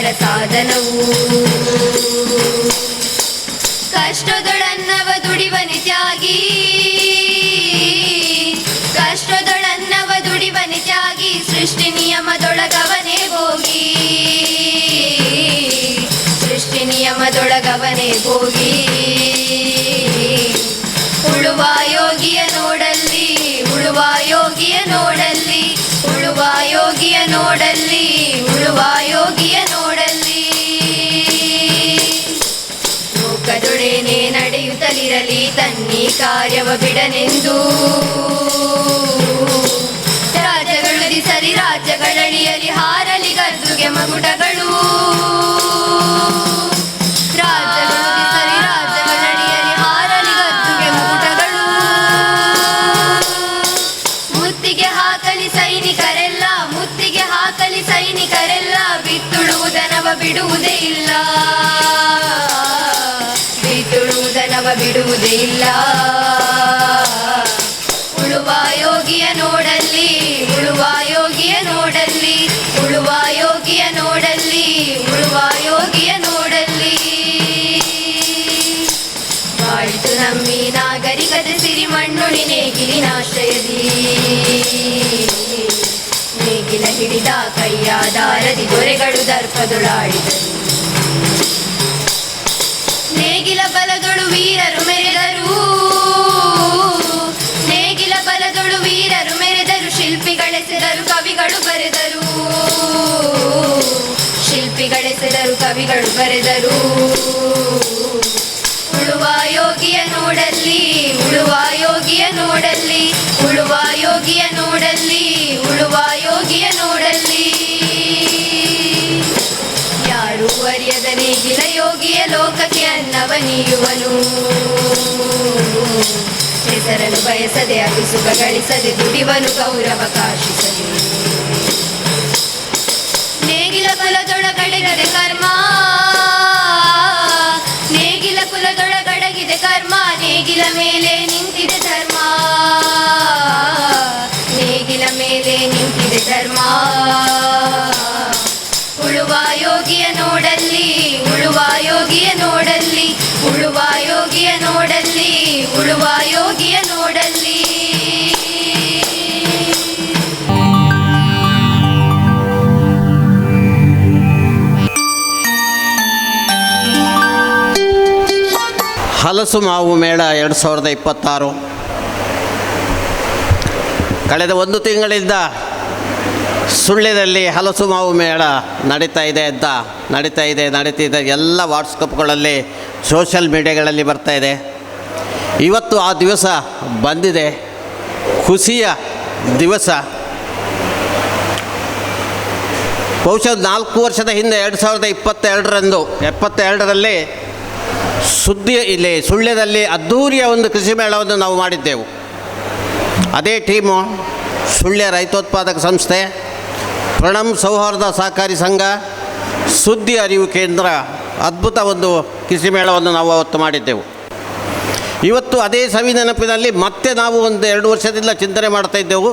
ದೇವರ ಸಾಧನವು. ಕಷ್ಟದೊಳನ್ನವ ದುಡಿವನಿ ತ್ಯಾಗಿ, ಕಷ್ಟದೊಳನ್ನವ ದುಡಿವನಿ ತ್ಯಾಗಿ, ಸೃಷ್ಟಿ ನಿಯಮದೊಳಗವನೇ ಭೋಗಿ, ಸೃಷ್ಟಿ ನಿಯಮದೊಳಗವನೇ ಭೋಗಿ. ಉಳುವ ಯೋಗಿಯ ನೋಡಲ್ಲಿ, ಉಳುವ ಯೋಗಿಯ ನೋಡಲ್ಲಿ, ಉಳುವ ಯೋಗಿಯ ನೋಡಲ್ಲಿ, ಉಳುವ ಯೋಗಿಯ ನೋಡಲ್ಲಿ. ಲೋಕದೊಡನೆ ನಡೆಯುತ್ತಲಿರಲಿ ತನ್ನಿ ಕಾರ್ಯವ ಬಿಡನೆಂದು, ರಾಜ್ಯಗಳು ಸರಿ ರಾಜ್ಯಗಳಳಿಯಲಿ ಹಾರಲಿ ಗದ್ದುಗೆ ಮಗುಟಗಳು, ರಾಜ್ಯಗಳು ಸರಿ ರಾಜ್ಯಗಳಳಿಯಲಿ ಹಾರಲಿ ಗದ್ದುಗೆ ಮಗುಟಗಳು. ಮುತ್ತಿಗೆ ಹಾಕಲಿ ಸೈನಿಕರೆಲ್ಲ, ಮುತ್ತಿಗೆ ಹಾಕಲಿ ಸೈನಿಕರೆಲ್ಲ, ಬಿತ್ತುಡುವುದನವ ಬಿಡುವುದೇ ಇಲ್ಲ, ಬಿತ್ತುಡುವುದನವ ಬಿಡುವುದೇ ಇಲ್ಲ. ಉಳುವ ಯೋಗಿಯ ನೋಡಲ್ಲಿ, ಉಳುವ ಯೋಗಿಯ ನೋಡಲ್ಲಿ, ಉಳುವ ಯೋಗಿಯ ನೋಡಲ್ಲಿ, ಉಳುವ ಯೋಗಿಯ ನೋಡಲ್ಲಿ. ಬಾಳಿತು ನಮ್ಮಿ ನಾಗರಿಕತೆ ಸಿರಿ ಮಣ್ಣುಳಿ ನೇಗಿಲಿನಾಶ್ರಯದಿ, ನೇಗಿಲ ಹಿಡಿದ ಕೈಯಾದಾರದಿ ದೊರೆಗಳು ದರ್ಪದೊಳಾಡಿದರು. ನೇಗಿಲ ಬಲದೊಳು ವೀರರು ಮೆರೆದರು, ನೇಗಿಲ ಬಲದೊಳು ವೀರರು ಮೆರೆದರು, ಶಿಲ್ಪಿಗಳೆಸೆದರು ಕವಿಗಳು ಬರೆದರು, ಶಿಲ್ಪಿಗಳೆಸೆದರು ಕವಿಗಳು ಬರೆದರು. ಉಳುವ ಯೋಗಿಯ ನೋಡಲ್ಲಿ, ಉಳುವ ಯೋಗಿಯ ನೋಡಲ್ಲಿ, ಉಳುವ ಯೋಗಿಯ ನೋಡಲ್ಲಿ, ಉಳುವ ಯೋಗಿಯ ನೋಡಲ್ಲಿ. ಯಾರು ಅರಿಯದ ನೇಗಿಲ ಯೋಗಿಯ ಲೋಕಕ್ಕೆ ಅನ್ನವ ನೀಯುವನು, ಹೆಸರನ್ನು ಬಯಸದೆ ಅಭಿಸುಖ ಗಳಿಸದೆ ದುಡಿವನು ಗೌರವ ಕಾಶಿಸದೆ. ನೇಗಿಲ ಕುಲದೊಳಗಡಗಿದೆ ಕರ್ಮ, ನೇಗಿಲ ಕುಲದೊಳಗಡಗಿದೆ ಕರ್ಮ, ನೇಗಿಲ ಮೇಲೆ ನಿಂತಿದೆ ಧರ್ಮ, ನೇಗಿಲ ಮೇಲೆ ನಿಂತಿದೆ ಧರ್ಮ. ಉಳುವ ಯೋಗಿಯ ನೋಡಲ್ಲಿ, ಉಳುವ ಯೋಗಿಯ ನೋಡಲ್ಲಿ, ಉಳುವ ಯೋಗಿಯ ನೋಡಲ್ಲಿ, ಉಳುವ ಯೋಗಿಯ ನೋಡಲ್ಲಿ. ಹಲಸು ಮಾವು ಮೇಳ 2026 ಕಳೆದ ಒಂದು ತಿಂಗಳಿಂದ ಸುಳ್ಯದಲ್ಲಿ ಹಲಸು ಮಾವು ಮೇಳ ನಡೀತಿದೆ ಎಲ್ಲ ವಾಟ್ಸಪ್ಗಳಲ್ಲಿ ಸೋಷಲ್ ಮೀಡಿಯಾಗಳಲ್ಲಿ ಬರ್ತಾಯಿದೆ. ಇವತ್ತು ಆ ದಿವಸ ಬಂದಿದೆ, ಖುಷಿಯ ದಿವಸ. ಬಹುಶಃ 4 ವರ್ಷದ ಹಿಂದೆ 2022ರಲ್ಲಿ ಇಲ್ಲಿ ಸುಳ್ಯದಲ್ಲಿ ಅದ್ಧೂರಿಯ ಒಂದು ಕೃಷಿ ಮೇಳವನ್ನು ನಾವು ಮಾಡಿದ್ದೆವು. ಅದೇ ಟೀಮು ಸುಳ್ಯ ರೈತೋತ್ಪಾದಕ ಸಂಸ್ಥೆ, ಪ್ರಣಮ್ ಸೌಹಾರ್ದ ಸಹಕಾರಿ ಸಂಘ, ಸುದ್ದಿ ಅರಿವು ಕೇಂದ್ರ ಅದ್ಭುತ ಒಂದು ಕೃಷಿ ಮೇಳವನ್ನು ನಾವು ಅವತ್ತು ಮಾಡಿದ್ದೆವು. ಇವತ್ತು ಅದೇ ಸವಿ ನೆನಪಿನಲ್ಲಿ ಮತ್ತೆ ನಾವು ಒಂದು 2 ವರ್ಷದಿಂದ ಚಿಂತನೆ ಮಾಡ್ತಾಯಿದ್ದೆವು,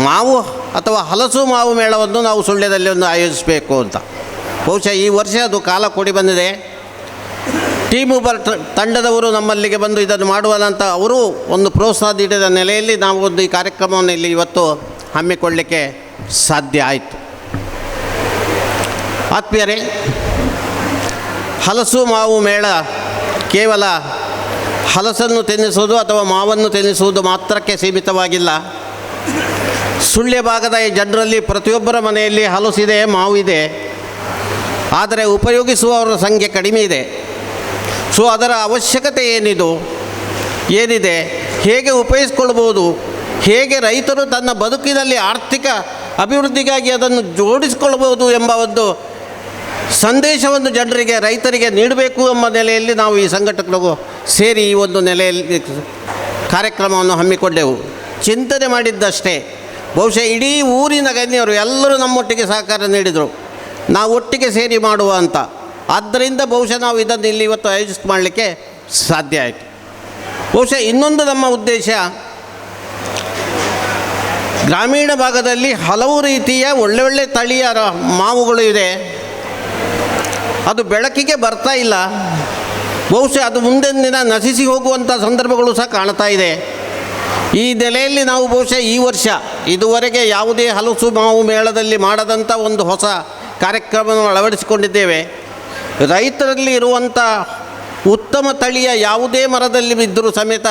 ಮಾವು ಅಥವಾ ಹಲಸು ಮಾವು ಮೇಳವನ್ನು ನಾವು ಸುಳ್ಯದಲ್ಲಿ ಒಂದು ಆಯೋಜಿಸಬೇಕು ಅಂತ. ಬಹುಶಃ ಈ ವರ್ಷ ಅದು ಕಾಲ ಕೂಡಿ ಬಂದಿದೆ. ಟೀಮು ತಂಡದವರು ನಮ್ಮಲ್ಲಿಗೆ ಬಂದು ಇದನ್ನು ಮಾಡುವಂತ ಅವರು ಒಂದು ಪ್ರೋತ್ಸಾಹ ನೀಡಿದ ನೆಲೆಯಲ್ಲಿ ನಾವು ಒಂದು ಈ ಕಾರ್ಯಕ್ರಮವನ್ನು ಇಲ್ಲಿ ಇವತ್ತು ಹಮ್ಮಿಕೊಳ್ಳಲಿಕ್ಕೆ ಸಾಧ್ಯ ಆಯಿತು. ಆತ್ಮೀಯರೇ, ಹಲಸು ಮಾವು ಮೇಳ ಕೇವಲ ಹಲಸನ್ನು ತಿನ್ನಿಸುವುದು ಅಥವಾ ಮಾವನ್ನು ತಿನ್ನಿಸುವುದು ಮಾತ್ರಕ್ಕೆ ಸೀಮಿತವಾಗಿಲ್ಲ. ಸುಳ್ಯ ಭಾಗದ ಈ ಜನರಲ್ಲಿ ಪ್ರತಿಯೊಬ್ಬರ ಮನೆಯಲ್ಲಿ ಹಲಸಿದೆ, ಮಾವಿದೆ, ಆದರೆ ಉಪಯೋಗಿಸುವವರ ಸಂಖ್ಯೆ ಕಡಿಮೆ ಇದೆ. ಸೊ ಅದರ ಅವಶ್ಯಕತೆ ಏನಿದೆ, ಹೇಗೆ ಉಪಯೋಗಿಸ್ಕೊಳ್ಬೋದು, ಹೇಗೆ ರೈತರು ತನ್ನ ಬದುಕಿನಲ್ಲಿ ಆರ್ಥಿಕ ಅಭಿವೃದ್ಧಿಗಾಗಿ ಅದನ್ನು ಜೋಡಿಸಿಕೊಳ್ಬೋದು ಎಂಬ ಒಂದು ಸಂದೇಶವನ್ನು ಜನರಿಗೆ, ರೈತರಿಗೆ ನೀಡಬೇಕು ಎಂಬ ನೆಲೆಯಲ್ಲಿ ನಾವು ಈ ಸಂಘಟಕರು ಸೇರಿ ಈ ಒಂದು ನೆಲೆಯಲ್ಲಿ ಕಾರ್ಯಕ್ರಮವನ್ನು ಹಮ್ಮಿಕೊಂಡೆವು. ಚಿಂತನೆ ಮಾಡಿದ್ದಷ್ಟೇ, ಬಹುಶಃ ಇಡೀ ಊರಿನ ಗಣ್ಯರು ಎಲ್ಲರೂ ನಮ್ಮೊಟ್ಟಿಗೆ ಸಹಕಾರ ನೀಡಿದರು, ನಾವು ಒಟ್ಟಿಗೆ ಸೇರಿ ಮಾಡುವ ಅಂತ. ಆದ್ದರಿಂದ ಬಹುಶಃ ನಾವು ಇದನ್ನು ಇಲ್ಲಿ ಇವತ್ತು ಮಾಡಲಿಕ್ಕೆ ಸಾಧ್ಯ ಆಯಿತು. ಬಹುಶಃ ಇನ್ನೊಂದು ನಮ್ಮ ಉದ್ದೇಶ, ಗ್ರಾಮೀಣ ಭಾಗದಲ್ಲಿ ಹಲವು ರೀತಿಯ ಒಳ್ಳೆ ತಳಿಯ ಮಾವುಗಳು ಇದೆ. ಅದು ಬೆಳಕಿಗೆ ಬರ್ತಾ ಇಲ್ಲ. ಬಹುಶಃ ಅದು ಮುಂದಿನ ದಿನ ನಶಿಸಿ ಹೋಗುವಂಥ ಸಂದರ್ಭಗಳು ಸಹ ಕಾಣ್ತಾ ಇದೆ. ಈ ನೆಲೆಯಲ್ಲಿ ನಾವು ಬಹುಶಃ ಈ ವರ್ಷ ಇದುವರೆಗೆ ಯಾವುದೇ ಹಲಸು ಮಾವು ಮೇಳದಲ್ಲಿ ಮಾಡದಂಥ ಒಂದು ಹೊಸ ಕಾರ್ಯಕ್ರಮವನ್ನು ಅಳವಡಿಸಿಕೊಂಡಿದ್ದೇವೆ. ರೈತರಲ್ಲಿ ಇರುವಂಥ ಉತ್ತಮ ತಳಿಯ ಯಾವುದೇ ಮರದಲ್ಲಿ ಬಿದ್ದರೂ ಸಮೇತ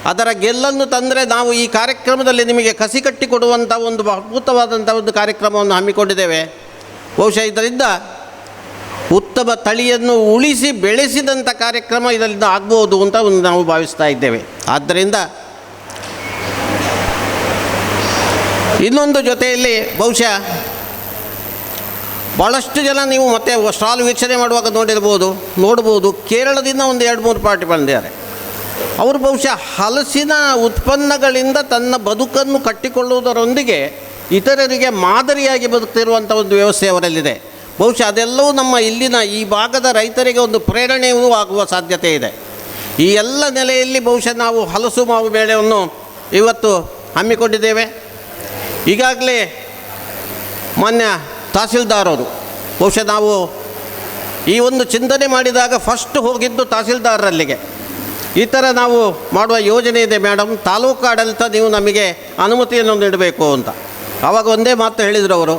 ಅದರ ಗೆಲ್ಲನ್ನು ತಂದರೆ ನಾವು ಈ ಕಾರ್ಯಕ್ರಮದಲ್ಲಿ ನಿಮಗೆ ಕಸಿ ಕಟ್ಟಿ ಕೊಡುವಂಥ ಒಂದು ಅದ್ಭುತವಾದಂಥ ಒಂದು ಕಾರ್ಯಕ್ರಮವನ್ನು ಹಮ್ಮಿಕೊಂಡಿದ್ದೇವೆ. ಬಹುಶಃ ಇದರಿಂದ ಉತ್ತಮ ತಳಿಯನ್ನು ಉಳಿಸಿ ಬೆಳೆಸಿದಂಥ ಕಾರ್ಯಕ್ರಮ ಇದರಿಂದ ಆಗ್ಬೋದು ಅಂತ ಒಂದು ನಾವು ಭಾವಿಸ್ತಾ ಇದ್ದೇವೆ. ಆದ್ದರಿಂದ ಇನ್ನೊಂದು ಜೊತೆಯಲ್ಲಿ ಬಹುಶಃ ಭಾಳಷ್ಟು ಜನ ನೀವು ಮತ್ತೆ ಸ್ಟಾಲ್ ವೀಕ್ಷಣೆ ಮಾಡುವಾಗ ನೋಡ್ಬೋದು ಕೇರಳದಿಂದ ಒಂದು 2-3 ಪಾರ್ಟಿ ಬಂದಿದ್ದಾರೆ. ಅವರು ಬಹುಶಃ ಹಲಸಿನ ಉತ್ಪನ್ನಗಳಿಂದ ತನ್ನ ಬದುಕನ್ನು ಕಟ್ಟಿಕೊಳ್ಳುವುದರೊಂದಿಗೆ ಇತರರಿಗೆ ಮಾದರಿಯಾಗಿ ಬದುಕ್ತಿರುವಂಥ ಒಂದು ವ್ಯವಸ್ಥೆ ಅವರಲ್ಲಿದೆ. ಬಹುಶಃ ಅದೆಲ್ಲವೂ ನಮ್ಮ ಇಲ್ಲಿನ ಈ ಭಾಗದ ರೈತರಿಗೆ ಒಂದು ಪ್ರೇರಣೆಯೂ ಆಗುವ ಸಾಧ್ಯತೆ ಇದೆ. ಈ ಎಲ್ಲ ನೆಲೆಯಲ್ಲಿ ಬಹುಶಃ ನಾವು ಹಲಸು ಮಾವು ಮೇಳವನ್ನು ಇವತ್ತು ಹಮ್ಮಿಕೊಂಡಿದ್ದೇವೆ. ಈಗಾಗಲೇ ಮಾನ್ಯ ತಹಸೀಲ್ದಾರರು ಬಹುಶಃ ನಾವು ಈ ಒಂದು ಚಿಂತನೆ ಮಾಡಿದಾಗ ಫಸ್ಟ್ ಹೋಗಿದ್ದು ತಹಸೀಲ್ದಾರರಲ್ಲಿಗೆ. ಈ ಥರ ನಾವು ಮಾಡುವ ಯೋಜನೆ ಇದೆ ಮೇಡಮ್, ತಾಲೂಕು ಆಡಳಿತ ನೀವು ನಮಗೆ ಅನುಮತಿಯನ್ನು ನೀಡಬೇಕು ಅಂತ. ಆವಾಗ ಒಂದೇ ಮಾತು ಹೇಳಿದರು ಅವರು,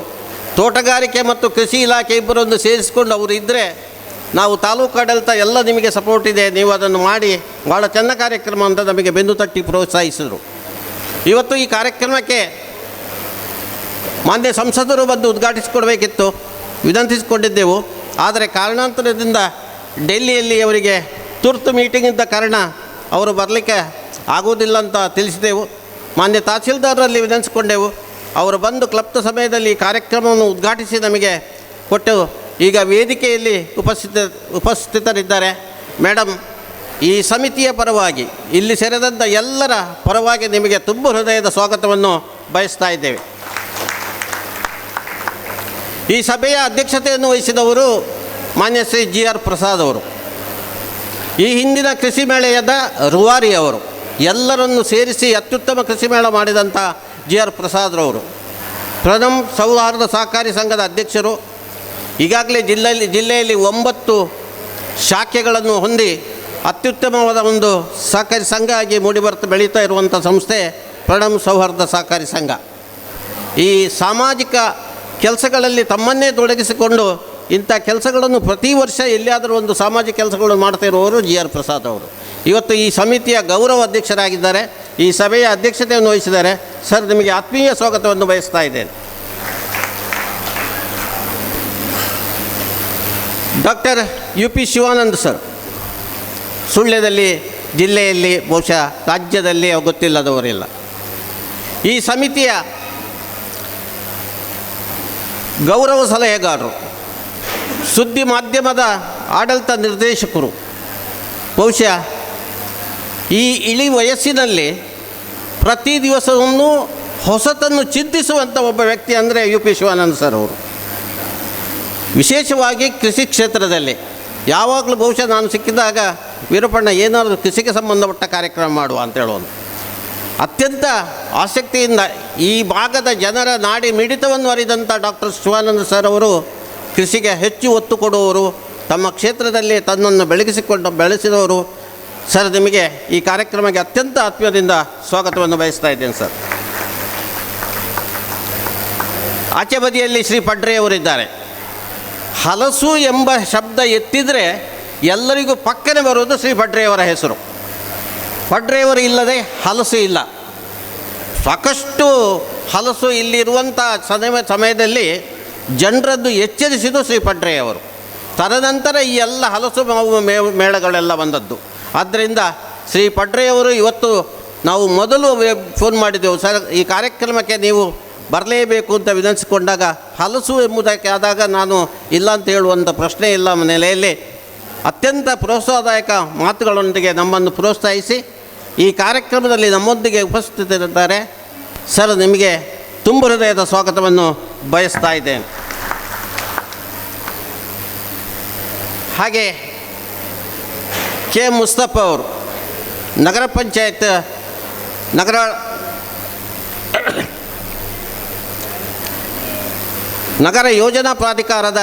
ತೋಟಗಾರಿಕೆ ಮತ್ತು ಕೃಷಿ ಇಲಾಖೆ ಇಬ್ಬರೊಂದು ಸೇರಿಸಿಕೊಂಡು ಅವರು ಇದ್ದರೆ ನಾವು ತಾಲೂಕು ಆಡಳಿತ ಎಲ್ಲ ನಿಮಗೆ ಸಪೋರ್ಟ್ ಇದೆ, ನೀವು ಅದನ್ನು ಮಾಡಿ ಭಾಳ ಚೆನ್ನ ಕಾರ್ಯಕ್ರಮ ಅಂತ ನಮಗೆ ಬೆನ್ನು ತಟ್ಟಿ ಪ್ರೋತ್ಸಾಹಿಸಿದರು. ಇವತ್ತು ಈ ಕಾರ್ಯಕ್ರಮಕ್ಕೆ ಮಾನ್ಯ ಸಂಸದರು ಬಂದು ಉದ್ಘಾಟಿಸಿಕೊಡಬೇಕಿತ್ತು, ವಿನಂತಿಸಿಕೊಂಡಿದ್ದೆವು. ಆದರೆ ಕಾರಣಾಂತರದಿಂದ ಡೆಲ್ಲಿಯಲ್ಲಿ ಅವರಿಗೆ ತುರ್ತು ಮೀಟಿಂಗ್ ಇದ್ದ ಕಾರಣ ಅವರು ಬರಲಿಕ್ಕೆ ಆಗುವುದಿಲ್ಲ ಅಂತ ತಿಳಿಸಿದೆವು. ಮಾನ್ಯ ತಹಸೀಲ್ದಾರರಲ್ಲಿ ವಿನಂತಿಸಿಕೊಂಡೆವು. ಅವರು ಬಂದು ಕ್ಲಬ್ದ ಸಮಯದಲ್ಲಿ ಈ ಕಾರ್ಯಕ್ರಮವನ್ನು ಉದ್ಘಾಟಿಸಿ ನಮಗೆ ಕೊಟ್ಟು ಈಗ ವೇದಿಕೆಯಲ್ಲಿ ಉಪಸ್ಥಿತರಿದ್ದಾರೆ. ಮೇಡಮ್, ಈ ಸಮಿತಿಯ ಪರವಾಗಿ ಇಲ್ಲಿ ಸೇರಿದಂಥ ಎಲ್ಲರ ಪರವಾಗಿ ನಿಮಗೆ ತುಂಬ ಹೃದಯದ ಸ್ವಾಗತವನ್ನು ಬಯಸ್ತಾ ಇದ್ದೇವೆ. ಈ ಸಭೆಯ ಅಧ್ಯಕ್ಷತೆಯನ್ನು ವಹಿಸಿದವರು ಮಾನ್ಯ ಶ್ರೀ GR ಪ್ರಸಾದ್ ಅವರು. ಈ ಹಿಂದಿನ ಕೃಷಿ ಮೇಳೆಯದ ರೂವಾರಿ ಅವರು. ಎಲ್ಲರನ್ನು ಸೇರಿಸಿ ಅತ್ಯುತ್ತಮ ಕೃಷಿ ಮೇಳ ಮಾಡಿದಂಥ GR ಪ್ರಸಾದ್ರವರು. ಪ್ರಣಮ್ ಸೌಹಾರ್ದ ಸಹಕಾರಿ ಸಂಘದ ಅಧ್ಯಕ್ಷರು. ಈಗಾಗಲೇ ಜಿಲ್ಲೆಯಲ್ಲಿ 9 ಶಾಖೆಗಳನ್ನು ಹೊಂದಿ ಅತ್ಯುತ್ತಮವಾದ ಒಂದು ಸಹಕಾರಿ ಸಂಘ ಆಗಿ ಬೆಳೀತಾ ಇರುವಂಥ ಸಂಸ್ಥೆ ಪ್ರಣಮ್ ಸೌಹಾರ್ದ ಸಹಕಾರಿ ಸಂಘ. ಈ ಸಾಮಾಜಿಕ ಕೆಲಸಗಳಲ್ಲಿ ತಮ್ಮನ್ನೇ ತೊಡಗಿಸಿಕೊಂಡು ಇಂಥ ಕೆಲಸಗಳನ್ನು ಪ್ರತಿ ವರ್ಷ ಎಲ್ಲಿಯಾದರೂ ಒಂದು ಸಾಮಾಜಿಕ ಕೆಲಸಗಳನ್ನು ಮಾಡ್ತಾ ಇರುವವರು GR ಪ್ರಸಾದ್ ಅವರು. ಇವತ್ತು ಈ ಸಮಿತಿಯ ಗೌರವ ಅಧ್ಯಕ್ಷರಾಗಿದ್ದಾರೆ. ಈ ಸಭೆಯ ಅಧ್ಯಕ್ಷತೆಯನ್ನು ವಹಿಸಿದ್ದಾರೆ. ಸರ್, ನಿಮಗೆ ಆತ್ಮೀಯ ಸ್ವಾಗತವನ್ನು ಬಯಸ್ತಾ ಇದ್ದೇನೆ. ಡಾಕ್ಟರ್ UP ಶಿವಾನಂದ್ ಸರ್, ಸುಳ್ಯದಲ್ಲಿ ಜಿಲ್ಲೆಯಲ್ಲಿ ಬಹುಶಃ ರಾಜ್ಯದಲ್ಲಿ ಗೊತ್ತಿಲ್ಲದವರಿಲ್ಲ. ಈ ಸಮಿತಿಯ ಗೌರವ ಸಲಹೆಗಾರರು, ಸುದ್ದಿ ಮಾಧ್ಯಮದ ಆಡಳಿತ ನಿರ್ದೇಶಕರು. ಬಹುಶಃ ಈ ಇಳಿ ವಯಸ್ಸಿನಲ್ಲಿ ಪ್ರತಿ ದಿವಸವೂ ಹೊಸತನ್ನು ಚಿಂತಿಸುವಂಥ ಒಬ್ಬ ವ್ಯಕ್ತಿ ಅಂದರೆ UP ಶಿವಾನಂದ ಸರ್ ಅವರು. ವಿಶೇಷವಾಗಿ ಕೃಷಿ ಕ್ಷೇತ್ರದಲ್ಲಿ ಯಾವಾಗಲೂ ಬಹುಶಃ ನಾನು ಸಿಕ್ಕಿದಾಗ ವೀರಪ್ಪಣ್ಣ ಏನಾದರೂ ಕೃಷಿಗೆ ಸಂಬಂಧಪಟ್ಟ ಕಾರ್ಯಕ್ರಮ ಮಾಡುವ ಅಂತ ಹೇಳೋನು. ಅತ್ಯಂತ ಆಸಕ್ತಿಯಿಂದ ಈ ಭಾಗದ ಜನರ ನಾಡಿ ಮಿಡಿತವನ್ನು ಅರಿದಂಥ ಡಾಕ್ಟರ್ ಶಿವಾನಂದ ಸರ್ ಅವರು ಕೃಷಿಗೆ ಹೆಚ್ಚು ಒತ್ತು ಕೊಡುವವರು, ತಮ್ಮ ಕ್ಷೇತ್ರದಲ್ಲಿ ತನ್ನನ್ನು ಬೆಳೆಸಿದವರು. ಸರ್, ನಿಮಗೆ ಈ ಕಾರ್ಯಕ್ರಮಕ್ಕೆ ಅತ್ಯಂತ ಆತ್ಮೀಯದಿಂದ ಸ್ವಾಗತವನ್ನು ಬಯಸ್ತಾ ಇದ್ದೇನೆ ಸರ್. ಆಚೆ ಬದಿಯಲ್ಲಿ ಶ್ರೀ ಪಡ್ರೆಯವರಿದ್ದಾರೆ. ಹಲಸು ಎಂಬ ಶಬ್ದ ಎತ್ತಿದರೆ ಎಲ್ಲರಿಗೂ ಪಕ್ಕನೆ ಬರುವುದು ಶ್ರೀ ಪಡ್ರೆಯವರ ಹೆಸರು. ಪಡ್ರೆಯವರು ಇಲ್ಲದೆ ಹಲಸು ಇಲ್ಲ. ಸಾಕಷ್ಟು ಹಲಸು ಇಲ್ಲಿರುವಂಥ ಸಮಯದಲ್ಲಿ ಜನರದ್ದು ಎಚ್ಚರಿಸಿದ್ದು ಶ್ರೀ ಪಡ್ರೆಯವರು. ತದನಂತರ ಈ ಎಲ್ಲ ಹಲಸು ಮೇಳಗಳೆಲ್ಲ ಬಂದದ್ದು. ಆದ್ದರಿಂದ ಶ್ರೀ ಪಡ್ರೆಯವರು ಇವತ್ತು ನಾವು ಮೊದಲು ಫೋನ್ ಮಾಡಿದ್ದೆವು, ಸರ್ ಈ ಕಾರ್ಯಕ್ರಮಕ್ಕೆ ನೀವು ಬರಲೇಬೇಕು ಅಂತ ವಿನಂತಿಸಿಕೊಂಡಾಗ ಹಲಸು ಎಂಬುದಕ್ಕೆ ಆದಾಗ ನಾನು ಇಲ್ಲ ಅಂತ ಹೇಳುವಂಥ ಪ್ರಶ್ನೆ ಇಲ್ಲ ನೆಲೆಯಲ್ಲಿ ಅತ್ಯಂತ ಪ್ರೋತ್ಸಾಹದಾಯಕ ಮಾತುಗಳೊಂದಿಗೆ ನಮ್ಮನ್ನು ಪ್ರೋತ್ಸಾಹಿಸಿ ಈ ಕಾರ್ಯಕ್ರಮದಲ್ಲಿ ನಮ್ಮೊಂದಿಗೆ ಉಪಸ್ಥಿತರಿದ್ದಾರೆ. ಸರ್, ನಿಮಗೆ ತುಂಬ ಹೃದಯದ ಸ್ವಾಗತವನ್ನು ಬಯಸ್ತಾ ಇದ್ದೇನೆ. ಹಾಗೆ KM ಮುಸ್ತಫ ಅವರು ನಗರ ಪಂಚಾಯತ್ ನಗರ ಯೋಜನಾ ಪ್ರಾಧಿಕಾರದ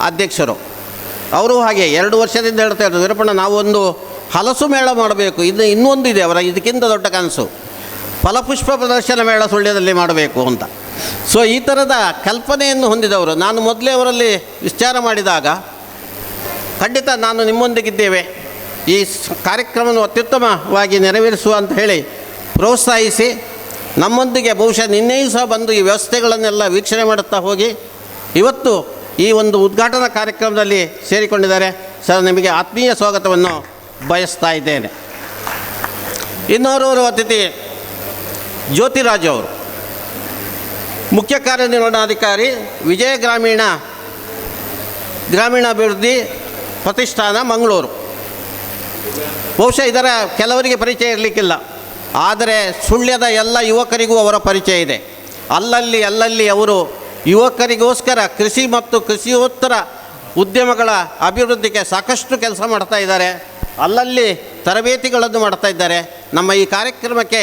ಅಧ್ಯಕ್ಷರು. ಅವರು ಹಾಗೆ 2 ವರ್ಷದಿಂದ ಹೇಳ್ತಾ ಇದ್ರು, ವೀರಪ್ಪಣ್ಣ ನಾವೊಂದು ಹಲಸು ಮೇಳ ಮಾಡಬೇಕು, ಇನ್ನೊಂದು ಇದೆ ಅವರ ಇದಕ್ಕಿಂತ ದೊಡ್ಡ ಕನಸು, ಫಲಪುಷ್ಪ ಪ್ರದರ್ಶನ ಮೇಳ ಸುಳ್ಯದಲ್ಲಿ ಮಾಡಬೇಕು ಅಂತ. ಸೊ ಈ ಥರದ ಕಲ್ಪನೆಯನ್ನು ಹೊಂದಿದವರು. ನಾನು ಮೊದಲೇ ಅವರಲ್ಲಿ ವಿಚಾರ ಮಾಡಿದಾಗ ಖಂಡಿತ ನಾನು ನಿಮ್ಮೊಂದಿಗಿದ್ದೇವೆ, ಈ ಕಾರ್ಯಕ್ರಮವನ್ನು ಅತ್ಯುತ್ತಮವಾಗಿ ನೆರವೇರಿಸುವ ಅಂತ ಹೇಳಿ ಪ್ರೋತ್ಸಾಹಿಸಿ ನಮ್ಮೊಂದಿಗೆ ಬಹುಶಃ ನಿನ್ನೆಯೂ ಸಹ ಬಂದು ಈ ವ್ಯವಸ್ಥೆಗಳನ್ನೆಲ್ಲ ವೀಕ್ಷಣೆ ಮಾಡುತ್ತಾ ಹೋಗಿ ಇವತ್ತು ಈ ಒಂದು ಉದ್ಘಾಟನಾ ಕಾರ್ಯಕ್ರಮದಲ್ಲಿ ಸೇರಿಕೊಂಡಿದ್ದಾರೆ. ಸರ್, ನಿಮಗೆ ಆತ್ಮೀಯ ಸ್ವಾಗತವನ್ನು ಬಯಸ್ತಾ ಇದ್ದೇನೆ. ಇನ್ನೋರ್ವರು ಅತಿಥಿ ಜ್ಯೋತಿರಾಜ್ ಅವರು, ಮುಖ್ಯ ಕಾರ್ಯನಿರ್ವಹಣಾಧಿಕಾರಿ, ವಿಜಯ ಗ್ರಾಮೀಣಾಭಿವೃದ್ಧಿ ಪ್ರತಿಷ್ಠಾನ, ಮಂಗಳೂರು. ಬಹುಶಃ ಇದರ ಕೆಲವರಿಗೆ ಪರಿಚಯ ಇರಲಿಕ್ಕಿಲ್ಲ, ಆದರೆ ಸುಳ್ಯದ ಎಲ್ಲ ಯುವಕರಿಗೂ ಅವರ ಪರಿಚಯ ಇದೆ. ಅಲ್ಲಲ್ಲಿ ಅವರು ಯುವಕರಿಗೋಸ್ಕರ ಕೃಷಿ ಮತ್ತು ಕೃಷಿಯೋತ್ತರ ಉದ್ಯಮಗಳ ಅಭಿವೃದ್ಧಿಗೆ ಸಾಕಷ್ಟು ಕೆಲಸ ಮಾಡ್ತಾ ಇದ್ದಾರೆ. ಅಲ್ಲಲ್ಲಿ ತರಬೇತಿಗಳನ್ನು ಮಾಡ್ತಾ ಇದ್ದಾರೆ. ನಮ್ಮ ಈ ಕಾರ್ಯಕ್ರಮಕ್ಕೆ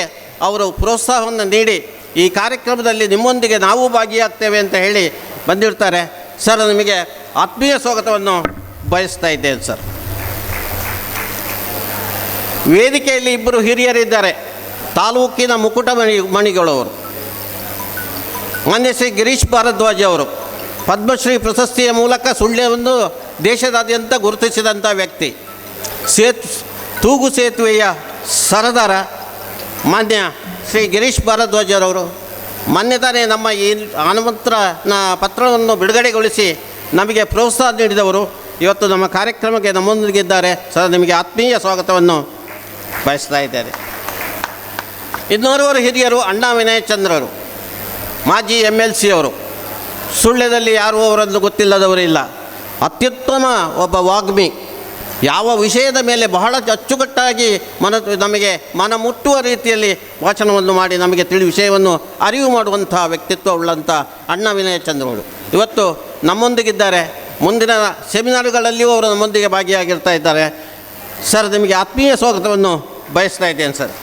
ಅವರು ಪ್ರೋತ್ಸಾಹವನ್ನು ನೀಡಿ ಈ ಕಾರ್ಯಕ್ರಮದಲ್ಲಿ ನಿಮ್ಮೊಂದಿಗೆ ನಾವು ಭಾಗಿಯಾಗ್ತೇವೆ ಅಂತ ಹೇಳಿ ಬಂದಿರ್ತಾರೆ. ಸರ್, ನಿಮಗೆ ಆತ್ಮೀಯ ಸ್ವಾಗತವನ್ನು ಬಯಸ್ತಾ ಇದ್ದೇನೆ. ಸರ್, ವೇದಿಕೆಯಲ್ಲಿ ಇಬ್ಬರು ಹಿರಿಯರಿದ್ದಾರೆ, ತಾಲೂಕಿನ ಮಣಿಗಳವರು. ಮಾನ್ಯ ಶ್ರೀ ಗಿರೀಶ್ ಭಾರದ್ವಾಜ್ ಅವರು ಪದ್ಮಶ್ರೀ ಪ್ರಶಸ್ತಿಯ ಮೂಲಕ ಸುಳ್ಯವನ್ನು ದೇಶದಾದ್ಯಂತ ಗುರುತಿಸಿದಂಥ ವ್ಯಕ್ತಿ. ತೂಗು ಸೇತುವೆಯ ಸರದಾರ ಮಾನ್ಯ ಶ್ರೀ ಗಿರೀಶ್ ಭಾರದ್ವಾಜ್ ಅವರು ಮೊನ್ನೆ ತಾನೇ ನಮ್ಮ ಈ ಆಮಂತ್ರಣ ಪತ್ರವನ್ನು ಬಿಡುಗಡೆಗೊಳಿಸಿ ನಮಗೆ ಪ್ರೋತ್ಸಾಹ ನೀಡಿದವರು. ಇವತ್ತು ನಮ್ಮ ಕಾರ್ಯಕ್ರಮಕ್ಕೆ ನಮ್ಮೊಂದಿಗಿದ್ದಾರೆ. ಸರ್, ನಿಮಗೆ ಆತ್ಮೀಯ ಸ್ವಾಗತವನ್ನು ಬಯಸ್ತಾ ಇದ್ದಾರೆ. ಇನ್ನೋರ್ವರು ಹಿರಿಯರು ಅಣ್ಣಾ ವಿನಯ್ ಚಂದ್ರರು, ಮಾಜಿ MLC ಅವರು. ಸುಳ್ಯದಲ್ಲಿ ಯಾರೂ ಅವರನ್ನು ಗೊತ್ತಿಲ್ಲದವರು ಇಲ್ಲ. ಅತ್ಯುತ್ತಮ ಒಬ್ಬ ವಾಗ್ಮಿ, ಯಾವ ವಿಷಯದ ಮೇಲೆ ಬಹಳ ಅಚ್ಚುಕಟ್ಟಾಗಿ ನಮಗೆ ಮನ ಮುಟ್ಟುವ ರೀತಿಯಲ್ಲಿ ವಾಚನವನ್ನು ಮಾಡಿ ನಮಗೆ ವಿಷಯವನ್ನು ಅರಿವು ಮಾಡುವಂಥ ವ್ಯಕ್ತಿತ್ವ ಉಳ್ಳಂಥ ಅಣ್ಣಾ ವಿನಯ ಚಂದ್ರವರು ಇವತ್ತು ನಮ್ಮೊಂದಿಗಿದ್ದಾರೆ. ಮುಂದಿನ ಸೆಮಿನಾರುಗಳಲ್ಲಿಯೂ ಅವರು ನಮ್ಮೊಂದಿಗೆ ಭಾಗಿಯಾಗಿರ್ತಾ ಇದ್ದಾರೆ. ಸರ್, ನಿಮಗೆ ಆತ್ಮೀಯ ಸ್ವಾಗತವನ್ನು ಬಯಸ್ತಾ ಇದ್ದೇನೆ. ಸರ್,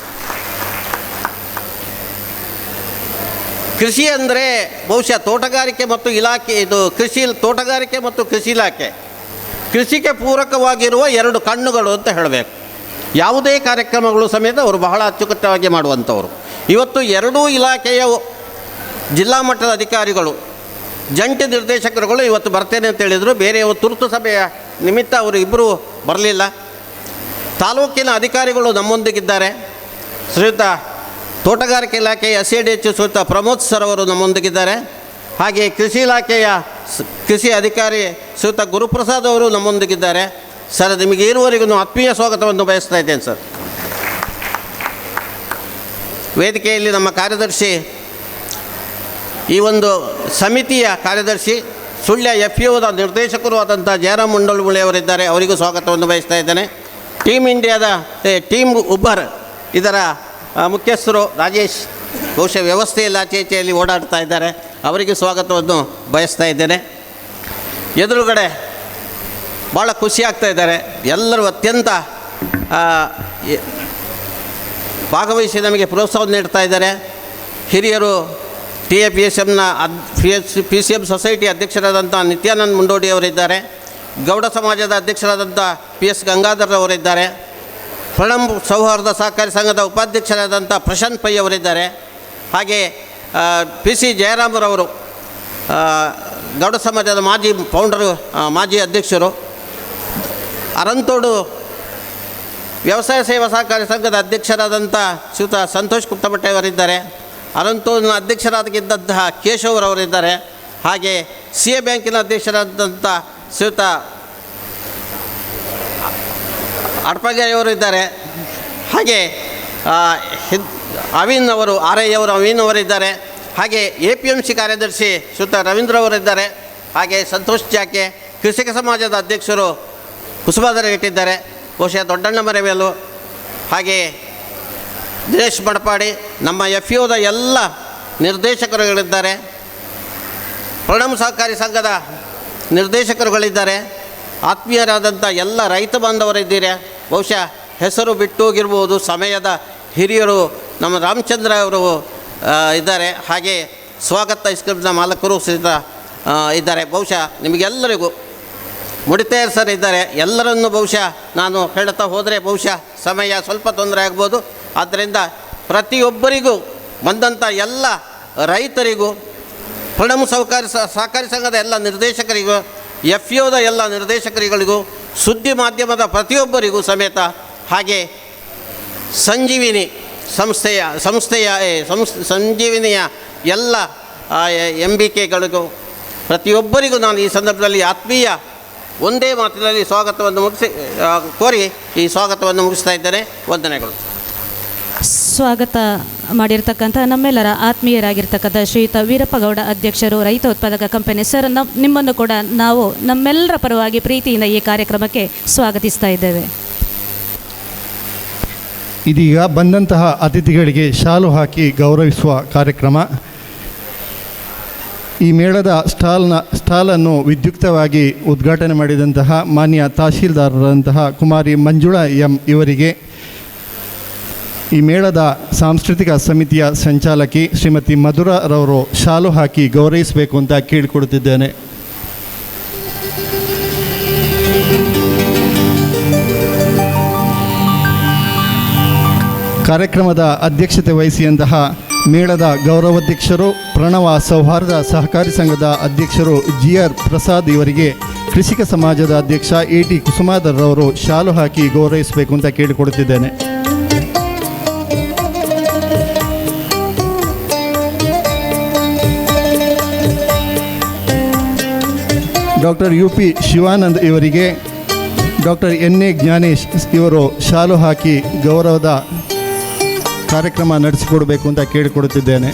ಕೃಷಿ ಅಂದರೆ ಬಹುಶಃ ತೋಟಗಾರಿಕೆ ಮತ್ತು ಇಲಾಖೆ, ತೋಟಗಾರಿಕೆ ಮತ್ತು ಕೃಷಿ ಇಲಾಖೆ ಕೃಷಿಗೆ ಪೂರಕವಾಗಿರುವ 2 ಕಣ್ಣುಗಳು ಅಂತ ಹೇಳಬೇಕು. ಯಾವುದೇ ಕಾರ್ಯಕ್ರಮಗಳು ಸಮೇತ ಅವರು ಬಹಳ ಅಚ್ಚುಕಟ್ಟಾಗಿ ಮಾಡುವಂಥವರು. ಇವತ್ತು 2 ಇಲಾಖೆಯ ಜಿಲ್ಲಾ ಮಟ್ಟದ ಅಧಿಕಾರಿಗಳು, ಜಂಟಿ ನಿರ್ದೇಶಕರುಗಳು ಇವತ್ತು ಬರ್ತೇನೆ ಅಂತ ಹೇಳಿದರು. ಬೇರೆಯವರು ತುರ್ತು ಸಭೆಯ ನಿಮಿತ್ತ ಅವರು ಇಬ್ಬರು ಬರಲಿಲ್ಲ. ತಾಲೂಕಿನ ಅಧಿಕಾರಿಗಳು ನಮ್ಮೊಂದಿಗಿದ್ದಾರೆ. ಶ್ರೀಯುತ ತೋಟಗಾರಿಕೆ ಇಲಾಖೆಯ SADH ಶ್ರೀಯುತ ಪ್ರಮೋದ್ ಸರ್ ಅವರು ನಮ್ಮೊಂದಿಗಿದ್ದಾರೆ. ಹಾಗೆ ಕೃಷಿ ಇಲಾಖೆಯ ಕೃಷಿ ಅಧಿಕಾರಿ ಶ್ರೀಯುತ ಗುರುಪ್ರಸಾದ್ ಅವರು ನಮ್ಮೊಂದಿಗಿದ್ದಾರೆ. ಸರ್, ನಿಮಗೆ ಇರುವವರೆಗೂ ಆತ್ಮೀಯ ಸ್ವಾಗತವನ್ನು ಬಯಸ್ತಾ ಇದ್ದೇನೆ. ಸರ್, ವೇದಿಕೆಯಲ್ಲಿ ನಮ್ಮ ಕಾರ್ಯದರ್ಶಿ, ಈ ಒಂದು ಸಮಿತಿಯ ಕಾರ್ಯದರ್ಶಿ, ಸುಳ್ಯ FAOದ ನಿರ್ದೇಶಕರು ಆದಂಥ ಜಯರಾಮ್ ಮುಂಡಲ್ಮುಳಿ ಅವರಿದ್ದಾರೆ. ಅವರಿಗೂ ಸ್ವಾಗತವನ್ನು ಬಯಸ್ತಾ ಇದ್ದೇನೆ. ಟೀಮ್ ಇಂಡಿಯಾದ ಟೀಮ್ ಉಬ್ಬರ್ ಇದರ ಮುಖ್ಯಸ್ಥರು ರಾಜೇಶ್, ಬಹುಶಃ ವ್ಯವಸ್ಥೆಯಲ್ಲಿ ಆಚೆಯಲ್ಲಿ ಓಡಾಡ್ತಾ ಇದ್ದಾರೆ. ಅವರಿಗೆ ಸ್ವಾಗತವನ್ನು ಬಯಸ್ತಾ ಇದ್ದೇನೆ. ಎದುರುಗಡೆ ಭಾಳ ಖುಷಿಯಾಗ್ತಾ ಇದ್ದಾರೆ. ಎಲ್ಲರೂ ಅತ್ಯಂತ ಭಾಗವಹಿಸಿ ನಮಗೆ ಪ್ರೋತ್ಸಾಹ ನೀಡ್ತಾ ಇದ್ದಾರೆ. ಹಿರಿಯರು TAPSMನ PCM ಸೊಸೈಟಿ ಅಧ್ಯಕ್ಷರಾದಂಥ ನಿತ್ಯಾನಂದ್ ಮುಂಡೋಡಿ ಅವರಿದ್ದಾರೆ. ಗೌಡ ಸಮಾಜದ ಅಧ್ಯಕ್ಷರಾದಂಥ PS ಗಂಗಾಧರ್ ಅವರಿದ್ದಾರೆ. ಪ್ರಣಮ್ ಸೌಹಾರ್ದ ಸಹಕಾರಿ ಸಂಘದ ಉಪಾಧ್ಯಕ್ಷರಾದಂಥ ಪ್ರಶಾಂತ್ ಪೈ ಅವರಿದ್ದಾರೆ. ಹಾಗೆ PC ಜಯರಾಮರವರು ಗೌಡ ಸಮಾಜದ ಮಾಜಿ ಅಧ್ಯಕ್ಷರು. ಅರಂತೋಡು ವ್ಯವಸಾಯ ಸೇವಾ ಸಹಕಾರಿ ಸಂಘದ ಅಧ್ಯಕ್ಷರಾದಂಥ ಶ್ರೀಯುತ ಸಂತೋಷ್ ಕುಪ್ತಮಟ್ಟೆ ಅವರಿದ್ದಾರೆ. ಅರಂತೋಡಿನ ಅಧ್ಯಕ್ಷರಾಗಿದ್ದಂತಹ ಕೇಶವರವರಿದ್ದಾರೆ. ಹಾಗೆ CA ಬ್ಯಾಂಕಿನ ಅಧ್ಯಕ್ಷರಾದಂಥ ಶ್ರೀಯುತ ಅಡ್ಪಗಾಯಿಯವರು ಇದ್ದಾರೆ. ಹಾಗೆ ಅವಿನ್ ಅವರು RI ಅವರು ಅವಿನ್ ಅವರಿದ್ದಾರೆ. ಹಾಗೆ APMC ಕಾರ್ಯದರ್ಶಿ ಶ್ರೀಯುತ ರವೀಂದ್ರ ಅವರಿದ್ದಾರೆ. ಹಾಗೆ ಸಂತೋಷ್ ಜಾಕೆ ಕೃಷಿಕ ಸಮಾಜದ ಅಧ್ಯಕ್ಷರು ಕುಸುಮಾಧರ ಇಟ್ಟಿದ್ದಾರೆ, ಬಹುಶಃ ದೊಡ್ಡಣ್ಣ ಮರೆವೇಲು. ಹಾಗೆ ದಿನೇಶ್ ಮಡಪಾಡಿ, ನಮ್ಮ FAOದ ಎಲ್ಲ ನಿರ್ದೇಶಕರುಗಳಿದ್ದಾರೆ. ಪ್ರಣಮ್ ಸಹಕಾರಿ ಸಂಘದ ನಿರ್ದೇಶಕರುಗಳಿದ್ದಾರೆ. ಆತ್ಮೀಯರಾದಂಥ ಎಲ್ಲ ರೈತ ಬಾಂಧವರಿದ್ದೀರಿ. ಬಹುಶಃ ಹೆಸರು ಬಿಟ್ಟು ಹೋಗಿರ್ಬೋದು, ಸಮಯದ ಹಿರಿಯರು ನಮ್ಮ ರಾಮಚಂದ್ರ ಅವರು ಇದ್ದಾರೆ. ಹಾಗೆ ಸ್ವಾಗತ ಐಸ್ ಕ್ರೀಮ್ನ ಮಾಲಕರು ಸಹಿತ ಇದ್ದಾರೆ. ಬಹುಶಃ ನಿಮಗೆಲ್ಲರಿಗೂ ಮುಡಿತೇರ್ ಸರ್ ಇದ್ದಾರೆ. ಎಲ್ಲರನ್ನು ಬಹುಶಃ ನಾನು ಹೇಳ್ತಾ ಹೋದರೆ ಬಹುಶಃ ಸಮಯ ಸ್ವಲ್ಪ ತೊಂದರೆ ಆಗ್ಬೋದು. ಆದ್ದರಿಂದ ಪ್ರತಿಯೊಬ್ಬರಿಗೂ ಬಂದಂಥ ಎಲ್ಲ ರೈತರಿಗೂ, ಪ್ರಣಮ್ ಸಹಕಾರಿ ಸಂಘದ ಎಲ್ಲ ನಿರ್ದೇಶಕರಿಗೂ, FEOದ ಎಲ್ಲ ನಿರ್ದೇಶಕರಿಗಳಿಗೂ, ಸುದ್ದಿ ಮಾಧ್ಯಮದ ಪ್ರತಿಯೊಬ್ಬರಿಗೂ ಸಮೇತ, ಹಾಗೆ ಸಂಜೀವಿನಿ ಸಂಜೀವಿನಿಯ ಎಲ್ಲ MBKಗಳಿಗೂ ಪ್ರತಿಯೊಬ್ಬರಿಗೂ ನಾನು ಈ ಸಂದರ್ಭದಲ್ಲಿ ಆತ್ಮೀಯ ಒಂದೇ ಮಾತಿನಲ್ಲಿ ಸ್ವಾಗತವನ್ನು ಕೋರಿ ಈ ಸ್ವಾಗತವನ್ನು ಮುಗಿಸ್ತಾ ಇದ್ದೇನೆ. ವಂದನೆಗಳು. ಸ್ವಾಗತ ಮಾಡಿರ್ತಕ್ಕಂಥ ನಮ್ಮೆಲ್ಲರ ಆತ್ಮೀಯರಾಗಿರ್ತಕ್ಕಂಥ ಶ್ರೀಯುತ ವೀರಪ್ಪಗೌಡ ಅಧ್ಯಕ್ಷರು, ರೈತ ಉತ್ಪಾದಕ ಕಂಪನಿ. ಸರ್, ನಿಮ್ಮನ್ನು ಕೂಡ ನಾವು ನಮ್ಮೆಲ್ಲರ ಪರವಾಗಿ ಪ್ರೀತಿಯಿಂದ ಈ ಕಾರ್ಯಕ್ರಮಕ್ಕೆ ಸ್ವಾಗತಿಸ್ತಾ ಇದ್ದೇವೆ. ಇದೀಗ ಬಂದಂತಹ ಅತಿಥಿಗಳಿಗೆ ಶಾಲು ಹಾಕಿ ಗೌರವಿಸುವ ಕಾರ್ಯಕ್ರಮ. ಈ ಮೇಳದ ಸ್ಟಾಲನ್ನು ವಿದ್ಯುಕ್ತವಾಗಿ ಉದ್ಘಾಟನೆ ಮಾಡಿದಂತಹ ಮಾನ್ಯ ತಹಶೀಲ್ದಾರರಂತಹ ಕುಮಾರಿ ಮಂಜುಳಾ ಎಂ ಇವರಿಗೆ ಈ ಮೇಳದ ಸಾಂಸ್ಕೃತಿಕ ಸಮಿತಿಯ ಸಂಚಾಲಕಿ ಶ್ರೀಮತಿ ಮಧುರರವರು ಶಾಲು ಹಾಕಿ ಗೌರವಿಸಬೇಕು ಅಂತ ಕೇಳಿಕೊಡುತ್ತಿದ್ದೇನೆ. ಕಾರ್ಯಕ್ರಮದ ಅಧ್ಯಕ್ಷತೆ ವಹಿಸಿದಂತಹ ಮೇಳದ ಗೌರವಾಧ್ಯಕ್ಷರು, ಪ್ರಣವ ಸೌಹಾರ್ದ ಸಹಕಾರಿ ಸಂಘದ ಅಧ್ಯಕ್ಷರು GR ಪ್ರಸಾದ್ ಇವರಿಗೆ ಕೃಷಿಕ ಸಮಾಜದ ಅಧ್ಯಕ್ಷ AT ಕುಸುಮಾಧರ್ರವರು ಶಾಲು ಹಾಕಿ ಗೌರವಿಸಬೇಕು ಅಂತ ಕೇಳಿಕೊಡುತ್ತಿದ್ದೇನೆ. ಡಾಕ್ಟರ್ UP ಶಿವಾನಂದ್ ಇವರಿಗೆ ಡಾಕ್ಟರ್ NA ಜ್ಞಾನೇಶ್ ಇವರು ಶಾಲು ಹಾಕಿ ಗೌರವದ ಕಾರ್ಯಕ್ರಮ ನಡೆಸಿಕೊಡಬೇಕು ಅಂತ ಕೇಳಿಕೊಡುತ್ತಿದ್ದೇನೆ.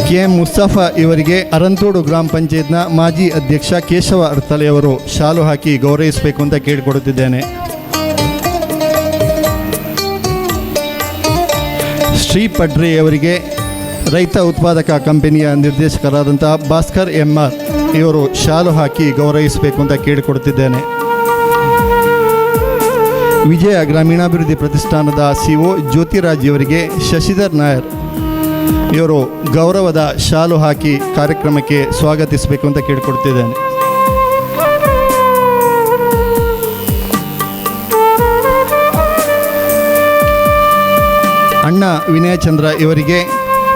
KM ಮುಸ್ತಫಾ ಇವರಿಗೆ ಅರಂತೋಡು ಗ್ರಾಮ ಪಂಚಾಯತ್ನ ಮಾಜಿ ಅಧ್ಯಕ್ಷ ಕೇಶವ ಅರ್ತಲೆಯವರು ಶಾಲು ಹಾಕಿ ಗೌರವಿಸಬೇಕು ಅಂತ ಕೇಳಿಕೊಡುತ್ತಿದ್ದೇನೆ. ಶ್ರೀ ಪಡ್ರೆ ಅವರಿಗೆ ರೈತ ಉತ್ಪಾದಕ ಕಂಪನಿಯ ನಿರ್ದೇಶಕರಾದಂಥ ಭಾಸ್ಕರ್ MR ಇವರು ಶಾಲು ಹಾಕಿ ಗೌರವಿಸಬೇಕು ಅಂತ ಕೇಳಿಕೊಡುತ್ತಿದ್ದೇನೆ. ವಿಜಯ ಗ್ರಾಮೀಣಾಭಿವೃದ್ಧಿ ಪ್ರತಿಷ್ಠಾನದ CO ಜ್ಯೋತಿರಾಜ್ ಇವರಿಗೆ ಶಶಿಧರ್ ನಾಯರ್ ಇವರು ಗೌರವದ ಶಾಲು ಹಾಕಿ ಕಾರ್ಯಕ್ರಮಕ್ಕೆ ಸ್ವಾಗತಿಸಬೇಕು ಅಂತ ಕೇಳಿಕೊಡ್ತಿದ್ದೇನೆ. ಅಣ್ಣ ವಿನಯಚಂದ್ರ ಇವರಿಗೆ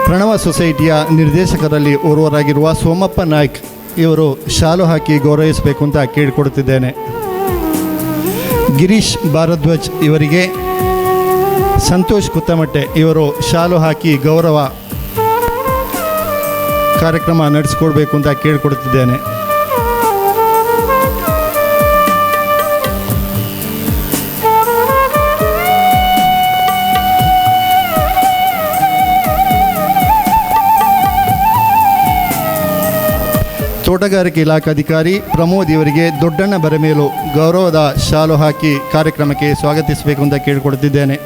ಪ್ರಣವ ಸೊಸೈಟಿಯ ನಿರ್ದೇಶಕರಲ್ಲಿ ಓರ್ವರಾಗಿರುವ ಸೋಮಪ್ಪ ನಾಯ್ಕ್ ಇವರು ಶಾಲು ಹಾಕಿ ಗೌರವಿಸಬೇಕು ಅಂತ ಕೇಳಿಕೊಡುತ್ತಿದ್ದೇನೆ. ಗಿರೀಶ್ ಭಾರದ್ವಾಜ್ ಇವರಿಗೆ ಸಂತೋಷ್ ಕುತ್ತಮಟ್ಟೆ ಇವರು ಶಾಲು ಹಾಕಿ ಗೌರವ ಕಾರ್ಯಕ್ರಮ ನಡೆಸಿಕೊಡ್ಬೇಕು ಅಂತ ಕೇಳಿಕೊಡುತ್ತಿದ್ದೇನೆ. ತೋಟಗಾರಿಕೆ ಇಲಾಖಾಧಿಕಾರಿ ಪ್ರಮೋದ್ ಇವರಿಗೆ ದೊಡ್ಡಣ್ಣ ಬರಮೇಲು ಗೌರವದ ಶಾಲು ಹಾಕಿ ಕಾರ್ಯಕ್ರಮಕ್ಕೆ ಸ್ವಾಗತಿಸಬೇಕು ಅಂತ ಕೇಳಿಕೊಡುತ್ತಿದ್ದೇನೆ.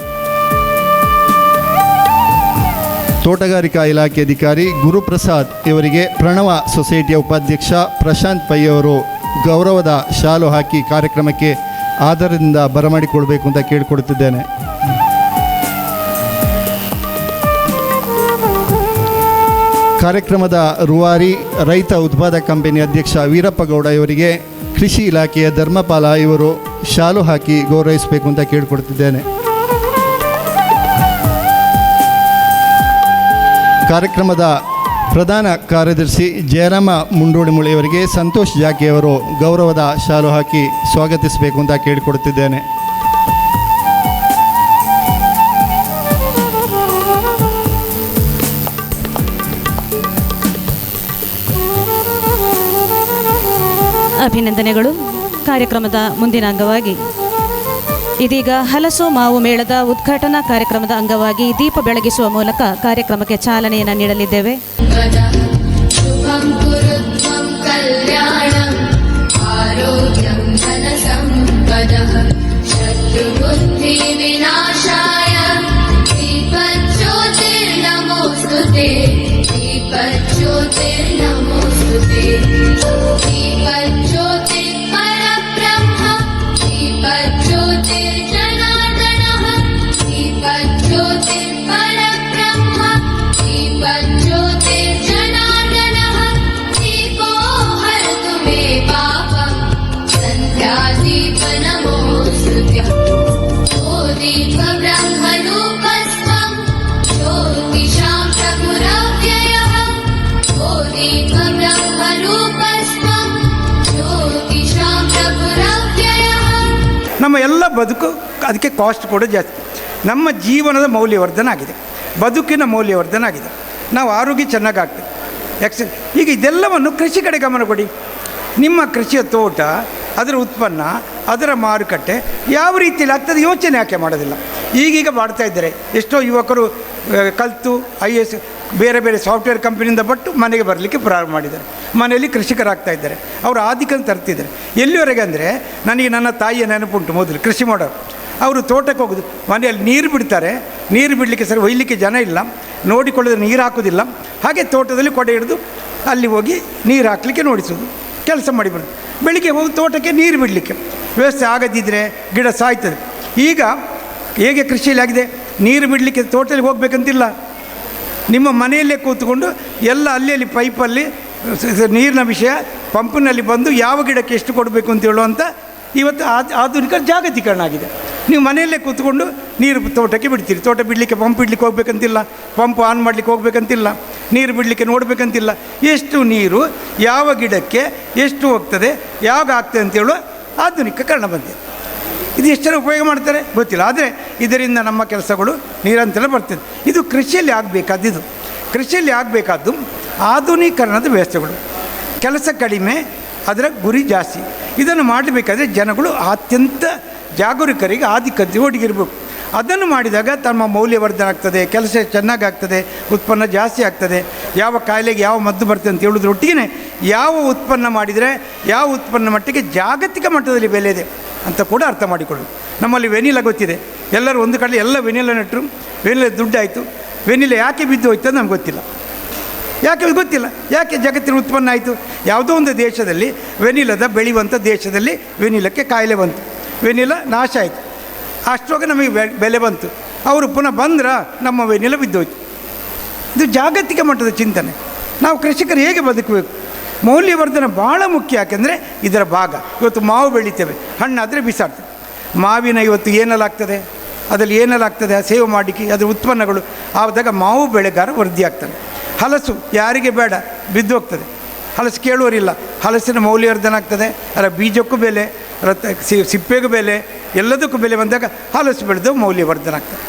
ತೋಟಗಾರಿಕಾ ಇಲಾಖೆ ಅಧಿಕಾರಿ ಗುರುಪ್ರಸಾದ್ ಇವರಿಗೆ ಪ್ರಣವ ಸೊಸೈಟಿಯ ಉಪಾಧ್ಯಕ್ಷ ಪ್ರಶಾಂತ್ ಪೈ ಅವರು ಗೌರವದ ಶಾಲು ಹಾಕಿ ಕಾರ್ಯಕ್ರಮಕ್ಕೆ ಆಧಾರದಿಂದ ಬರಮಾಡಿಕೊಳ್ಬೇಕು ಅಂತ ಕೇಳಿಕೊಡುತ್ತಿದ್ದೇನೆ. ಕಾರ್ಯಕ್ರಮದ ರೂವಾರಿ ರೈತ ಉತ್ಪಾದಕ ಕಂಪನಿ ಅಧ್ಯಕ್ಷ ವೀರಪ್ಪಗೌಡ ಇವರಿಗೆ ಕೃಷಿ ಇಲಾಖೆಯ ಧರ್ಮಪಾಲ ಇವರು ಶಾಲು ಹಾಕಿ ಗೌರವಿಸಬೇಕು ಅಂತ ಕೇಳಿಕೊಡ್ತಿದ್ದೇನೆ. ಕಾರ್ಯಕ್ರಮದ ಪ್ರಧಾನ ಕಾರ್ಯದರ್ಶಿ ಜಯರಾಮ ಮುಂಡೋಳಿಮುಳಿಯವರಿಗೆ ಸಂತೋಷ್ ಜಾಕಿಯವರು ಗೌರವದ ಶಾಲು ಹಾಕಿ ಸ್ವಾಗತಿಸಬೇಕು ಅಂತ ಕೇಳಿಕೊಡುತ್ತಿದ್ದೇನೆ. ಅಭಿನಂದನೆಗಳು. ಕಾರ್ಯಕ್ರಮದ ಮುಂದಿನ ಅಂಗವಾಗಿ ಇದೀಗ ಹಲಸು ಮಾವು ಮೇಳದ ಉದ್ಘಾಟನಾ ಕಾರ್ಯಕ್ರಮದ ಅಂಗವಾಗಿ ದೀಪ ಬೆಳಗಿಸುವ ಮೂಲಕ ಕಾರ್ಯಕ್ರಮಕ್ಕೆ ಚಾಲನೆಯನ್ನು ನೀಡಲಿದ್ದೇವೆ. ज्योतिर्परब्रह्म दीपज्योतिर्जनार्दनः दीपज्योतिर्परब्रह्म दीपज्योतिर् ನಮ್ಮ ಎಲ್ಲ ಬದುಕು ಅದಕ್ಕೆ ಕಾಸ್ಟ್ ಕೂಡ ಜಾಸ್ತಿ. ನಮ್ಮ ಜೀವನದ ಮೌಲ್ಯವರ್ಧನೆ ಆಗಿದೆ, ಬದುಕಿನ ಮೌಲ್ಯವರ್ಧನೆ ಆಗಿದೆ, ನಾವು ಆರೋಗ್ಯ ಚೆನ್ನಾಗಾಗ್ತದೆ. ಈಗ ಇದೆಲ್ಲವನ್ನು ಕೃಷಿ ಕಡೆ ಗಮನ ಕೊಡಿ. ನಿಮ್ಮ ಕೃಷಿಯ ತೋಟ, ಅದರ ಉತ್ಪನ್ನ, ಅದರ ಮಾರುಕಟ್ಟೆ ಯಾವ ರೀತಿಯಲ್ಲಿ ಆಗ್ತದೆ ಯೋಚನೆ ಯಾಕೆ ಮಾಡೋದಿಲ್ಲ? ಈಗೀಗ ಮಾಡ್ತಾ ಇದ್ದಾರೆ. ಎಷ್ಟೋ ಯುವಕರು ಕಲಿತು IAS ಬೇರೆ ಬೇರೆ ಸಾಫ್ಟ್ವೇರ್ ಕಂಪ್ನಿಯಿಂದ ಬಟ್ಟು ಮನೆಗೆ ಬರಲಿಕ್ಕೆ ಪ್ರಾರಂಭ ಮಾಡಿದ್ದಾರೆ. ಮನೆಯಲ್ಲಿ ಕೃಷಿಕರಾಗ್ತಾ ಇದ್ದಾರೆ, ಅವರು ಆದಿಕನ್ನು ತರ್ತಿದ್ದಾರೆ. ಎಲ್ಲಿವರೆಗೆ ಅಂದರೆ, ನನಗೆ ನನ್ನ ತಾಯಿಯ ನೆನಪುಂಟು. ಮೊದಲು ಕೃಷಿ ಮಾಡೋರು, ಅವರು ತೋಟಕ್ಕೆ ಹೋಗೋದು, ಮನೆಯಲ್ಲಿ ನೀರು ಬಿಡ್ತಾರೆ, ನೀರು ಬಿಡಲಿಕ್ಕೆ ಸರಿ ಒಯ್ಯಲಿಕ್ಕೆ ಜನ ಇಲ್ಲ, ನೋಡಿಕೊಳ್ಳೋದು ನೀರು ಹಾಕೋದಿಲ್ಲ, ಹಾಗೆ ತೋಟದಲ್ಲಿ ಕೊಡೆ ಹಿಡಿದು ಅಲ್ಲಿ ಹೋಗಿ ನೀರು ಹಾಕಲಿಕ್ಕೆ ನೋಡಿಸೋದು ಕೆಲಸ ಮಾಡಿಬಿಡೋದು. ಬೆಳಿಗ್ಗೆ ಹೋಗಿ ತೋಟಕ್ಕೆ ನೀರು ಬಿಡಲಿಕ್ಕೆ ವ್ಯವಸ್ಥೆ ಆಗದಿದ್ದರೆ ಗಿಡ ಸಾಯ್ತದೆ. ಈಗ ಹೇಗೆ ಕೃಷಿಯಲ್ಲಿ ಆಗಿದೆ, ನೀರು ಬಿಡಲಿಕ್ಕೆ ತೋಟದಲ್ಲಿ ಹೋಗಬೇಕಂತಿಲ್ಲ, ನಿಮ್ಮ ಮನೆಯಲ್ಲೇ ಕೂತ್ಕೊಂಡು ಎಲ್ಲ ಅಲ್ಲಿ ಪೈಪಲ್ಲಿ ನೀರಿನ ವಿಷಯ ಪಂಪಿನಲ್ಲಿ ಬಂದು ಯಾವ ಗಿಡಕ್ಕೆ ಎಷ್ಟು ಕೊಡಬೇಕು ಅಂತ ಹೇಳುವಂಥ ಇವತ್ತು ಆಧುನಿಕ ಜಾಗತೀಕರಣ ಆಗಿದೆ. ನೀವು ಮನೆಯಲ್ಲೇ ಕೂತ್ಕೊಂಡು ನೀರು ತೋಟಕ್ಕೆ ಬಿಡ್ತೀರಿ. ತೋಟ ಬಿಡಲಿಕ್ಕೆ ಪಂಪ್ ಬಿಡಲಿಕ್ಕೆ ಹೋಗ್ಬೇಕಂತಿಲ್ಲ, ಪಂಪ್ ಆನ್ ಮಾಡಲಿಕ್ಕೆ ಹೋಗ್ಬೇಕಂತಿಲ್ಲ, ನೀರು ಬಿಡಲಿಕ್ಕೆ ನೋಡಬೇಕಂತಿಲ್ಲ. ಎಷ್ಟು ನೀರು ಯಾವ ಗಿಡಕ್ಕೆ ಎಷ್ಟು ಹೋಗ್ತದೆ, ಯಾವಾಗ ಆಗ್ತದೆ ಅಂತೇಳುವ ಆಧುನಿಕೀಕರಣ ಬಂದಿದೆ. ಇದು ಎಷ್ಟರ ಉಪಯೋಗ ಮಾಡ್ತಾರೆ ಗೊತ್ತಿಲ್ಲ, ಆದರೆ ಇದರಿಂದ ನಮ್ಮ ಕೆಲಸಗಳು ನಿರಂತರ ಬರ್ತದೆ. ಇದು ಕೃಷಿಯಲ್ಲಿ ಆಗಬೇಕಾದ್ದು. ಕೃಷಿಯಲ್ಲಿ ಆಗಬೇಕಾದ್ದು ಆಧುನೀಕರಣದ ವ್ಯವಸ್ಥೆಗಳು. ಕೆಲಸ ಕಡಿಮೆ, ಅದರ ಗುರಿ ಜಾಸ್ತಿ. ಇದನ್ನು ಮಾಡಬೇಕಾದ್ರೆ ಜನಗಳು ಅತ್ಯಂತ ಜಾಗರೂಕರಿಗೆ ಒಟ್ಟಿಗಿರಬೇಕು. ಅದನ್ನು ಮಾಡಿದಾಗ ತಮ್ಮ ಮೌಲ್ಯವರ್ಧನೆ ಆಗ್ತದೆ, ಕೆಲಸ ಚೆನ್ನಾಗಾಗ್ತದೆ, ಉತ್ಪನ್ನ ಜಾಸ್ತಿ ಆಗ್ತದೆ. ಯಾವ ಕಾಯಿಲೆಗೆ ಯಾವ ಮದ್ದು ಬರ್ತದೆ ಅಂತ ಹೇಳೋದ್ರೊಟ್ಟಿಗೆ ಯಾವ ಉತ್ಪನ್ನ ಮಾಡಿದರೆ ಯಾವ ಉತ್ಪನ್ನ ಮಟ್ಟಿಗೆ ಜಾಗತಿಕ ಮಟ್ಟದಲ್ಲಿ ಬೆಲೆ ಇದೆ ಅಂತ ಕೂಡ ಅರ್ಥ ಮಾಡಿಕೊಳ್ಳು. ನಮ್ಮಲ್ಲಿ ವೆನಿಲ ಗೊತ್ತಿದೆ, ಎಲ್ಲರೂ ಒಂದು ಕಡೆ ಎಲ್ಲ ವೆನಿಲ ನೆಟ್ಟರು, ವೆನಿಲ ದುಡ್ಡಾಯಿತು. ವೆನಿಲ ಯಾಕೆ ಬಿದ್ದು ಹೋಯ್ತು ಅಂತ ನಮ್ಗೆ ಗೊತ್ತಿಲ್ಲ. ಯಾಕೆ ಗೊತ್ತಿಲ್ಲ, ಯಾಕೆ ಜಗತ್ತಿನ ಉತ್ಪನ್ನ ಆಯಿತು? ಯಾವುದೋ ಒಂದು ದೇಶದಲ್ಲಿ ವೆನಿಲದ ಬೆಳೆಯುವಂಥ ದೇಶದಲ್ಲಿ ವೆನಿಲಕ್ಕೆ ಕಾಯಿಲೆ ಬಂತು, ವೆನಿಲ ನಾಶ ಆಯಿತು. ಅಷ್ಟೊಳಗೆ ನಮಗೆ ಬೆಲೆ ಬಂತು. ಅವರು ಪುನಃ ಬಂದ್ರೆ ನಮ್ಮ ವೆನಿಲ ಬಿದ್ದೋಯ್ತು. ಇದು ಜಾಗತಿಕ ಮಟ್ಟದ ಚಿಂತನೆ. ನಾವು ಕೃಷಿಕರು ಹೇಗೆ ಬದುಕಬೇಕು? ಮೌಲ್ಯವರ್ಧನೆ ಭಾಳ ಮುಖ್ಯ. ಯಾಕೆಂದರೆ ಇದರ ಭಾಗ. ಇವತ್ತು ಮಾವು ಬೆಳಿತೇವೆ, ಹಣ್ಣಾದರೆ ಬಿಸಾಡ್ತೇವೆ. ಮಾವಿನ ಇವತ್ತು ಏನೆಲ್ಲಾಗ್ತದೆ, ಅದರಲ್ಲಿ ಏನೆಲ್ಲಾಗ್ತದೆ ಸೇವ್ ಮಾಡಲಿಕ್ಕೆ ಅದರ ಉತ್ಪನ್ನಗಳು ಆದಾಗ ಮಾವು ಬೆಳೆಗಾರ ವೃದ್ಧಿ ಆಗ್ತಾನೆ. ಹಲಸು ಯಾರಿಗೆ ಬೇಡ, ಬಿದ್ದು ಹೋಗ್ತದೆ. ಹಲಸು ಕೇಳುವರಿಲ್ಲ. ಹಲಸಿನ ಮೌಲ್ಯವರ್ಧನೆ ಆಗ್ತದೆ. ಅದರ ಬೀಜಕ್ಕೂ ಬೆಲೆ, ಸಿಪ್ಪೆಗೂ ಬೆಲೆ, ಎಲ್ಲದಕ್ಕೂ ಬೆಲೆ ಬಂದಾಗ ಹಲಸು ಬೆಳೆದು ಮೌಲ್ಯವರ್ಧನೆ ಆಗ್ತದೆ.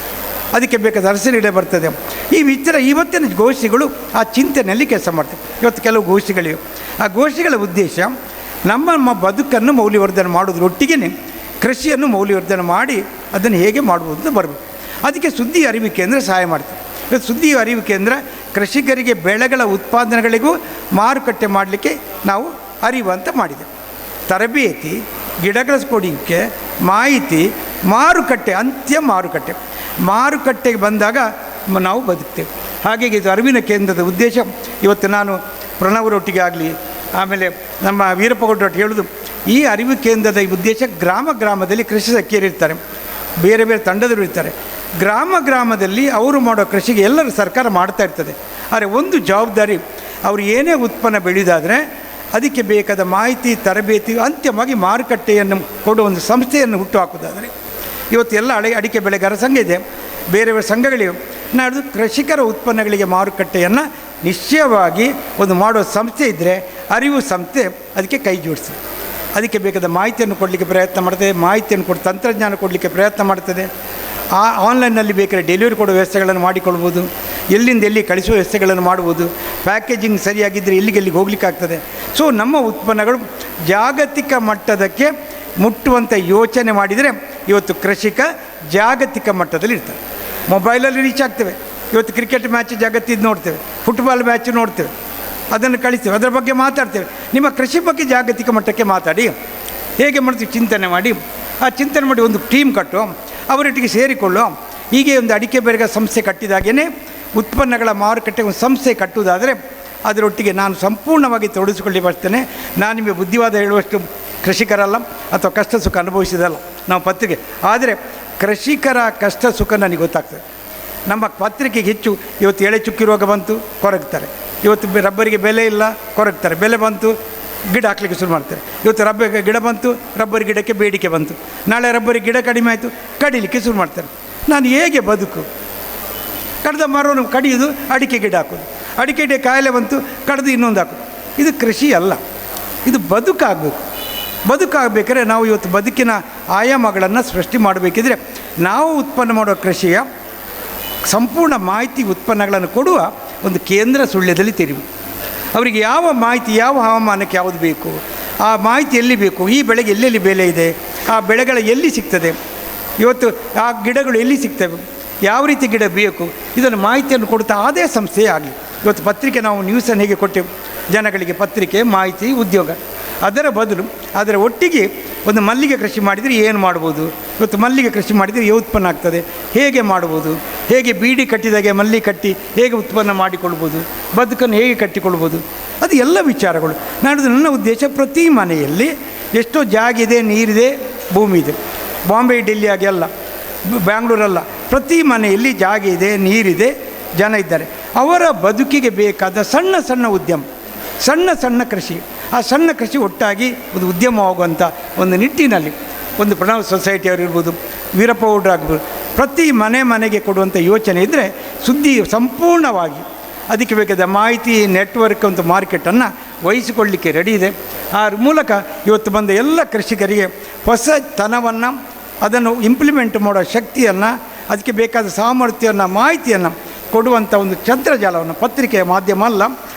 ಅದಕ್ಕೆ ಬೇಕಾದ ಹಲಸಿನ ಗಿಡ ಬರ್ತದೆ. ಈ ವಿಚಾರ ಇವತ್ತಿನ ಗೋಷ್ಠಿಗಳು ಆ ಚಿಂತನೆಯಲ್ಲಿ ಕೆಲಸ ಮಾಡ್ತವೆ. ಇವತ್ತು ಕೆಲವು ಗೋಷ್ಠಿಗಳಿವೆ. ಆ ಗೋಷ್ಠಿಗಳ ಉದ್ದೇಶ ನಮ್ಮ ಬದುಕನ್ನು ಮೌಲ್ಯವರ್ಧನೆ ಮಾಡೋದ್ರೊಟ್ಟಿಗೆ ಕೃಷಿಯನ್ನು ಮೌಲ್ಯವರ್ಧನೆ ಮಾಡಿ ಅದನ್ನು ಹೇಗೆ ಮಾಡ್ಬೋದು ಅಂತ ಬರಬೇಕು. ಅದಕ್ಕೆ ಸುದ್ದಿ ಅರಿವು ಕೇಂದ್ರ ಸಹಾಯ ಮಾಡ್ತದೆ. ಇವತ್ತು ಸುದ್ದಿ ಅರಿವು ಕೇಂದ್ರ ಕೃಷಿಕರಿಗೆ ಬೆಳೆಗಳ ಉತ್ಪಾದನೆಗಳಿಗೂ ಮಾರುಕಟ್ಟೆ ಮಾಡಲಿಕ್ಕೆ ನಾವು ಅರಿವು ಅಂತ ಮಾಡಿದೆ. ತರಬೇತಿ, ಗಿಡಗಳ ಕೊಡುವಿಕೆ, ಮಾಹಿತಿ, ಮಾರುಕಟ್ಟೆ, ಅಂತ್ಯ ಮಾರುಕಟ್ಟೆಗೆ ಬಂದಾಗ ನಾವು ಬದುಕ್ತೇವೆ. ಹಾಗಾಗಿ ಇದು ಅರಿವಿನ ಕೇಂದ್ರದ ಉದ್ದೇಶ. ಇವತ್ತು ನಾನು ಪ್ರಣವರೊಟ್ಟಿಗೆ ಆಗಲಿ, ಆಮೇಲೆ ನಮ್ಮ ವೀರಪ್ಪಗೌಡರೊಟ್ಟಿಗೆ ಹೇಳೋದು, ಈ ಅರಿವು ಕೇಂದ್ರದ ಉದ್ದೇಶ ಗ್ರಾಮದಲ್ಲಿ ಕೃಷಿ ಸಖಿಯರು ಇರ್ತಾರೆ, ಬೇರೆ ಬೇರೆ ತಂಡದವರು ಇರ್ತಾರೆ. ಗ್ರಾಮದಲ್ಲಿ ಅವರು ಮಾಡೋ ಕೃಷಿಗೆ ಎಲ್ಲರೂ ಸರ್ಕಾರ ಮಾಡ್ತಾ ಇರ್ತದೆ. ಆದರೆ ಒಂದು ಜವಾಬ್ದಾರಿ, ಅವರು ಏನೇ ಉತ್ಪನ್ನ ಬೆಳೆಯೋದಾದರೆ ಅದಕ್ಕೆ ಬೇಕಾದ ಮಾಹಿತಿ, ತರಬೇತಿ, ಅಂತಿಮವಾಗಿ ಮಾರುಕಟ್ಟೆಯನ್ನು ಕೊಡುವ ಒಂದು ಸಂಸ್ಥೆಯನ್ನು ಹುಟ್ಟು ಹಾಕೋದಾದರೆ ಇವತ್ತು ಎಲ್ಲ ಅಡಿಕೆ ಬೆಳೆಗಾರ ಸಂಘ ಇದೆ, ಬೇರೆ ಬೇರೆ ಸಂಘಗಳಿವೆ. ನಾಡು ಕೃಷಿಕರ ಉತ್ಪನ್ನಗಳಿಗೆ ಮಾರುಕಟ್ಟೆಯನ್ನು ನಿಶ್ಚಯವಾಗಿ ಒಂದು ಮಾಡೋ ಸಂಸ್ಥೆ ಇದ್ದರೆ ಅರಿವು ಸಂಸ್ಥೆ ಅದಕ್ಕೆ ಕೈ ಜೋಡಿಸ್ತದೆ. ಅದಕ್ಕೆ ಬೇಕಾದ ಮಾಹಿತಿಯನ್ನು ಕೊಡಲಿಕ್ಕೆ ಪ್ರಯತ್ನ ಮಾಡ್ತದೆ, ಮಾಹಿತಿಯನ್ನು ಕೊಟ್ಟು ತಂತ್ರಜ್ಞಾನ ಕೊಡಲಿಕ್ಕೆ ಪ್ರಯತ್ನ ಮಾಡ್ತದೆ. ಆನ್ಲೈನ್ನಲ್ಲಿ ಬೇಕಾದ್ರೆ ಡೆಲಿವರಿ ಕೊಡೋ ವ್ಯವಸ್ಥೆಗಳನ್ನು ಮಾಡಿಕೊಳ್ಬೋದು, ಎಲ್ಲಿಂದ ಎಲ್ಲಿ ಕಳಿಸುವ ವ್ಯವಸ್ಥೆಗಳನ್ನು ಮಾಡ್ಬೋದು, ಪ್ಯಾಕೇಜಿಂಗ್ ಸರಿಯಾಗಿದ್ದರೆ ಎಲ್ಲಿಗೆಲ್ಲಿಗೆ ಹೋಗ್ಲಿಕ್ಕಾಗ್ತದೆ. ಸೊ ನಮ್ಮ ಉತ್ಪನ್ನಗಳು ಜಾಗತಿಕ ಮಟ್ಟದಕ್ಕೆ ಮುಟ್ಟುವಂಥ ಯೋಚನೆ ಮಾಡಿದರೆ ಇವತ್ತು ಕೃಷಿಕ ಜಾಗತಿಕ ಮಟ್ಟದಲ್ಲಿ ಇರ್ತಾರೆ. ಮೊಬೈಲಲ್ಲಿ ರೀಚ್ ಆಗ್ತೇವೆ. ಇವತ್ತು ಕ್ರಿಕೆಟ್ ಮ್ಯಾಚ್ ಜಗತ್ತಿದ್ದು ನೋಡ್ತೇವೆ, ಫುಟ್ಬಾಲ್ ಮ್ಯಾಚ್ ನೋಡ್ತೇವೆ, ಅದನ್ನು ಕಳಿಸ್ತೇವೆ, ಅದರ ಬಗ್ಗೆ ಮಾತಾಡ್ತೇವೆ. ನಿಮ್ಮ ಕೃಷಿ ಬಗ್ಗೆ ಜಾಗತಿಕ ಮಟ್ಟಕ್ಕೆ ಮಾತಾಡಿ ಹೇಗೆ ಮಾಡ್ತೀವಿ ಚಿಂತನೆ ಮಾಡಿ, ಆ ಚಿಂತನೆ ಮಾಡಿ ಒಂದು ಟೀಮ್ ಕಟ್ಟು, ಅವರೊಟ್ಟಿಗೆ ಸೇರಿಕೊಳ್ಳು. ಹೀಗೆ ಒಂದು ಅಡಿಕೆ ಬೆಳೆಗಾರ ಸಂಸ್ಥೆ ಕಟ್ಟಿದಾಗೇ ಉತ್ಪನ್ನಗಳ ಮಾರುಕಟ್ಟೆ ಒಂದು ಸಂಸ್ಥೆ ಕಟ್ಟುವುದಾದರೆ ಅದರೊಟ್ಟಿಗೆ ನಾನು ಸಂಪೂರ್ಣವಾಗಿ ತೊಡಗಿಸಿಕೊಳ್ಳಿ ಬರ್ತೇನೆ. ನಾನು ನಿಮಗೆ ಬುದ್ಧಿವಾದ ಹೇಳುವಷ್ಟು ಕೃಷಿಕರಲ್ಲ ಅಥವಾ ಕಷ್ಟ ಸುಖ ಅನುಭವಿಸಿದಲ್ಲ ನಾವು ಪತ್ರಿಕೆ. ಆದರೆ ಕೃಷಿಕರ ಕಷ್ಟ ಸುಖ ನನಗೆ ಗೊತ್ತಾಗ್ತದೆ. ನಮ್ಮ ಪತ್ರಿಕೆಗೆ ಹೆಚ್ಚು ಇವತ್ತು ಎಳೆ ಚುಕ್ಕಿ ರೋಗ ಬಂತು, ಕೊರಗ್ತಾರೆ. ಇವತ್ತು ರಬ್ಬರಿಗೆ ಬೆಲೆ ಇಲ್ಲ, ಕೊರಗ್ತಾರೆ. ಬೆಲೆ ಬಂತು, ಗಿಡ ಹಾಕಲಿಕ್ಕೆ ಶುರು ಮಾಡ್ತಾರೆ. ಇವತ್ತು ಗಿಡ ಬಂತು, ರಬ್ಬರ್ ಗಿಡಕ್ಕೆ ಬೇಡಿಕೆ ಬಂತು. ನಾಳೆ ರಬ್ಬರ್ ಗಿಡ ಕಡಿಮೆ ಆಯಿತು, ಕಡಿಲಿಕ್ಕೆ ಶುರು ಮಾಡ್ತಾರೆ. ನಾನು ಹೇಗೆ ಬದುಕು? ಕಡ್ದ ಮರವನ್ನು ಕಡಿಯೋದು, ಅಡಿಕೆ ಗಿಡ ಹಾಕೋದು, ಅಡಿಕೆ ಗಿಡ ಕಾಯಿಲೆ ಬಂತು, ಕಡ್ದು ಇನ್ನೊಂದು ಹಾಕೋದು. ಇದು ಕೃಷಿ ಅಲ್ಲ, ಇದು ಬದುಕಾಗಬೇಕು. ಬದುಕಾಗಬೇಕಾದ್ರೆ ನಾವು ಇವತ್ತು ಬದುಕಿನ ಆಯಾಮಗಳನ್ನು ಸೃಷ್ಟಿ ಮಾಡಬೇಕಿದ್ರೆ ನಾವು ಉತ್ಪನ್ನ ಮಾಡೋ ಕೃಷಿಯ ಸಂಪೂರ್ಣ ಮಾಹಿತಿ ಉತ್ಪನ್ನಗಳನ್ನು ಕೊಡುವ ಒಂದು ಕೇಂದ್ರ ಸುಳ್ಯದಲ್ಲಿ ತೆರೆವು. ಅವರಿಗೆ ಯಾವ ಮಾಹಿತಿ, ಯಾವ ಹವಾಮಾನಕ್ಕೆ ಯಾವುದು ಬೇಕು, ಆ ಮಾಹಿತಿ ಎಲ್ಲಿ ಬೇಕು, ಈ ಬೆಳೆಗೆ ಎಲ್ಲೆಲ್ಲಿ ಬೆಲೆ ಇದೆ, ಆ ಬೆಳೆಗಳ ಎಲ್ಲಿ ಸಿಗ್ತದೆ, ಇವತ್ತು ಆ ಗಿಡಗಳು ಎಲ್ಲಿ ಸಿಗ್ತವೆ, ಯಾವ ರೀತಿ ಗಿಡ ಬೇಕು, ಇದನ್ನು ಮಾಹಿತಿಯನ್ನು ಕೊಡ್ತಾ ಅದೇ ಸಂಸ್ಥೆ ಆಗಲಿ. ಇವತ್ತು ಪತ್ರಿಕೆ ನಾವು ನ್ಯೂಸನ್ನು ಹೇಗೆ ಕೊಟ್ಟೆವು ಜನಗಳಿಗೆ, ಪತ್ರಿಕೆ, ಮಾಹಿತಿ, ಉದ್ಯೋಗ, ಅದರ ಬದಲು ಅದರ ಒಟ್ಟಿಗೆ ಒಂದು ಮಲ್ಲಿಗೆ ಕೃಷಿ ಮಾಡಿದರೆ ಏನು ಮಾಡ್ಬೋದು, ಇವತ್ತು ಮಲ್ಲಿಗೆ ಕೃಷಿ ಮಾಡಿದರೆ ಉತ್ಪನ್ನ ಆಗ್ತದೆ, ಹೇಗೆ ಮಾಡ್ಬೋದು, ಹೇಗೆ ಬೀಡಿ ಕಟ್ಟಿದಾಗೆ ಮಲ್ಲಿಗೆ ಕಟ್ಟಿ ಹೇಗೆ ಉತ್ಪನ್ನ ಮಾಡಿಕೊಳ್ಬೋದು, ಬದುಕನ್ನು ಹೇಗೆ ಕಟ್ಟಿಕೊಳ್ಬೋದು, ಅದು ಎಲ್ಲ ವಿಚಾರಗಳು. ನನ್ನ ಉದ್ದೇಶ ಪ್ರತಿ ಮನೆಯಲ್ಲಿ ಎಷ್ಟೋ ಜಾಗ ಇದೆ, ನೀರಿದೆ, ಭೂಮಿ ಇದೆ. ಬಾಂಬೆ, ಡೆಲ್ಲಿ ಹಾಗೆ ಅಲ್ಲ, ಬ್ಯಾಂಗ್ಳೂರಲ್ಲ, ಪ್ರತಿ ಮನೆಯಲ್ಲಿ ಜಾಗ ಇದೆ, ನೀರಿದೆ, ಜನ ಇದ್ದಾರೆ. ಅವರ ಬದುಕಿಗೆ ಬೇಕಾದ ಸಣ್ಣ ಸಣ್ಣ ಉದ್ಯಮ, ಸಣ್ಣ ಸಣ್ಣ ಕೃಷಿ, ಆ ಸಣ್ಣ ಕೃಷಿ ಒಟ್ಟಾಗಿ ಒಂದು ಉದ್ಯಮವಾಗುವಂಥ ಒಂದು ನಿಟ್ಟಿನಲ್ಲಿ ಒಂದು ಪ್ರಣವ್ ಸೊಸೈಟಿಯವರು ಇರ್ಬೋದು, ವೀರಪ್ಪ ಹುಡ್ರು ಆಗ್ಬೋದು, ಪ್ರತಿ ಮನೆಗೆ ಕೊಡುವಂಥ ಯೋಚನೆ ಇದ್ದರೆ ಸುದ್ದಿ ಸಂಪೂರ್ಣವಾಗಿ ಅದಕ್ಕೆ ಬೇಕಾದ ಮಾಹಿತಿ, ನೆಟ್ವರ್ಕ್ ಒಂದು ಮಾರ್ಕೆಟನ್ನು ವಹಿಸಿಕೊಳ್ಳಲಿಕ್ಕೆ ರೆಡಿ ಇದೆ. ಆ ಮೂಲಕ ಇವತ್ತು ಬಂದ ಎಲ್ಲ ಕೃಷಿಕರಿಗೆ ಹೊಸತನವನ್ನು, ಅದನ್ನು ಇಂಪ್ಲಿಮೆಂಟ್ ಮಾಡೋ ಶಕ್ತಿಯನ್ನು, ಅದಕ್ಕೆ ಬೇಕಾದ ಸಾಮರ್ಥ್ಯವನ್ನು, ಮಾಹಿತಿಯನ್ನು ಕೊಡುವಂಥ ಒಂದು ತಂತ್ರಜಾಲವನ್ನು, ಪತ್ರಿಕೆಯ ಮಾಧ್ಯಮ ಅಲ್ಲ,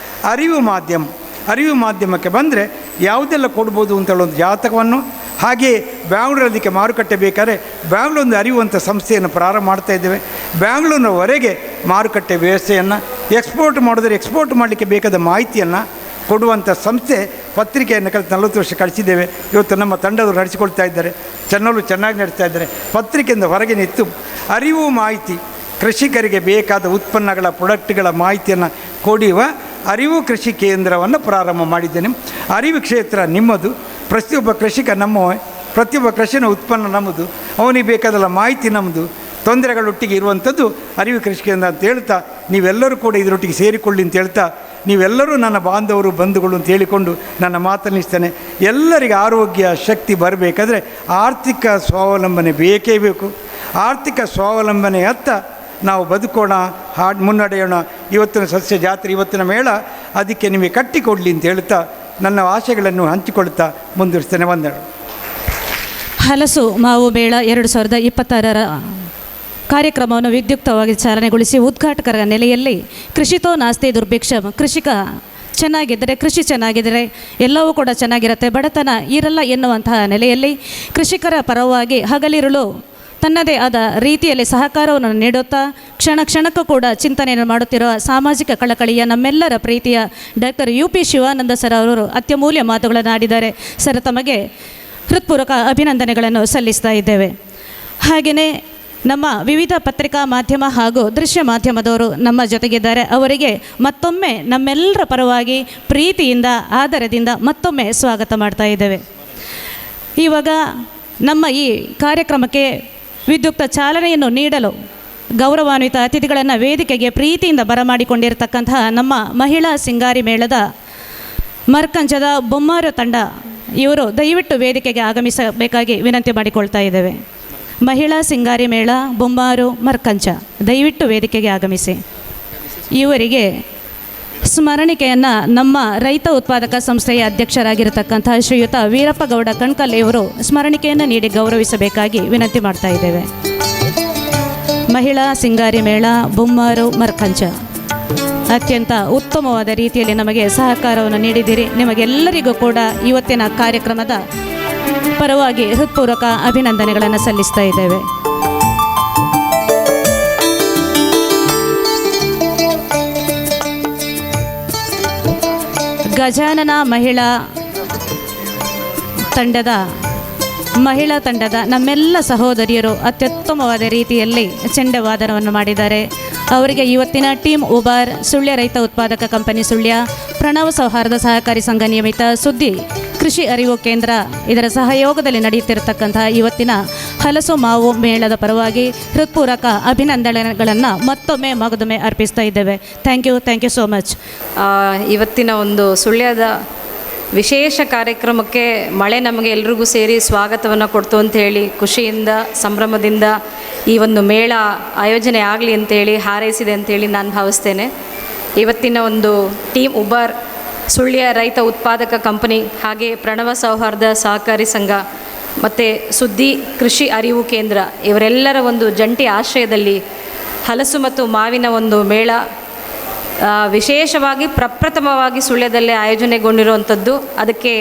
ಅರಿವು ಮಾಧ್ಯಮಕ್ಕೆ ಬಂದರೆ ಯಾವುದೆಲ್ಲ ಕೊಡ್ಬೋದು ಅಂತೇಳೋ ಒಂದು ಜಾತಕವನ್ನು, ಹಾಗೆಯೇ ಬ್ಯಾಂಗ್ಳೂರದಕ್ಕೆ ಮಾರುಕಟ್ಟೆ ಬೇಕಾದ್ರೆ ಬ್ಯಾಂಗ್ಳೂರೊಂದು ಅರಿಯುವಂಥ ಸಂಸ್ಥೆಯನ್ನು ಪ್ರಾರಂಭ ಮಾಡ್ತಾ ಇದ್ದೇವೆ. ಬ್ಯಾಂಗ್ಳೂರಿನವರೆಗೆ ಮಾರುಕಟ್ಟೆ ವ್ಯವಸ್ಥೆಯನ್ನು, ಎಕ್ಸ್ಪೋರ್ಟ್ ಮಾಡಿದ್ರೆ ಎಕ್ಸ್ಪೋರ್ಟ್ ಮಾಡಲಿಕ್ಕೆ ಬೇಕಾದ ಮಾಹಿತಿಯನ್ನು ಕೊಡುವಂಥ ಸಂಸ್ಥೆ ಪತ್ರಿಕೆಯನ್ನು ಕಳೆದ 40 ವರ್ಷ ಕಳಿಸಿದ್ದೇವೆ. ಇವತ್ತು ನಮ್ಮ ತಂಡದವರು ನಡೆಸಿಕೊಳ್ತಾ ಇದ್ದಾರೆ, ಚೆನ್ನಾಗಿ ನಡೆಸ್ತಾ ಇದ್ದಾರೆ. ಪತ್ರಿಕೆಯಿಂದ ಹೊರಗೆ ನಿಂತು ಅರಿವು ಮಾಹಿತಿ, ಕೃಷಿಕರಿಗೆ ಬೇಕಾದ ಉತ್ಪನ್ನಗಳ, ಪ್ರಾಡಕ್ಟ್ಗಳ ಮಾಹಿತಿಯನ್ನು ಕೊಡುವ ಅರಿವು ಕೃಷಿ ಕೇಂದ್ರವನ್ನು ಪ್ರಾರಂಭ ಮಾಡಿದ್ದೇನೆ. ಅರಿವು ಕ್ಷೇತ್ರ ನಿಮ್ಮದು, ಪ್ರತಿಯೊಬ್ಬ ಕೃಷಿಕ ನಮ್ಮವೇ, ಪ್ರತಿಯೊಬ್ಬ ಕೃಷಿನ ಉತ್ಪನ್ನ ನಮ್ಮದು, ಅವನಿಗೆ ಬೇಕಾದಲ್ಲ ಮಾಹಿತಿ ನಮ್ಮದು, ತೊಂದರೆಗಳೊಟ್ಟಿಗೆ ಇರುವಂಥದ್ದು ಅರಿವು ಕೃಷಿ ಕೇಂದ್ರ ಅಂತ ಹೇಳ್ತಾ, ನೀವೆಲ್ಲರೂ ಕೂಡ ಇದರೊಟ್ಟಿಗೆ ಸೇರಿಕೊಳ್ಳಿ ಅಂತ ಹೇಳ್ತಾ, ನೀವೆಲ್ಲರೂ ನನ್ನ ಬಾಂಧವರು, ಬಂಧುಗಳು ಅಂತ ಹೇಳಿಕೊಂಡು ನನ್ನ ಮಾತನ್ನಿಸ್ತೇನೆ. ಎಲ್ಲರಿಗೆ ಆರೋಗ್ಯ, ಶಕ್ತಿ ಬರಬೇಕಾದ್ರೆ ಆರ್ಥಿಕ ಸ್ವಾವಲಂಬನೆ ಬೇಕೇ ಬೇಕು. ಆರ್ಥಿಕ ಸ್ವಾವಲಂಬನೆಯತ್ತ ನಾವು ಬದುಕೋಣ, ಮುನ್ನಡೆಯೋಣ. ಇವತ್ತಿನ ಸಸ್ಯ ಜಾತ್ರೆ, ಇವತ್ತಿನ ಮೇಳ ಅದಕ್ಕೆ ನಿಮಗೆ ಕಟ್ಟಿಕೊಡಲಿ ಅಂತ ಹೇಳ್ತಾ ನನ್ನ ಆಶೆಗಳನ್ನು ಹಂಚಿಕೊಳ್ತಾ ಮುಂದುವರಿಸ್ತೇನೆ. ವಂದನೆಗಳು. ಹಲಸು ಮಾವು ಮೇಳ 2026 ಕಾರ್ಯಕ್ರಮವನ್ನು ವಿದ್ಯುಕ್ತವಾಗಿ ಚಾಲನೆಗೊಳಿಸಿ ಉದ್ಘಾಟಕರ ನೆಲೆಯಲ್ಲಿ ಕೃಷಿತೋ ನಾಸ್ತಿ ದುರ್ಭಿಕ್ಷಂ, ಕೃಷಿಕ ಚೆನ್ನಾಗಿದ್ದರೆ, ಕೃಷಿ ಚೆನ್ನಾಗಿದ್ದರೆ ಎಲ್ಲವೂ ಕೂಡ ಚೆನ್ನಾಗಿರುತ್ತೆ, ಬಡತನ ಇರಲ್ಲ ಎನ್ನುವಂತಹ ನೆಲೆಯಲ್ಲಿ ಕೃಷಿಕರ ಪರವಾಗಿ ಹಗಲಿರುಳು ತನ್ನದೇ ಆದ ರೀತಿಯಲ್ಲಿ ಸಹಕಾರವನ್ನು ನೀಡುತ್ತಾ ಕ್ಷಣಕ್ಕೂ ಕೂಡ ಚಿಂತನೆಯನ್ನು ಮಾಡುತ್ತಿರುವ ಸಾಮಾಜಿಕ ಕಳಕಳಿಯ ನಮ್ಮೆಲ್ಲರ ಪ್ರೀತಿಯ ಡಾಕ್ಟರ್ UP ಶಿವಾನಂದ ಸರ್ ಅವರು ಅತ್ಯಮೂಲ್ಯ ಮಾತುಗಳನ್ನು ಆಡಿದ್ದಾರೆ. ಸರ್, ತಮಗೆ ಹೃತ್ಪೂರ್ವಕ ಅಭಿನಂದನೆಗಳನ್ನು ಸಲ್ಲಿಸ್ತಾ ಇದ್ದೇವೆ. ಹಾಗೆಯೇ ನಮ್ಮ ವಿವಿಧ ಪತ್ರಿಕಾ ಮಾಧ್ಯಮ ಹಾಗೂ ದೃಶ್ಯ ಮಾಧ್ಯಮದವರು ನಮ್ಮ ಜೊತೆಗಿದ್ದಾರೆ. ಅವರಿಗೆ ಮತ್ತೊಮ್ಮೆ ನಮ್ಮೆಲ್ಲರ ಪರವಾಗಿ ಪ್ರೀತಿಯಿಂದ, ಆದರದಿಂದ ಮತ್ತೊಮ್ಮೆ ಸ್ವಾಗತ ಮಾಡ್ತಾ ಇದ್ದೇವೆ. ಇವಾಗ ನಮ್ಮ ಈ ಕಾರ್ಯಕ್ರಮಕ್ಕೆ ವಿದ್ಯುಕ್ತ ಚಾಲನೆಯನ್ನು ನೀಡಲು ಗೌರವಾನ್ವಿತ ಅತಿಥಿಗಳನ್ನು ವೇದಿಕೆಗೆ ಪ್ರೀತಿಯಿಂದ ಬರಮಾಡಿಕೊಂಡಿರತಕ್ಕಂತಹ ನಮ್ಮ ಮಹಿಳಾ ಸಿಂಗಾರಿ ಮೇಳದ ಮರ್ಕಂಚದ ಬೊಮ್ಮಾರು ತಂಡ ಇವರು ದಯವಿಟ್ಟು ವೇದಿಕೆಗೆ ಆಗಮಿಸಬೇಕಾಗಿ ವಿನಂತಿ ಮಾಡಿಕೊಳ್ತಾ ಇದ್ದೇವೆ. ಮಹಿಳಾ ಸಿಂಗಾರಿ ಮೇಳ ಬೊಮ್ಮಾರು ಮರ್ಕಂಚ ದಯವಿಟ್ಟು ವೇದಿಕೆಗೆ ಆಗಮಿಸಿ. ಇವರಿಗೆ ಸ್ಮರಣಿಕೆಯನ್ನು ನಮ್ಮ ರೈತ ಉತ್ಪಾದಕ ಸಂಸ್ಥೆಯ ಅಧ್ಯಕ್ಷರಾಗಿರತಕ್ಕಂತಹ ಶ್ರೀಯುತ ವೀರಪ್ಪ ಗೌಡ ಕಣ್ಕಲ್ ಇವರು ಸ್ಮರಣಿಕೆಯನ್ನು ನೀಡಿ ಗೌರವಿಸಬೇಕಾಗಿ ವಿನಂತಿ ಮಾಡ್ತಾ ಇದ್ದೇವೆ. ಮಹಿಳಾ ಸಿಂಗಾರಿ ಮೇಳ ಬೊಮ್ಮಾರು ಮರ್ಕಂಚ, ಅತ್ಯಂತ ಉತ್ತಮವಾದ ರೀತಿಯಲ್ಲಿ ನಮಗೆ ಸಹಕಾರವನ್ನು ನೀಡಿದ್ದೀರಿ. ನಿಮಗೆಲ್ಲರಿಗೂ ಕೂಡ ಇವತ್ತಿನ ಕಾರ್ಯಕ್ರಮದ ಪರವಾಗಿ ಹೃತ್ಪೂರ್ವಕ ಅಭಿನಂದನೆಗಳನ್ನು ಸಲ್ಲಿಸ್ತಾ ಇದ್ದೇವೆ. ಗಜಾನನ ಮಹಿಳಾ ತಂಡದ ನಮ್ಮೆಲ್ಲ ಸಹೋದರಿಯರು ಅತ್ಯುತ್ತಮವಾದ ರೀತಿಯಲ್ಲಿ ಚೆಂಡವಾದನವನ್ನು ಮಾಡಿದ್ದಾರೆ. ಅವರಿಗೆ ಇವತ್ತಿನ ಟೀಮ್ ಉಬಾರ್, ಸುಳ್ಯ ರೈತ ಉತ್ಪಾದಕ ಕಂಪನಿ ಸುಳ್ಯ, ಪ್ರಣವ್ ಸೌಹಾರ್ದ ಸಹಕಾರಿ ಸಂಘ ನಿಯಮಿತ, ಸುದ್ದಿ ಕೃಷಿ ಅರಿವು ಕೇಂದ್ರ ಇದರ ಸಹಯೋಗದಲ್ಲಿ ನಡೆಯುತ್ತಿರತಕ್ಕಂತಹ ಇವತ್ತಿನ ಹಲಸು ಮಾವು ಮೇಳದ ಪರವಾಗಿ ಹೃತ್ಪೂರ್ವಕ ಅಭಿನಂದನೆಗಳನ್ನು ಮಗದೊಮ್ಮೆ ಅರ್ಪಿಸ್ತಾ ಇದ್ದೇವೆ. Thank you so much. ಇವತ್ತಿನ ಒಂದು ಸುಳ್ಯದ ವಿಶೇಷ ಕಾರ್ಯಕ್ರಮಕ್ಕೆ ಮಳೆ ನಮಗೆ ಎಲ್ರಿಗೂ ಸೇರಿ ಸ್ವಾಗತವನ್ನು ಕೊಡ್ತು ಅಂಥೇಳಿ ಖುಷಿಯಿಂದ, ಸಂಭ್ರಮದಿಂದ ಈ ಒಂದು ಮೇಳ ಆಯೋಜನೆ ಆಗಲಿ ಅಂತೇಳಿ ಹಾರೈಸಿದೆ ಅಂಥೇಳಿ ನಾನು ಭಾವಿಸ್ತೇನೆ. ಇವತ್ತಿನ ಒಂದು ಟೀಮ್ ಉಬಾರ್ ಸುಳ್ಯ ರೈತ ಉತ್ಪಾದಕ ಕಂಪನಿ, ಹಾಗೆ ಪ್ರಣವ ಸೌಹಾರ್ದ ಸಹಕಾರಿ ಸಂಘ ಮತ್ತು ಸುದ್ದಿ ಕೃಷಿ ಅರಿವು ಕೇಂದ್ರ ಇವರೆಲ್ಲರ ಒಂದು ಜಂಟಿ ಆಶ್ರಯದಲ್ಲಿ ಹಲಸು ಮತ್ತು ಮಾವಿನ ಒಂದು ಮೇಳ ವಿಶೇಷವಾಗಿ ಪ್ರಪ್ರಥಮವಾಗಿ ಸುಳ್ಯದಲ್ಲೇ ಆಯೋಜನೆಗೊಂಡಿರುವಂಥದ್ದು. ಅದಕ್ಕೆ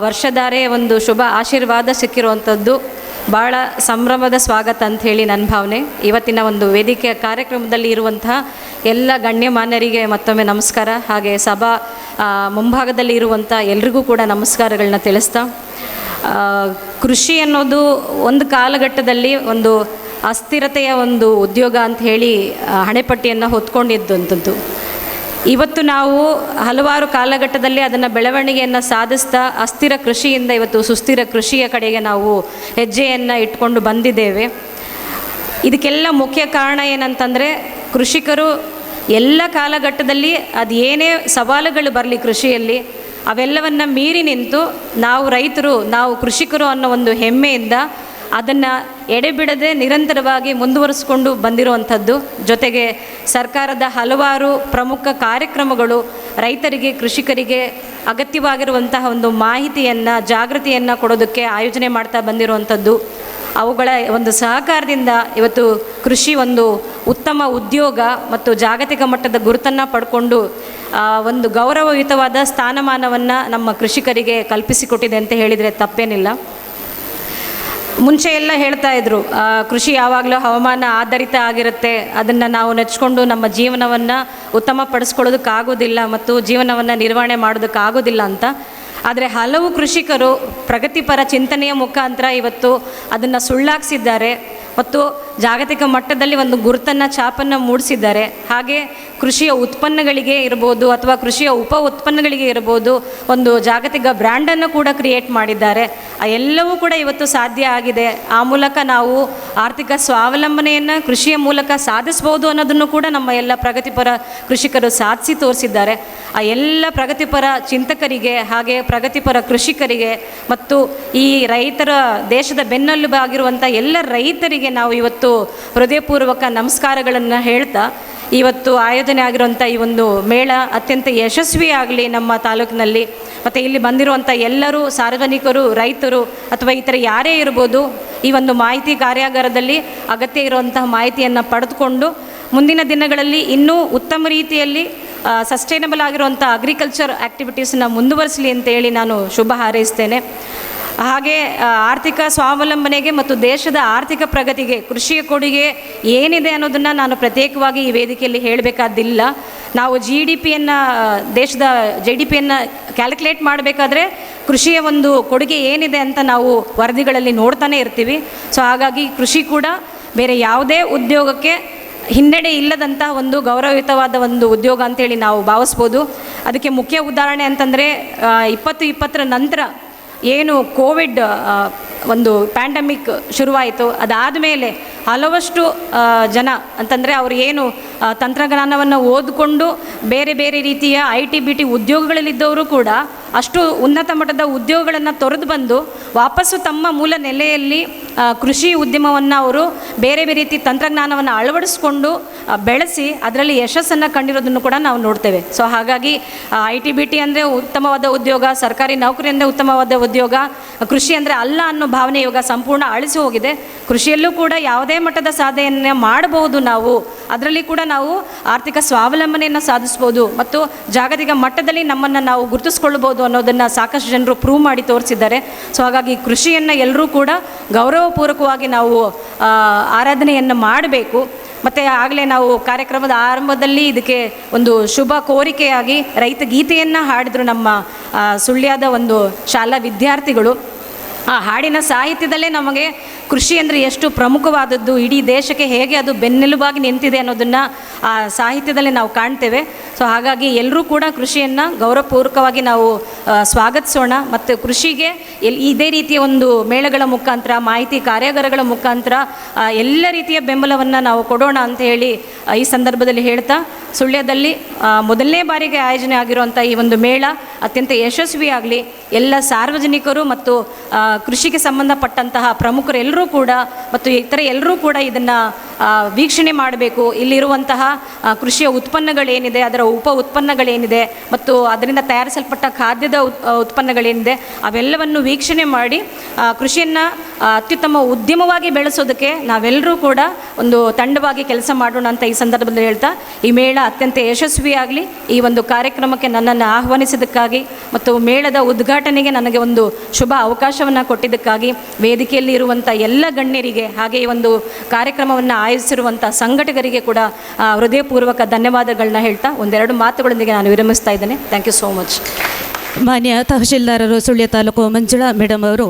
ವರ್ಷಧಾರೆ ಒಂದು ಶುಭ ಆಶೀರ್ವಾದ ಸಿಕ್ಕಿರುವಂಥದ್ದು. ಭಾಳ ಸಂಭ್ರಮದ ಸ್ವಾಗತ ಅಂಥೇಳಿ ನನ್ನ ಭಾವನೆ. ಇವತ್ತಿನ ಒಂದು ವೇದಿಕೆಯ ಕಾರ್ಯಕ್ರಮದಲ್ಲಿ ಇರುವಂತಹ ಎಲ್ಲ ಗಣ್ಯಮಾನ್ಯರಿಗೆ ಮತ್ತೊಮ್ಮೆ ನಮಸ್ಕಾರ. ಹಾಗೆ ಸಭಾ ಮುಂಭಾಗದಲ್ಲಿ ಇರುವಂಥ ಎಲ್ರಿಗೂ ಕೂಡ ನಮಸ್ಕಾರಗಳನ್ನ ತಿಳಿಸ್ತಾ, ಕೃಷಿ ಅನ್ನೋದು ಒಂದು ಕಾಲಘಟ್ಟದಲ್ಲಿ ಒಂದು ಅಸ್ಥಿರತೆಯ ಒಂದು ಉದ್ಯೋಗ ಅಂತ ಹೇಳಿ ಹಣೆಪಟ್ಟಿಯನ್ನು ಹೊತ್ಕೊಂಡಿದ್ದಂಥದ್ದು. ಇವತ್ತು ನಾವು ಹಲವಾರು ಕಾಲಘಟ್ಟದಲ್ಲಿ ಅದನ್ನು ಬೆಳವಣಿಗೆಯನ್ನು ಸಾಧಿಸ್ತಾ ಅಸ್ಥಿರ ಕೃಷಿಯಿಂದ ಇವತ್ತು ಸುಸ್ಥಿರ ಕೃಷಿಯ ಕಡೆಗೆ ನಾವು ಹೆಜ್ಜೆಯನ್ನು ಇಟ್ಕೊಂಡು ಬಂದಿದ್ದೇವೆ. ಇದಕ್ಕೆಲ್ಲ ಮುಖ್ಯ ಕಾರಣ ಏನಂತಂದರೆ, ಕೃಷಿಕರು ಎಲ್ಲ ಕಾಲಘಟ್ಟದಲ್ಲಿ ಅದು ಏನೇ ಸವಾಲುಗಳು ಬರಲಿ ಕೃಷಿಯಲ್ಲಿ ಅವೆಲ್ಲವನ್ನು ಮೀರಿ ನಿಂತು ನಾವು ರೈತರು, ನಾವು ಕೃಷಿಕರು ಅನ್ನೋ ಒಂದು ಹೆಮ್ಮೆಯಿಂದ ಅದನ್ನು ಎಡೆಬಿಡದೆ ನಿರಂತರವಾಗಿ ಮುಂದುವರಿಸ್ಕೊಂಡು ಬಂದಿರುವಂಥದ್ದು. ಜೊತೆಗೆ ಸರ್ಕಾರದ ಹಲವಾರು ಪ್ರಮುಖ ಕಾರ್ಯಕ್ರಮಗಳು ರೈತರಿಗೆ, ಕೃಷಿಕರಿಗೆ ಅಗತ್ಯವಾಗಿರುವಂತಹ ಒಂದು ಮಾಹಿತಿಯನ್ನು, ಜಾಗೃತಿಯನ್ನು ಕೊಡೋದಕ್ಕೆ ಆಯೋಜನೆ ಮಾಡ್ತಾ ಬಂದಿರುವಂಥದ್ದು. ಅವುಗಳ ಒಂದು ಸಹಕಾರದಿಂದ ಇವತ್ತು ಕೃಷಿ ಒಂದು ಉತ್ತಮ ಉದ್ಯೋಗ ಮತ್ತು ಜಾಗತಿಕ ಮಟ್ಟದ ಗುರುತನ್ನು ಪಡ್ಕೊಂಡು ಒಂದು ಗೌರವಯುತವಾದ ಸ್ಥಾನಮಾನವನ್ನು ನಮ್ಮ ಕೃಷಿಕರಿಗೆ ಕಲ್ಪಿಸಿಕೊಟ್ಟಿದೆ ಅಂತ ಹೇಳಿದರೆ ತಪ್ಪೇನಿಲ್ಲ. ಮುಂಚೆ ಎಲ್ಲ ಹೇಳ್ತಾ ಇದ್ರು, ಕೃಷಿ ಯಾವಾಗಲೂ ಹವಾಮಾನ ಆಧಾರಿತ ಆಗಿರುತ್ತೆ, ಅದನ್ನು ನಾವು ನೆಚ್ಕೊಂಡು ನಮ್ಮ ಜೀವನವನ್ನು ಉತ್ತಮಪಡಿಸ್ಕೊಳ್ಳೋದಕ್ಕಾಗೋದಿಲ್ಲ ಮತ್ತು ಜೀವನವನ್ನು ನಿರ್ವಹಣೆ ಮಾಡೋದಕ್ಕಾಗೋದಿಲ್ಲ ಅಂತ. ಆದರೆ ಹಲವು ಕೃಷಿಕರು ಪ್ರಗತಿಪರ ಚಿಂತನೆಯ ಮುಖಾಂತರ ಇವತ್ತು ಅದನ್ನು ಸುಳ್ಳಾಗಿಸಿದ್ದಾರೆ ಮತ್ತು ಜಾಗತಿಕ ಮಟ್ಟದಲ್ಲಿ ಒಂದು ಗುರುತನ್ನು, ಛಾಪನ್ನು ಮೂಡಿಸಿದ್ದಾರೆ. ಹಾಗೆ ಕೃಷಿಯ ಉತ್ಪನ್ನಗಳಿಗೆ ಇರ್ಬೋದು ಅಥವಾ ಕೃಷಿಯ ಉಪ ಉತ್ಪನ್ನಗಳಿಗೆ ಇರ್ಬೋದು ಒಂದು ಜಾಗತಿಕ ಬ್ರ್ಯಾಂಡನ್ನು ಕೂಡ ಕ್ರಿಯೇಟ್ ಮಾಡಿದ್ದಾರೆ. ಆ ಎಲ್ಲವೂ ಕೂಡ ಇವತ್ತು ಸಾಧ್ಯ ಆಗಿದೆ. ಆ ಮೂಲಕ ನಾವು ಆರ್ಥಿಕ ಸ್ವಾವಲಂಬನೆಯನ್ನು ಕೃಷಿಯ ಮೂಲಕ ಸಾಧಿಸ್ಬೋದು ಅನ್ನೋದನ್ನು ಕೂಡ ನಮ್ಮ ಎಲ್ಲ ಪ್ರಗತಿಪರ ಕೃಷಿಕರು ಸಾಧಿಸಿ ತೋರಿಸಿದ್ದಾರೆ. ಆ ಎಲ್ಲ ಪ್ರಗತಿಪರ ಚಿಂತಕರಿಗೆ, ಹಾಗೆ ಪ್ರಗತಿಪರ ಕೃಷಿಕರಿಗೆ ಮತ್ತು ಈ ರೈತರ ದೇಶದ ಬೆನ್ನೆಲುಬಾಗಿರುವಂಥ ಎಲ್ಲ ರೈತರಿಗೆ ನಾವು ಇವತ್ತು ಹೃದಯಪೂರ್ವಕ ನಮಸ್ಕಾರಗಳನ್ನು ಹೇಳ್ತಾ, ಇವತ್ತು ಆಯೋಜನೆ ಆಗಿರುವಂಥ ಈ ಒಂದು ಮೇಳ ಅತ್ಯಂತ ಯಶಸ್ವಿಯಾಗಲಿ ನಮ್ಮ ತಾಲೂಕಿನಲ್ಲಿ. ಮತ್ತು ಇಲ್ಲಿ ಬಂದಿರುವಂಥ ಎಲ್ಲರೂ ಸಾರ್ವಜನಿಕರು, ರೈತರು ಅಥವಾ ಇತರ ಯಾರೇ ಇರ್ಬೋದು, ಈ ಒಂದು ಮಾಹಿತಿ ಕಾರ್ಯಾಗಾರದಲ್ಲಿ ಅಗತ್ಯ ಇರುವಂತಹ ಮಾಹಿತಿಯನ್ನು ಪಡೆದುಕೊಂಡು ಮುಂದಿನ ದಿನಗಳಲ್ಲಿ ಇನ್ನೂ ಉತ್ತಮ ರೀತಿಯಲ್ಲಿ ಸಸ್ಟೈನಬಲ್ ಆಗಿರುವಂಥ ಅಗ್ರಿಕಲ್ಚರ್ ಆ್ಯಕ್ಟಿವಿಟೀಸನ್ನು ಮುಂದುವರಿಸಲಿ ಅಂತೇಳಿ ನಾನು ಶುಭ ಹಾರೈಸ್ತೇನೆ. ಹಾಗೆ ಆರ್ಥಿಕ ಸ್ವಾವಲಂಬನೆಗೆ ಮತ್ತು ದೇಶದ ಆರ್ಥಿಕ ಪ್ರಗತಿಗೆ ಕೃಷಿಯ ಕೊಡುಗೆ ಏನಿದೆ ಅನ್ನೋದನ್ನು ನಾನು ಪ್ರತ್ಯೇಕವಾಗಿ ಈ ವೇದಿಕೆಯಲ್ಲಿ ಹೇಳಬೇಕಾದಿಲ್ಲ. ನಾವು ದೇಶದ GDP-ಯನ್ನು ಕ್ಯಾಲ್ಕುಲೇಟ್ ಮಾಡಬೇಕಾದ್ರೆ ಕೃಷಿಯ ಒಂದು ಕೊಡುಗೆ ಏನಿದೆ ಅಂತ ನಾವು ವರದಿಗಳಲ್ಲಿ ನೋಡ್ತಾನೆ ಇರ್ತೀವಿ. ಸೊ ಹಾಗಾಗಿ ಕೃಷಿ ಕೂಡ ಬೇರೆ ಯಾವುದೇ ಉದ್ಯೋಗಕ್ಕೆ ಹಿನ್ನಡೆ ಇಲ್ಲದಂಥ ಒಂದು ಗೌರವಯುತವಾದ ಒಂದು ಉದ್ಯೋಗ ಅಂತೇಳಿ ನಾವು ಭಾವಿಸ್ಬೋದು. ಅದಕ್ಕೆ ಮುಖ್ಯ ಉದಾಹರಣೆ ಅಂತಂದರೆ 2020 ನಂತರ ಏನು ಕೋವಿಡ್ ಒಂದು ಪ್ಯಾಂಡಮಿಕ್ ಶುರುವಾಯಿತು, ಅದಾದ ಮೇಲೆ ಹಲವಷ್ಟು ಜನ ಅಂತಂದರೆ ಅವರು ಏನು ತಂತ್ರಜ್ಞಾನವನ್ನು ಓದಿಕೊಂಡು ಬೇರೆ ಬೇರೆ ರೀತಿಯ IT-BT ಉದ್ಯೋಗಗಳಲ್ಲಿದ್ದವರು ಕೂಡ ಅಷ್ಟು ಉನ್ನತ ಮಟ್ಟದ ಉದ್ಯೋಗಗಳನ್ನು ತೊರೆದು ಬಂದು ವಾಪಸ್ಸು ತಮ್ಮ ಮೂಲ ನೆಲೆಯಲ್ಲಿ ಕೃಷಿ ಉದ್ಯಮವನ್ನು ಅವರು ಬೇರೆ ಬೇರೆ ರೀತಿ ತಂತ್ರಜ್ಞಾನವನ್ನು ಅಳವಡಿಸ್ಕೊಂಡು ಬೆಳೆಸಿ ಅದರಲ್ಲಿ ಯಶಸ್ಸನ್ನು ಕಂಡಿರೋದನ್ನು ಕೂಡ ನಾವು ನೋಡ್ತೇವೆ. ಸೊ ಹಾಗಾಗಿ IT-BT ಅಂದರೆ ಉತ್ತಮವಾದ ಉದ್ಯೋಗ, ಸರ್ಕಾರಿ ನೌಕರಿ ಅಂದರೆ ಉತ್ತಮವಾದ ಉದ್ಯೋಗ, ಕೃಷಿ ಅಂದರೆ ಅಲ್ಲ ಅನ್ನೋ ಭಾವನೆ ಇವಾಗ ಸಂಪೂರ್ಣ ಅಳಿಸಿ ಹೋಗಿದೆ. ಕೃಷಿಯಲ್ಲೂ ಕೂಡ ಯಾವುದೇ ಮಟ್ಟದ ಸಾಧನೆಯನ್ನು ಮಾಡಬಹುದು ನಾವು, ಅದರಲ್ಲಿ ಕೂಡ ನಾವು ಆರ್ಥಿಕ ಸ್ವಾವಲಂಬನೆಯನ್ನು ಸಾಧಿಸ್ಬೋದು ಮತ್ತು ಜಾಗತಿಕ ಮಟ್ಟದಲ್ಲಿ ನಮ್ಮನ್ನು ನಾವು ಗುರುತಿಸ್ಕೊಳ್ಬೋದು ಅನ್ನೋದನ್ನು ಸಾಕಷ್ಟು ಜನರು ಪ್ರೂವ್ ಮಾಡಿ ತೋರಿಸಿದ್ದಾರೆ. ಸೊ ಹಾಗಾಗಿ ಕೃಷಿಯನ್ನು ಎಲ್ಲರೂ ಕೂಡ ಗೌರವಪೂರ್ವಕವಾಗಿ ನಾವು ಆರಾಧನೆಯನ್ನು ಮಾಡಬೇಕು. ಮತ್ತು ಆಗಲೇ ನಾವು ಕಾರ್ಯಕ್ರಮದ ಆರಂಭದಲ್ಲಿ ಇದಕ್ಕೆ ಒಂದು ಶುಭ ಕೋರಿಕೆಯಾಗಿ ರೈತ ಗೀತೆಯನ್ನು ಹಾಡಿದರು ನಮ್ಮ ಸುಳ್ಯದ ಒಂದು ಶಾಲಾ ವಿದ್ಯಾರ್ಥಿಗಳು. ಆ ಹಾಡಿನ ಸಾಹಿತ್ಯದಲ್ಲೇ ನಮಗೆ ಕೃಷಿ ಅಂದರೆ ಎಷ್ಟು ಪ್ರಮುಖವಾದದ್ದು, ಇಡೀ ದೇಶಕ್ಕೆ ಹೇಗೆ ಅದು ಬೆನ್ನೆಲುಬಾಗಿ ನಿಂತಿದೆ ಅನ್ನೋದನ್ನು ಆ ಸಾಹಿತ್ಯದಲ್ಲಿ ನಾವು ಕಾಣ್ತೇವೆ. ಸೊ ಹಾಗಾಗಿ ಎಲ್ಲರೂ ಕೂಡ ಕೃಷಿಯನ್ನು ಗೌರವಪೂರ್ವಕವಾಗಿ ನಾವು ಸ್ವಾಗತಿಸೋಣ ಮತ್ತು ಕೃಷಿಗೆ ಇದೇ ರೀತಿಯ ಒಂದು ಮೇಳಗಳ ಮುಖಾಂತರ, ಮಾಹಿತಿ ಕಾರ್ಯಾಗಾರಗಳ ಮುಖಾಂತರ ಎಲ್ಲ ರೀತಿಯ ಬೆಂಬಲವನ್ನು ನಾವು ಕೊಡೋಣ ಅಂತ ಹೇಳಿ ಈ ಸಂದರ್ಭದಲ್ಲಿ ಹೇಳ್ತಾ, ಸುಳ್ಯದಲ್ಲಿ ಮೊದಲನೇ ಬಾರಿಗೆ ಆಯೋಜನೆ ಆಗಿರುವಂಥ ಈ ಒಂದು ಮೇಳ ಅತ್ಯಂತ ಯಶಸ್ವಿಯಾಗಲಿ, ಎಲ್ಲ ಸಾರ್ವಜನಿಕರು ಮತ್ತು ಕೃಷಿಗೆ ಸಂಬಂಧಪಟ್ಟಂತಹ ಪ್ರಮುಖರೆಲ್ಲರೂ ಕೂಡ ಮತ್ತು ಇತರ ಎಲ್ಲರೂ ಕೂಡ ಇದನ್ನು ವೀಕ್ಷಣೆ ಮಾಡಬೇಕು. ಇಲ್ಲಿರುವಂತಹ ಕೃಷಿಯ ಉತ್ಪನ್ನಗಳೇನಿದೆ, ಅದರ ಉಪ ಉತ್ಪನ್ನಗಳೇನಿದೆ ಮತ್ತು ಅದರಿಂದ ತಯಾರಿಸಲ್ಪಟ್ಟ ಖಾದ್ಯದ ಉತ್ಪನ್ನಗಳೇನಿದೆ ಅವೆಲ್ಲವನ್ನು ವೀಕ್ಷಣೆ ಮಾಡಿ ಕೃಷಿಯನ್ನು ಅತ್ಯುತ್ತಮ ಉದ್ಯಮವಾಗಿ ಬೆಳೆಸೋದಕ್ಕೆ ನಾವೆಲ್ಲರೂ ಕೂಡ ಒಂದು ತಂಡವಾಗಿ ಕೆಲಸ ಮಾಡೋಣ ಅಂತ ಈ ಸಂದರ್ಭದಲ್ಲಿ ಹೇಳ್ತಾ, ಈ ಮೇಳ ಅತ್ಯಂತ ಯಶಸ್ವಿಯಾಗಲಿ. ಈ ಒಂದು ಕಾರ್ಯಕ್ರಮಕ್ಕೆ ನನ್ನನ್ನು ಆಹ್ವಾನಿಸಿದ್ದಕ್ಕಾಗಿ ಮತ್ತು ಮೇಳದ ಉದ್ಘಾಟನೆಗೆ ನನಗೆ ಒಂದು ಶುಭ ಅವಕಾಶವನ್ನು ಕೊಟ್ಟಿದ್ದಕ್ಕಾಗಿ ವೇದಿಕೆಯಲ್ಲಿ ಇರುವಂಥ ಎಲ್ಲ ಗಣ್ಯರಿಗೆ, ಹಾಗೆ ಈ ಒಂದು ಕಾರ್ಯಕ್ರಮವನ್ನು ಆಯೋಜಿಸಿರುವಂಥ ಸಂಘಟಕರಿಗೆ ಕೂಡ ಹೃದಯಪೂರ್ವಕ ಧನ್ಯವಾದಗಳನ್ನ ಹೇಳ್ತಾ ಒಂದೆರಡು ಮಾತುಗಳೊಂದಿಗೆ ನಾನು ವಿರಮಿಸ್ತಾ ಇದ್ದೇನೆ. Thank you so much. ಮಾನ್ಯ ತಹಶೀಲ್ದಾರರು ಸುಳ್ಯ ತಾಲೂಕು ಮಂಜುಳಾ ಮೇಡಮ್ ಅವರು,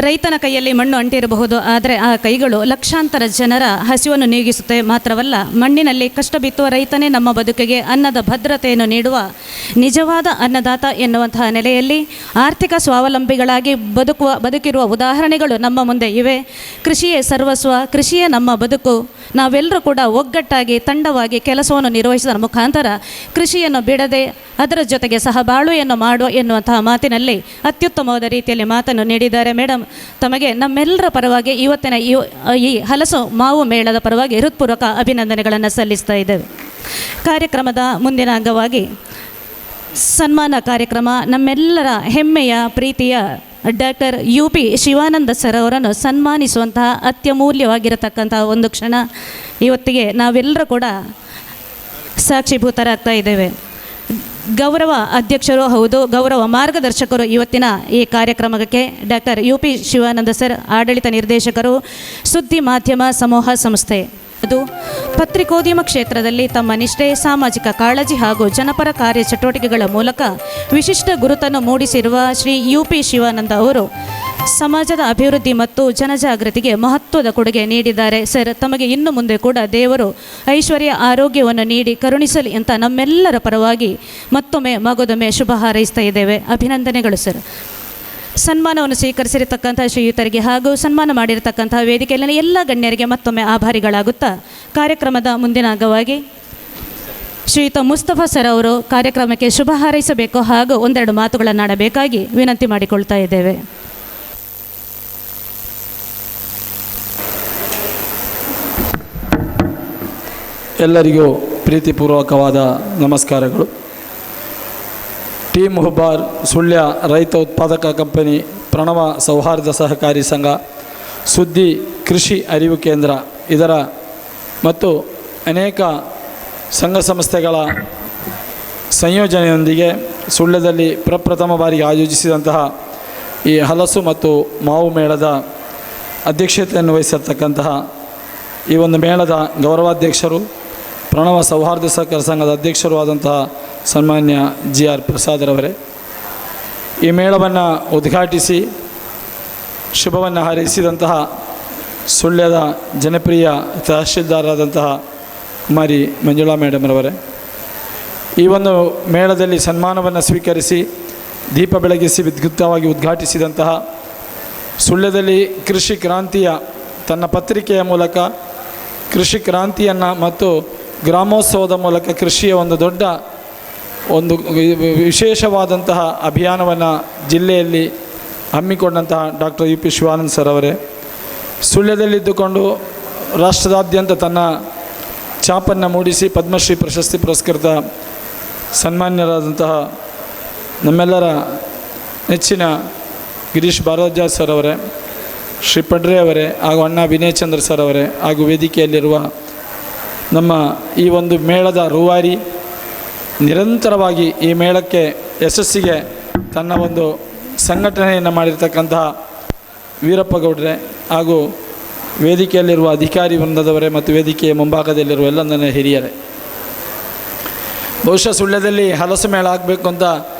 ರೈತನ ಕೈಯಲ್ಲಿ ಮಣ್ಣು ಅಂಟಿರಬಹುದು, ಆದರೆ ಆ ಕೈಗಳು ಲಕ್ಷಾಂತರ ಜನರ ಹಸಿವನ್ನು ನೀಗಿಸುತ್ತೆ ಮಾತ್ರವಲ್ಲ, ಮಣ್ಣಿನಲ್ಲಿ ಕಷ್ಟ ಬಿತ್ತುವ ರೈತನೇ ನಮ್ಮ ಬದುಕಿಗೆ ಅನ್ನದ ಭದ್ರತೆಯನ್ನು ನೀಡುವ ನಿಜವಾದ ಅನ್ನದಾತ ಎನ್ನುವಂತಹ ನೆಲೆಯಲ್ಲಿ ಆರ್ಥಿಕ ಸ್ವಾವಲಂಬಿಗಳಾಗಿ ಬದುಕಿರುವ ಉದಾಹರಣೆಗಳು ನಮ್ಮ ಮುಂದೆ ಇವೆ. ಕೃಷಿಯೇ ಸರ್ವಸ್ವ, ಕೃಷಿಯೇ ನಮ್ಮ ಬದುಕು. ನಾವೆಲ್ಲರೂ ಕೂಡ ಒಗ್ಗಟ್ಟಾಗಿ ತಂಡವಾಗಿ ಕೆಲಸವನ್ನು ನಿರ್ವಹಿಸುವ ಮುಖಾಂತರ ಕೃಷಿಯನ್ನು ಬಿಡದೆ ಅದರ ಜೊತೆಗೆ ಸಹಬಾಳ್ವೆಯನ್ನು ಮಾಡುವ ಎನ್ನುವಂತಹ ಮಾತಿನಲ್ಲಿ ಅತ್ಯುತ್ತಮವಾದ ರೀತಿಯಲ್ಲಿ ಮಾತನ್ನು ನೀಡಿದ್ದಾರೆ. ಮೇಡಮ್, ತಮಗೆ ನಮ್ಮೆಲ್ಲರ ಪರವಾಗಿ ಇವತ್ತಿನ ಈ ಹಲಸು ಮಾವು ಮೇಳದ ಪರವಾಗಿ ಹೃತ್ಪೂರ್ವಕ ಅಭಿನಂದನೆಗಳನ್ನು ಸಲ್ಲಿಸ್ತಾ ಇದ್ದೇವೆ. ಕಾರ್ಯಕ್ರಮದ ಮುಂದಿನ ಅಂಗವಾಗಿ ಸನ್ಮಾನ ಕಾರ್ಯಕ್ರಮ. ನಮ್ಮೆಲ್ಲರ ಹೆಮ್ಮೆಯ ಪ್ರೀತಿಯ ಡಾಕ್ಟರ್ UP ಶಿವಾನಂದ ಸರ್ ಅವರನ್ನು ಸನ್ಮಾನಿಸುವಂತಹ ಅತ್ಯಮೂಲ್ಯವಾಗಿರತಕ್ಕಂತಹ ಒಂದು ಕ್ಷಣ ಇವತ್ತಿಗೆ ನಾವೆಲ್ಲರೂ ಕೂಡ ಸಾಕ್ಷೀಭೂತರಾಗ್ತಾ ಇದ್ದೇವೆ. ಗೌರವ ಅಧ್ಯಕ್ಷರು ಹೌದು, ಗೌರವ ಮಾರ್ಗದರ್ಶಕರು ಇವತ್ತಿನ ಈ ಕಾರ್ಯಕ್ರಮಕ್ಕೆ ಡಾಕ್ಟರ್ UP ಶಿವಾನಂದ ಸರ್, ಆಡಳಿತ ನಿರ್ದೇಶಕರು, ಸುದ್ದಿ ಮಾಧ್ಯಮ ಸಮೂಹ ಸಂಸ್ಥೆ. ಅದು ಪತ್ರಿಕೋದ್ಯಮ ಕ್ಷೇತ್ರದಲ್ಲಿ ತಮ್ಮ ನಿಷ್ಠೆ, ಸಾಮಾಜಿಕ ಕಾಳಜಿ ಹಾಗೂ ಜನಪರ ಕಾರ್ಯ ಚಟುವಟಿಕೆಗಳ ಮೂಲಕ ವಿಶಿಷ್ಟ ಗುರುತನ್ನು ಮೂಡಿಸಿರುವ ಶ್ರೀ UP ಶಿವಾನಂದ ಅವರು ಸಮಾಜದ ಅಭಿವೃದ್ಧಿ ಮತ್ತು ಜನಜಾಗೃತಿಗೆ ಮಹತ್ವದ ಕೊಡುಗೆ ನೀಡಿದ್ದಾರೆ. ಸರ್, ತಮಗೆ ಇನ್ನು ಮುಂದೆ ಕೂಡ ದೇವರು ಐಶ್ವರ್ಯ ಆರೋಗ್ಯವನ್ನು ನೀಡಿ ಕರುಣಿಸಲಿ ಅಂತ ನಮ್ಮೆಲ್ಲರ ಪರವಾಗಿ ಮತ್ತೊಮ್ಮೆ ಮಗದೊಮ್ಮೆ ಶುಭ ಹಾರೈಸ್ತಾ ಇದ್ದೇವೆ. ಅಭಿನಂದನೆಗಳು ಸರ್. ಸನ್ಮಾನವನ್ನು ಸ್ವೀಕರಿಸಿರತಕ್ಕಂಥ ಶ್ರೀಯುತರಿಗೆ ಹಾಗೂ ಸನ್ಮಾನ ಮಾಡಿರತಕ್ಕಂಥ ವೇದಿಕೆಯಲ್ಲಿನ ಎಲ್ಲ ಗಣ್ಯರಿಗೆ ಮತ್ತೊಮ್ಮೆ ಆಭಾರಿಗಳಾಗುತ್ತಾ ಕಾರ್ಯಕ್ರಮದ ಮುಂದಿನ ಅಂಗವಾಗಿ ಶ್ರೀಯುತ ಮುಸ್ತಫಾ ಸರ್ ಅವರು ಕಾರ್ಯಕ್ರಮಕ್ಕೆ ಶುಭ ಹಾರೈಸಬೇಕು ಹಾಗೂ ಒಂದೆರಡು ಮಾತುಗಳನ್ನಾಡಬೇಕಾಗಿ ವಿನಂತಿ ಮಾಡಿಕೊಳ್ತಾ ಇದ್ದೇವೆ. ಎಲ್ಲರಿಗೂ ಪ್ರೀತಿಪೂರ್ವಕವಾದ ನಮಸ್ಕಾರಗಳು. ಟೀಮ್ ಹುಬ್ಬಾರ್, ಸುಳ್ಯ ರೈತ ಉತ್ಪಾದಕ ಕಂಪನಿ, ಪ್ರಣವ ಸೌಹಾರ್ದ ಸಹಕಾರಿ ಸಂಘ, ಸುದ್ದಿ ಕೃಷಿ ಅರಿವು ಕೇಂದ್ರ ಇದರ ಮತ್ತು ಅನೇಕ ಸಂಘ ಸಂಸ್ಥೆಗಳ ಸಂಯೋಜನೆಯೊಂದಿಗೆ ಸುಳ್ಯದಲ್ಲಿ ಪ್ರಪ್ರಥಮ ಬಾರಿಗೆ ಆಯೋಜಿಸಿದಂತಹ ಈ ಹಲಸು ಮತ್ತು ಮಾವು ಮೇಳದ ಅಧ್ಯಕ್ಷತೆಯನ್ನು ವಹಿಸಿರ್ತಕ್ಕಂತಹ ಈ ಒಂದು ಮೇಳದ ಗೌರವಾಧ್ಯಕ್ಷರು, ಪ್ರಣವ ಸೌಹಾರ್ದ ಸಹಕಾರ ಸಂಘದ ಅಧ್ಯಕ್ಷರು ಆದಂತಹ ಸನ್ಮಾನ್ಯ GR ಪ್ರಸಾದರವರೇ, ಈ ಮೇಳವನ್ನು ಉದ್ಘಾಟಿಸಿ ಶುಭವನ್ನು ಹಾರೈಸಿದಂತಹ ಸುಳ್ಯದ ಜನಪ್ರಿಯ ತಹಶೀಲ್ದಾರಾದಂತಹ ಕುಮಾರಿ ಮಂಜುಳಾ ಮೇಡಮ್ರವರೇ, ಈ ಒಂದು ಮೇಳದಲ್ಲಿ ಸನ್ಮಾನವನ್ನು ಸ್ವೀಕರಿಸಿ ದೀಪ ಬೆಳಗಿಸಿ ವಿದ್ಯುಕ್ತವಾಗಿ ಉದ್ಘಾಟಿಸಿದಂತಹ ಸುಳ್ಯದಲ್ಲಿ ಕೃಷಿ ಕ್ರಾಂತಿಯ ತನ್ನ ಪತ್ರಿಕೆಯ ಮೂಲಕ ಕೃಷಿ ಕ್ರಾಂತಿಯನ್ನು ಮತ್ತು ಗ್ರಾಮೋತ್ಸವದ ಮೂಲಕ ಕೃಷಿಯ ಒಂದು ದೊಡ್ಡ ಒಂದು ವಿಶೇಷವಾದಂತಹ ಅಭಿಯಾನವನ್ನು ಜಿಲ್ಲೆಯಲ್ಲಿ ಹಮ್ಮಿಕೊಂಡಂತಹ ಡಾಕ್ಟರ್ UP ಶಿವಾನಂದ ಸರ್ ಅವರೇ, ಸುಳ್ಯದಲ್ಲಿದ್ದುಕೊಂಡು ರಾಷ್ಟ್ರದಾದ್ಯಂತ ತನ್ನ ಛಾಪನ್ನು ಮೂಡಿಸಿ ಪದ್ಮಶ್ರೀ ಪ್ರಶಸ್ತಿ ಪುರಸ್ಕೃತ ಸನ್ಮಾನ್ಯರಾದಂತಹ ನಮ್ಮೆಲ್ಲರ ನೆಚ್ಚಿನ ಗಿರೀಶ್ ಭಾರದ್ವಾಜ್ ಸರ್ ಅವರೇ, ಶ್ರೀ ಪಡ್ರೆ ಅವರೇ ಹಾಗೂ ಅಣ್ಣ ವಿನಯ್ ಚಂದ್ರ ಸರ್ ಅವರೇ ಹಾಗೂ ವೇದಿಕೆಯಲ್ಲಿರುವ ನಮ್ಮ ಈ ಒಂದು ಮೇಳದ ರೂವಾರಿ, ನಿರಂತರವಾಗಿ ಈ ಮೇಳಕ್ಕೆ ಯಶಸ್ಸಿಗೆ ತನ್ನ ಒಂದು ಸಂಘಟನೆಯನ್ನು ಮಾಡಿರ್ತಕ್ಕಂತಹ ವೀರಪ್ಪ ಗೌಡ್ರೆ ಹಾಗೂ ವೇದಿಕೆಯಲ್ಲಿರುವ ಅಧಿಕಾರಿ ವೃಂದದವರೇ ಮತ್ತು ವೇದಿಕೆಯ ಮುಂಭಾಗದಲ್ಲಿರುವ ಎಲ್ಲ ನನ್ನ ಹಿರಿಯರೇ, ಬಹುಶಃ ಸುಳ್ಯದಲ್ಲಿ ಹಲಸು ಮೇಳ ಆಗಬೇಕು ಅಂತ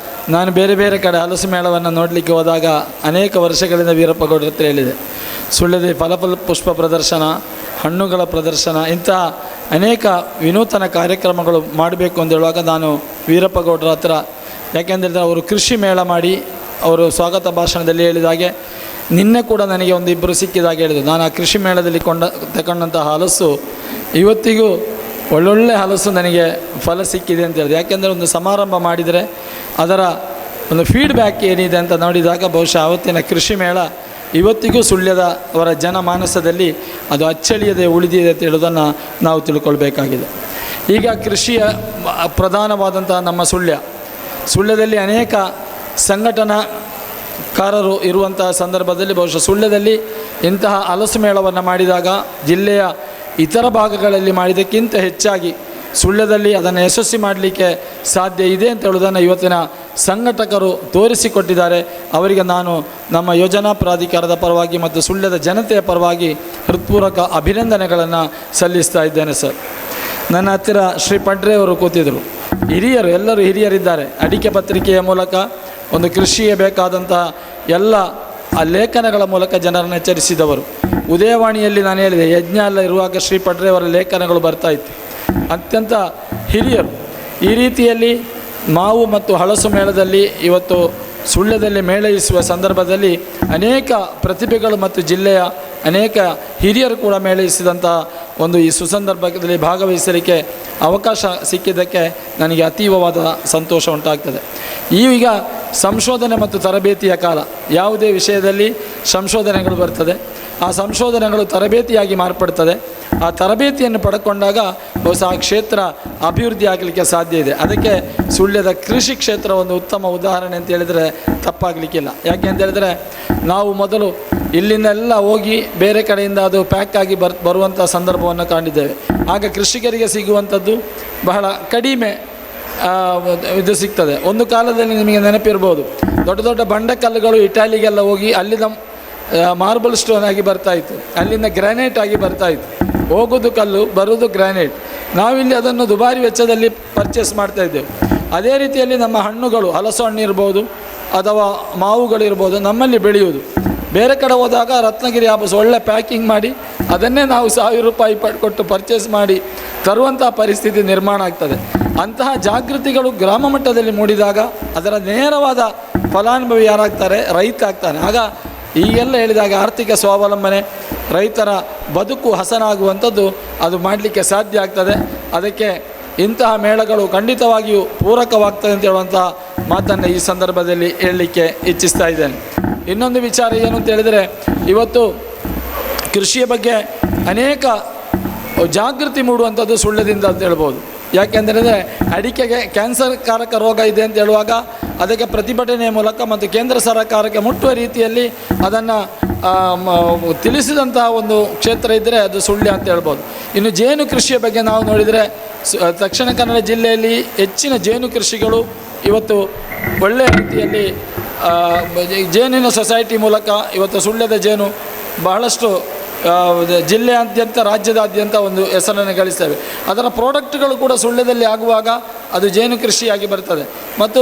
ನಾನು ಬೇರೆ ಬೇರೆ ಕಡೆ ಹಲಸು ಮೇಳವನ್ನು ನೋಡಲಿಕ್ಕೆ ಹೋದಾಗ ಅನೇಕ ವರ್ಷಗಳಿಂದ ವೀರಪ್ಪ ಗೌಡ್ರ ಹತ್ರ ಹೇಳಿದೆ, ಸುಳ್ಯದಲ್ಲಿ ಫಲ ಪುಷ್ಪ ಪ್ರದರ್ಶನ, ಹಣ್ಣುಗಳ ಪ್ರದರ್ಶನ, ಇಂತಹ ಅನೇಕ ವಿನೂತನ ಕಾರ್ಯಕ್ರಮಗಳು ಮಾಡಬೇಕು ಅಂತ ಹೇಳುವಾಗ ನಾನು ವೀರಪ್ಪ ಗೌಡ್ರ ಹತ್ರ, ಯಾಕೆಂದರೆ ಅವರು ಕೃಷಿ ಮೇಳ ಮಾಡಿ ಅವರು ಸ್ವಾಗತ ಭಾಷಣದಲ್ಲಿ ಹೇಳಿದ ಹಾಗೆ ನಿನ್ನೆ ಕೂಡ ನನಗೆ ಒಂದು ಇಬ್ಬರು ಸಿಕ್ಕಿದಾಗ ಹೇಳಿದರು, ನಾನು ಆ ಕೃಷಿ ಮೇಳದಲ್ಲಿ ತಗೊಂಡಂತಹ ಹಲಸು ಇವತ್ತಿಗೂ ಒಳ್ಳೊಳ್ಳೆ ಹಲಸು ನನಗೆ ಫಲ ಸಿಕ್ಕಿದೆ ಅಂತ ಹೇಳಿದೆ. ಯಾಕೆಂದರೆ ಒಂದು ಸಮಾರಂಭ ಮಾಡಿದರೆ ಅದರ ಒಂದು ಫೀಡ್ಬ್ಯಾಕ್ ಏನಿದೆ ಅಂತ ನೋಡಿದಾಗ ಬಹುಶಃ ಆವತ್ತಿನ ಕೃಷಿ ಮೇಳ ಇವತ್ತಿಗೂ ಸುಳ್ಯದ ಅವರ ಜನಮಾನಸದಲ್ಲಿ ಅದು ಅಚ್ಚಳಿಯದೆ ಉಳಿದಿದೆ ಅಂತ ಹೇಳೋದನ್ನು ನಾವು ತಿಳ್ಕೊಳ್ಬೇಕಾಗಿದೆ. ಈಗ ಕೃಷಿಯ ಪ್ರಧಾನವಾದಂತಹ ನಮ್ಮ ಸುಳ್ಯದಲ್ಲಿ ಅನೇಕ ಸಂಘಟನಾಕಾರರು ಇರುವಂತಹ ಸಂದರ್ಭದಲ್ಲಿ ಬಹುಶಃ ಸುಳ್ಯದಲ್ಲಿ ಇಂತಹ ಹಲಸು ಮೇಳವನ್ನು ಮಾಡಿದಾಗ ಜಿಲ್ಲೆಯ ಇತರ ಭಾಗಗಳಲ್ಲಿ ಮಾಡಿದ್ದಕ್ಕಿಂತ ಹೆಚ್ಚಾಗಿ ಸುಳ್ಯದಲ್ಲಿ ಅದನ್ನು ಯಶಸ್ವಿ ಮಾಡಲಿಕ್ಕೆ ಸಾಧ್ಯ ಇದೆ ಅಂತ ಹೇಳೋದನ್ನು ಇವತ್ತಿನ ಸಂಘಟಕರು ತೋರಿಸಿಕೊಟ್ಟಿದ್ದಾರೆ. ಅವರಿಗೆ ನಾನು ನಮ್ಮ ಯೋಜನಾ ಪ್ರಾಧಿಕಾರದ ಪರವಾಗಿ ಮತ್ತು ಸುಳ್ಯದ ಜನತೆಯ ಪರವಾಗಿ ಹೃತ್ಪೂರ್ವಕ ಅಭಿನಂದನೆಗಳನ್ನು ಸಲ್ಲಿಸ್ತಾ ಇದ್ದೇನೆ ಸರ್. ನನ್ನ ಹತ್ತಿರ ಶ್ರೀ ಪಡ್ರೆಯವರು ಕೂತಿದ್ದರು. ಹಿರಿಯರು, ಎಲ್ಲರೂ ಹಿರಿಯರಿದ್ದಾರೆ. ಅಡಿಕೆ ಪತ್ರಿಕೆಯ ಮೂಲಕ ಒಂದು ಕೃಷಿಗೆ ಬೇಕಾದಂತಹ ಎಲ್ಲ ಆ ಲೇಖನಗಳ ಮೂಲಕ ಜನರನ್ನು ಎಚ್ಚರಿಸಿದವರು. ಉದಯವಾಣಿಯಲ್ಲಿ ನಾನು ಹೇಳಿದೆ, ಯಜ್ಞ ಎಲ್ಲ ಇರುವಾಗ ಶ್ರೀ ಪಡ್ರೆಯವರ ಲೇಖನಗಳು ಬರ್ತಾಯಿತ್ತು. ಅತ್ಯಂತ ಹಿರಿಯರು. ಈ ರೀತಿಯಲ್ಲಿ ಮಾವು ಮತ್ತು ಹಲಸು ಮೇಳದಲ್ಲಿ ಇವತ್ತು ಸುಳ್ಯದಲ್ಲಿ ಮೇಳೈಸುವ ಸಂದರ್ಭದಲ್ಲಿ ಅನೇಕ ಪ್ರತಿಭೆಗಳು ಮತ್ತು ಜಿಲ್ಲೆಯ ಅನೇಕ ಹಿರಿಯರು ಕೂಡ ಮೇಳೈಸಿದಂಥ ಒಂದು ಈ ಸುಸಂದರ್ಭದಲ್ಲಿ ಭಾಗವಹಿಸಲಿಕ್ಕೆ ಅವಕಾಶ ಸಿಕ್ಕಿದ್ದಕ್ಕೆ ನನಗೆ ಅತೀವವಾದ ಸಂತೋಷ ಉಂಟಾಗ್ತದೆ. ಈಗ ಸಂಶೋಧನೆ ಮತ್ತು ತರಬೇತಿಯ ಕಾಲ. ಯಾವುದೇ ವಿಷಯದಲ್ಲಿ ಸಂಶೋಧನೆಗಳು ಬರ್ತದೆ, ಆ ಸಂಶೋಧನೆಗಳು ತರಬೇತಿಯಾಗಿ ಮಾರ್ಪಡ್ತದೆ. ಆ ತರಬೇತಿಯನ್ನು ಪಡ್ಕೊಂಡಾಗ ಬಹುಶಃ ಆ ಕ್ಷೇತ್ರ ಅಭಿವೃದ್ಧಿ ಆಗಲಿಕ್ಕೆ ಸಾಧ್ಯ ಇದೆ. ಅದಕ್ಕೆ ಸುಳ್ಯದ ಕೃಷಿ ಕ್ಷೇತ್ರ ಒಂದು ಉತ್ತಮ ಉದಾಹರಣೆ ಅಂತ ಹೇಳಿದರೆ ತಪ್ಪಾಗಲಿಕ್ಕಿಲ್ಲ. ಯಾಕೆ ಅಂತ ಹೇಳಿದರೆ ನಾವು ಮೊದಲು ಇಲ್ಲಿಂದೆಲ್ಲ ಹೋಗಿ ಬೇರೆ ಕಡೆಯಿಂದ ಅದು ಪ್ಯಾಕ್ ಆಗಿ ಬರುವಂಥ ಸಂದರ್ಭವನ್ನು ಕಂಡಿದ್ದೇವೆ. ಆಗ ಕೃಷಿಕರಿಗೆ ಸಿಗುವಂಥದ್ದು ಬಹಳ ಕಡಿಮೆ ಇದು ಸಿಗ್ತದೆ. ಒಂದು ಕಾಲದಲ್ಲಿ ನಿಮಗೆ ನೆನಪಿರ್ಬೋದು, ದೊಡ್ಡ ದೊಡ್ಡ ಬಂಡೆಕಲ್ಲುಗಳು ಇಟಾಲಿಗೆಲ್ಲ ಹೋಗಿ ಅಲ್ಲಿಂದ ಮಾರ್ಬಲ್ ಸ್ಟೋನ್ ಆಗಿ ಬರ್ತಾಯಿತ್ತು, ಅಲ್ಲಿಂದ ಗ್ರಾನೈಟ್ ಆಗಿ ಬರ್ತಾಯಿತ್ತು. ಹೋಗೋದು ಕಲ್ಲು, ಬರೋದು ಗ್ರಾನೈಟ್. ನಾವಿಲ್ಲಿ ಅದನ್ನು ದುಬಾರಿ ವೆಚ್ಚದಲ್ಲಿ ಪರ್ಚೇಸ್ ಮಾಡ್ತಾಯಿದ್ದೆವು. ಅದೇ ರೀತಿಯಲ್ಲಿ ನಮ್ಮ ಹಣ್ಣುಗಳು, ಹಲಸು ಹಣ್ಣು ಇರ್ಬೋದು ಅಥವಾ ಮಾವುಗಳಿರ್ಬೋದು, ನಮ್ಮಲ್ಲಿ ಬೆಳೆಯುವುದು. ಬೇರೆ ಕಡೆ ಹೋದಾಗ ರತ್ನಗಿರಿ ಆಪಸ್ ಒಳ್ಳೆ ಪ್ಯಾಕಿಂಗ್ ಮಾಡಿ ಅದನ್ನೇ ನಾವು 1000 ರೂಪಾಯಿ ಕೊಟ್ಟು ಪರ್ಚೇಸ್ ಮಾಡಿ ತರುವಂಥ ಪರಿಸ್ಥಿತಿ ನಿರ್ಮಾಣ ಆಗ್ತದೆ. ಅಂತಹ ಜಾಗೃತಿಗಳು ಗ್ರಾಮ ಮಟ್ಟದಲ್ಲಿ ಮೂಡಿದಾಗ ಅದರ ನೇರವಾದ ಫಲಾನುಭವಿ ಯಾರಾಗ್ತಾರೆ? ರೈತ ಆಗ್ತಾನೆ. ಆಗ ಈಗೆಲ್ಲ ಹೇಳಿದಾಗ ಆರ್ಥಿಕ ಸ್ವಾವಲಂಬನೆ, ರೈತರ ಬದುಕು ಹಸನಾಗುವಂಥದ್ದು ಅದು ಮಾಡಲಿಕ್ಕೆ ಸಾಧ್ಯ ಆಗ್ತದೆ. ಅದಕ್ಕೆ ಇಂತಹ ಮೇಳಗಳು ಖಂಡಿತವಾಗಿಯೂ ಪೂರಕವಾಗ್ತದೆ ಅಂತ ಹೇಳುವಂತಹ ಮಾತನ್ನು ಈ ಸಂದರ್ಭದಲ್ಲಿ ಹೇಳಲಿಕ್ಕೆ ಇಚ್ಛಿಸ್ತಾ ಇದ್ದೇನೆ. ಇನ್ನೊಂದು ವಿಚಾರ ಏನು ಅಂತ ಹೇಳಿದರೆ, ಇವತ್ತು ಕೃಷಿಯ ಬಗ್ಗೆ ಅನೇಕ ಜಾಗೃತಿ ಮೂಡುವಂಥದ್ದು ಸುಳ್ಯದಿಂದ ಅಂತ ಹೇಳ್ಬೋದು. ಯಾಕೆಂದರೆ ಅಡಿಕೆಗೆ ಕ್ಯಾನ್ಸರ್ ಕಾರಕ ರೋಗ ಇದೆ ಅಂತ ಹೇಳುವಾಗ ಅದಕ್ಕೆ ಪ್ರತಿಭಟನೆಯ ಮೂಲಕ ಮತ್ತು ಕೇಂದ್ರ ಸರ್ಕಾರಕ್ಕೆ ಮುಟ್ಟುವ ರೀತಿಯಲ್ಲಿ ಅದನ್ನು ತಿಳಿಸಿದಂತಹ ಒಂದು ಕ್ಷೇತ್ರ ಇದ್ದರೆ ಅದು ಸುಳ್ಯ ಅಂತ ಹೇಳ್ಬೋದು. ಇನ್ನು ಜೇನು ಕೃಷಿಯ ಬಗ್ಗೆ ನಾವು ನೋಡಿದರೆ ದಕ್ಷಿಣ ಕನ್ನಡ ಜಿಲ್ಲೆಯಲ್ಲಿ ಹೆಚ್ಚಿನ ಜೇನು ಕೃಷಿಗಳು ಇವತ್ತು ಒಳ್ಳೆಯ ರೀತಿಯಲ್ಲಿ ಜೇನಿನ ಸೊಸೈಟಿ ಮೂಲಕ ಇವತ್ತು ಸುಳ್ಯದ ಜೇನು ಬಹಳಷ್ಟು ಜಿಲ್ಲೆಯಾದ್ಯಂತ ರಾಜ್ಯದಾದ್ಯಂತ ಒಂದು ಹೆಸರನ್ನು ಗಳಿಸ್ತೇವೆ. ಅದರ ಪ್ರಾಡಕ್ಟ್ಗಳು ಕೂಡ ಸುಳ್ಯದಲ್ಲಿ ಆಗುವಾಗ ಅದು ಜೇನು ಕೃಷಿಯಾಗಿ ಬರ್ತದೆ. ಮತ್ತು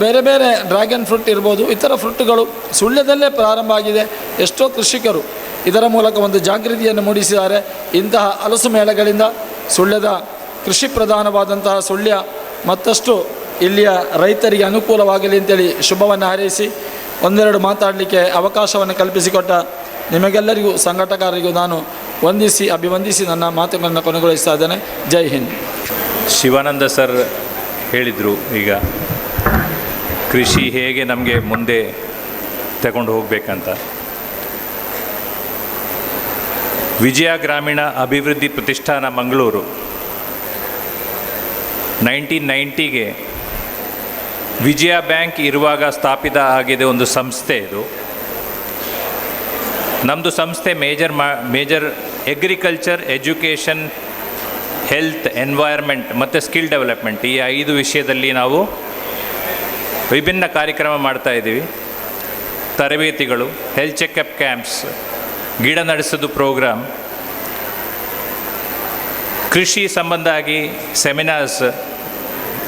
ಬೇರೆ ಬೇರೆ ಡ್ರ್ಯಾಗನ್ ಫ್ರೂಟ್ ಇರ್ಬೋದು, ಇತರ ಫ್ರೂಟ್ಗಳು ಸುಳ್ಯದಲ್ಲೇ ಪ್ರಾರಂಭ ಆಗಿದೆ. ಎಷ್ಟೋ ಕೃಷಿಕರು ಇದರ ಮೂಲಕ ಒಂದು ಜಾಗೃತಿಯನ್ನು ಮೂಡಿಸಿದ್ದಾರೆ. ಇಂತಹ ಹಲಸು ಮೇಳಗಳಿಂದ ಸುಳ್ಯದ ಕೃಷಿ ಪ್ರಧಾನವಾದಂತಹ ಸುಳ್ಯ ಮತ್ತಷ್ಟು ಇಲ್ಲಿಯ ರೈತರಿಗೆ ಅನುಕೂಲವಾಗಲಿ ಅಂತೇಳಿ ಶುಭವನ್ನು ಹಾರೈಸಿ ಒಂದೆರಡು ಮಾತಾಡಲಿಕ್ಕೆ ಅವಕಾಶವನ್ನು ಕಲ್ಪಿಸಿಕೊಟ್ಟ ನಿಮಗೆಲ್ಲರಿಗೂ ಸಂಘಟಕರಿಗೂ ನಾನು ಅಭಿವಂದಿಸಿ ನನ್ನ ಮಾತುಗಳನ್ನು ಕೊನೆಗೊಳಿಸ್ತಾ ಇದ್ದೇನೆ. ಜೈ ಹಿಂದ್. ಶಿವಾನಂದ ಸರ್ ಹೇಳಿದರು, ಈಗ ಕೃಷಿ ಹೇಗೆ ನಮಗೆ ಮುಂದೆ ತಗೊಂಡು ಹೋಗಬೇಕಂತ. ವಿಜಯ ಗ್ರಾಮೀಣ ಅಭಿವೃದ್ಧಿ ಪ್ರತಿಷ್ಠಾನ ಮಂಗಳೂರು 1990ಗೆ ವಿಜಯ ಬ್ಯಾಂಕ್ ಇರುವಾಗ ಸ್ಥಾಪಿತ ಆಗಿದೆ ಒಂದು ಸಂಸ್ಥೆ. ಇದು ನಮ್ಮದು ಸಂಸ್ಥೆ major agriculture, education, health, environment ಮತ್ತು ಸ್ಕಿಲ್ ಡೆವಲಪ್ಮೆಂಟ್, ಈ 5 ವಿಷಯದಲ್ಲಿ ನಾವು ವಿಭಿನ್ನ ಕಾರ್ಯಕ್ರಮ ಮಾಡ್ತಾಯಿದ್ದೀವಿ. ತರಬೇತಿಗಳು, ಹೆಲ್ತ್ ಚೆಕಪ್ ಕ್ಯಾಂಪ್ಸ್, ಗಿಡ ನಡೆಸೋದು ಪ್ರೋಗ್ರಾಮ್, ಕೃಷಿ ಸಂಬಂಧ ಆಗಿ ಸೆಮಿನಾರ್ಸ್,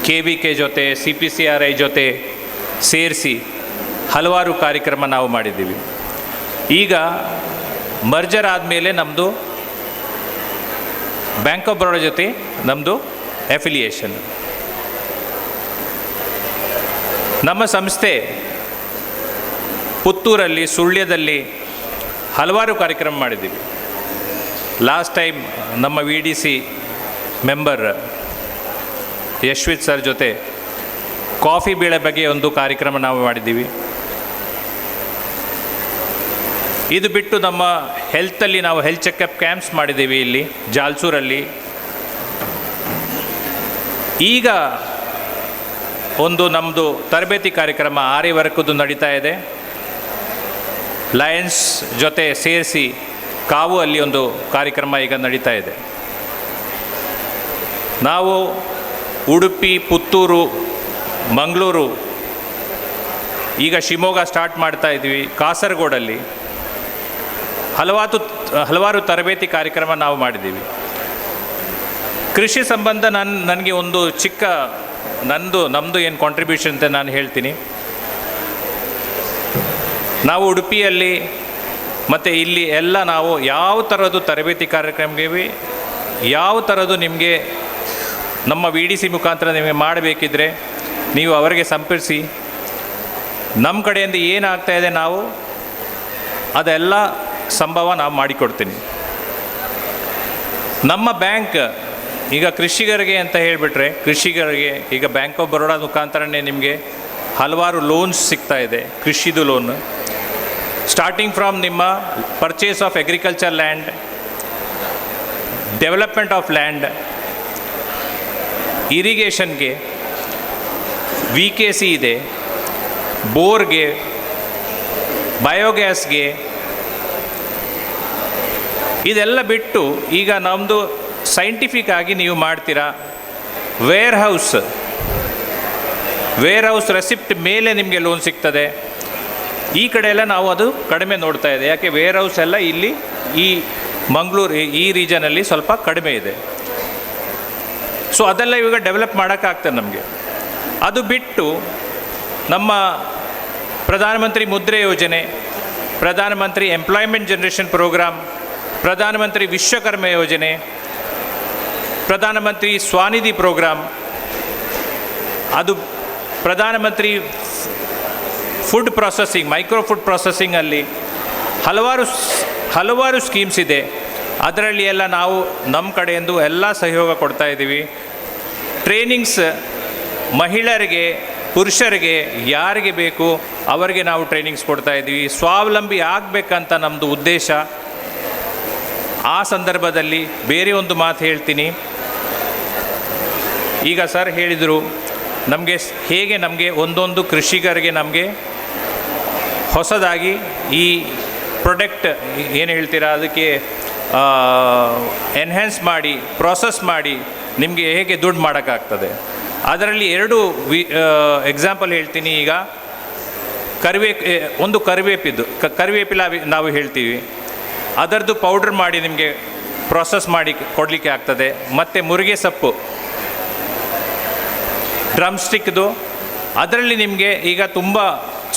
KVK ಜೊತೆ CPCRI ಜೊತೆ ಸೇರಿಸಿ ಹಲವಾರು ಕಾರ್ಯಕ್ರಮ ನಾವು ಮಾಡಿದ್ದೀವಿ. ಈಗ ಮರ್ಜರ್ ಆದಮೇಲೆ ನಮ್ಮದು ಬ್ಯಾಂಕ್ ಆಫ್ ಬರೋಡಾ ಜೊತೆ ನಮ್ಮದು ಅಫಿಲಿಯೇಷನ್. ನಮ್ಮ ಸಂಸ್ಥೆ ಪುತ್ತೂರಲ್ಲಿ, ಸುಳ್ಯದಲ್ಲಿ ಹಲವಾರು ಕಾರ್ಯಕ್ರಮ ಮಾಡಿದ್ದೀವಿ. ಲಾಸ್ಟ್ ಟೈಮ್ ನಮ್ಮ VDC ಮೆಂಬರ್ ಯಶ್ವಿತ್ ಸರ್ ಜೊತೆ ಕಾಫಿ ಬೆಳೆ ಬಗ್ಗೆ ಒಂದು ಕಾರ್ಯಕ್ರಮ ನಾವು ಮಾಡಿದ್ದೀವಿ. ಇದು ಬಿಟ್ಟು ನಮ್ಮ ಹೆಲ್ತಲ್ಲಿ ನಾವು ಹೆಲ್ತ್ ಚೆಕಪ್ ಕ್ಯಾಂಪ್ಸ್ ಮಾಡಿದ್ದೀವಿ ಇಲ್ಲಿ ಜಾಲ್ಸೂರಲ್ಲಿ. ಈಗ ಒಂದು ನಮ್ಮದು ತರಬೇತಿ ಕಾರ್ಯಕ್ರಮ ಆರಿ ವರ್ಕದ್ದು ನಡೀತಾ ಇದೆ. ಲಯನ್ಸ್ ಜೊತೆ ಸೇರಿಸಿ ಕಾವು ಅಲ್ಲಿ ಒಂದು ಕಾರ್ಯಕ್ರಮ ಈಗ ನಡೀತಾ ಇದೆ. ನಾವು ಉಡುಪಿ, ಪುತ್ತೂರು, ಮಂಗಳೂರು, ಈಗ ಶಿವಮೊಗ್ಗ ಸ್ಟಾರ್ಟ್ ಮಾಡ್ತಾ ಇದ್ದೀವಿ. ಕಾಸರಗೋಡಲ್ಲಿ ಹಲವಾರು ತರಬೇತಿ ಕಾರ್ಯಕ್ರಮ ನಾವು ಮಾಡಿದ್ದೀವಿ. ಕೃಷಿ ಸಂಬಂಧ ನನಗೆ ಒಂದು ಚಿಕ್ಕ ನಮ್ಮದು ಏನು ಕಾಂಟ್ರಿಬ್ಯೂಷನ್ ಅಂತ ನಾನು ಹೇಳ್ತೀನಿ. ನಾವು ಉಡುಪಿಯಲ್ಲಿ ಮತ್ತು ಇಲ್ಲಿ ಎಲ್ಲ ನಾವು ಯಾವ ಥರದ್ದು ತರಬೇತಿ ಕಾರ್ಯಕ್ರಮಕ್ಕೆ ಯಾವ ಥರದ್ದು ನಿಮಗೆ ನಮ್ಮ VDC ಮುಖಾಂತರ ನಿಮಗೆ ಮಾಡಬೇಕಿದ್ರೆ ನೀವು ಅವರಿಗೆ ಸಂಪರ್ಕಿಸಿ. ನಮ್ಮ ಕಡೆಯಿಂದ ಏನಾಗ್ತಾಯಿದೆ ನಾವು ಅದೆಲ್ಲ ಸಂಭವ ನಾವು ಮಾಡಿಕೊಡ್ತೀನಿ. ನಮ್ಮ ಬ್ಯಾಂಕ್ ಈಗ ಕೃಷಿಕರಿಗೆ ಅಂತ ಹೇಳಿಬಿಟ್ರೆ, ಕೃಷಿಕರಿಗೆ ಈಗ ಬ್ಯಾಂಕ್ ಆಫ್ ಬರೋಡಾ ಮುಖಾಂತರನೇ ನಿಮಗೆ ಹಲವಾರು ಲೋನ್ಸ್ ಸಿಗ್ತಾ ಇದೆ. ಕೃಷಿದು ಲೋನ್ ಸ್ಟಾರ್ಟಿಂಗ್ ಫ್ರಮ್ ನಿಮ್ಮ purchase of agriculture land, development of land, ಇರಿಗೇಷನ್ಗೆ, VKC ಇದೆ, ಬೋರ್ಗೆ, ಬಯೋಗ್ಯಾಸ್ಗೆ, ಇದೆಲ್ಲ ಬಿಟ್ಟು ಈಗ ನಮ್ಮದು ಸೈಂಟಿಫಿಕ್ ಆಗಿ ನೀವು ಮಾಡ್ತೀರಾ. ವೇರ್ ಹೌಸ್ ರೆಸಿಪ್ಟ್ ಮೇಲೆ ನಿಮಗೆ ಲೋನ್ ಸಿಗ್ತದೆ. ಈ ಕಡೆ ಎಲ್ಲ ನಾವು ಅದು ಕಡಿಮೆ ನೋಡ್ತಾ ಇದೆ. ಯಾಕೆ ವೇರ್ ಹೌಸ್ ಎಲ್ಲ ಇಲ್ಲಿ ಈ ಮಂಗಳೂರು ಈ ರೀಜನಲ್ಲಿ ಸ್ವಲ್ಪ ಕಡಿಮೆ ಇದೆ. ಸೊ ಅದೆಲ್ಲ ಇವಾಗ ಡೆವಲಪ್ ಮಾಡೋಕ್ಕಾಗ್ತದೆ ನಮಗೆ. ಅದು ಬಿಟ್ಟು ನಮ್ಮ ಪ್ರಧಾನಮಂತ್ರಿ ಮುದ್ರೆ ಯೋಜನೆ, ಪ್ರಧಾನಮಂತ್ರಿ ಎಂಪ್ಲಾಯ್ಮೆಂಟ್ ಜನರೇಷನ್ ಪ್ರೋಗ್ರಾಮ್, ಪ್ರಧಾನಮಂತ್ರಿ ವಿಶ್ವಕರ್ಮ ಯೋಜನೆ, ಪ್ರಧಾನಮಂತ್ರಿ ಸ್ವಾನಿಧಿ ಪ್ರೋಗ್ರಾಮ್, ಅದು ಪ್ರಧಾನಮಂತ್ರಿ ಫುಡ್ ಪ್ರೊಸೆಸಿಂಗ್, ಮೈಕ್ರೋ ಫುಡ್ ಪ್ರೊಸೆಸಿಂಗಲ್ಲಿ ಹಲವಾರು ಸ್ಕೀಮ್ಸ್ ಇದೆ. ಅದರಲ್ಲಿ ಎಲ್ಲ ನಾವು ನಮ್ಮ ಕಡೆಯಿಂದ ಎಲ್ಲ ಸಹಯೋಗ ಕೊಡ್ತಾ ಇದ್ದೀವಿ. ಟ್ರೈನಿಂಗ್ಸ್ ಮಹಿಳೆಯರಿಗೆ, ಪುರುಷರಿಗೆ ಯಾರಿಗೆ ಬೇಕು ಅವರಿಗೆ ನಾವು ಟ್ರೈನಿಂಗ್ಸ್ ಕೊಡ್ತಾ ಇದ್ದೀವಿ. ಸ್ವಾವಲಂಬಿ ಆಗಬೇಕಂತ ನಮ್ಮದು ಉದ್ದೇಶ. ಆ ಸಂದರ್ಭದಲ್ಲಿ ಬೇರೆ ಒಂದು ಮಾತು ಹೇಳ್ತೀನಿ. ಈಗ ಸರ್ ಹೇಳಿದರು ನಮಗೆ ಹೇಗೆ ಒಂದೊಂದು ಕೃಷಿಕರಿಗೆ ನಮಗೆ ಹೊಸದಾಗಿ ಈ ಪ್ರಾಡಕ್ಟ್ ಏನು ಹೇಳ್ತೀರಾ ಅದಕ್ಕೆ ಎನ್ಹ್ಯಾನ್ಸ್ ಮಾಡಿ, ಪ್ರಾಸೆಸ್ ಮಾಡಿ ನಿಮಗೆ ಹೇಗೆ ದುಡ್ಡು ಮಾಡೋಕ್ಕಾಗ್ತದೆ. ಅದರಲ್ಲಿ 2 ಎಕ್ಸಾಂಪಲ್ ಹೇಳ್ತೀನಿ. ಈಗ ಒಂದು ಕರಿವೇಪಿಲ ನಾವು ಹೇಳ್ತೀವಿ, ಅದರದ್ದು ಪೌಡ್ರ್ ಮಾಡಿ ನಿಮಗೆ ಪ್ರಾಸೆಸ್ ಮಾಡಿ ಕೊಡಲಿಕ್ಕೆ ಆಗ್ತದೆ. ಮತ್ತು ಮುರುಗೆ ಸೊಪ್ಪು ಡ್ರಮ್ ಸ್ಟಿಕ್ದು, ಅದರಲ್ಲಿ ನಿಮಗೆ ಈಗ ತುಂಬ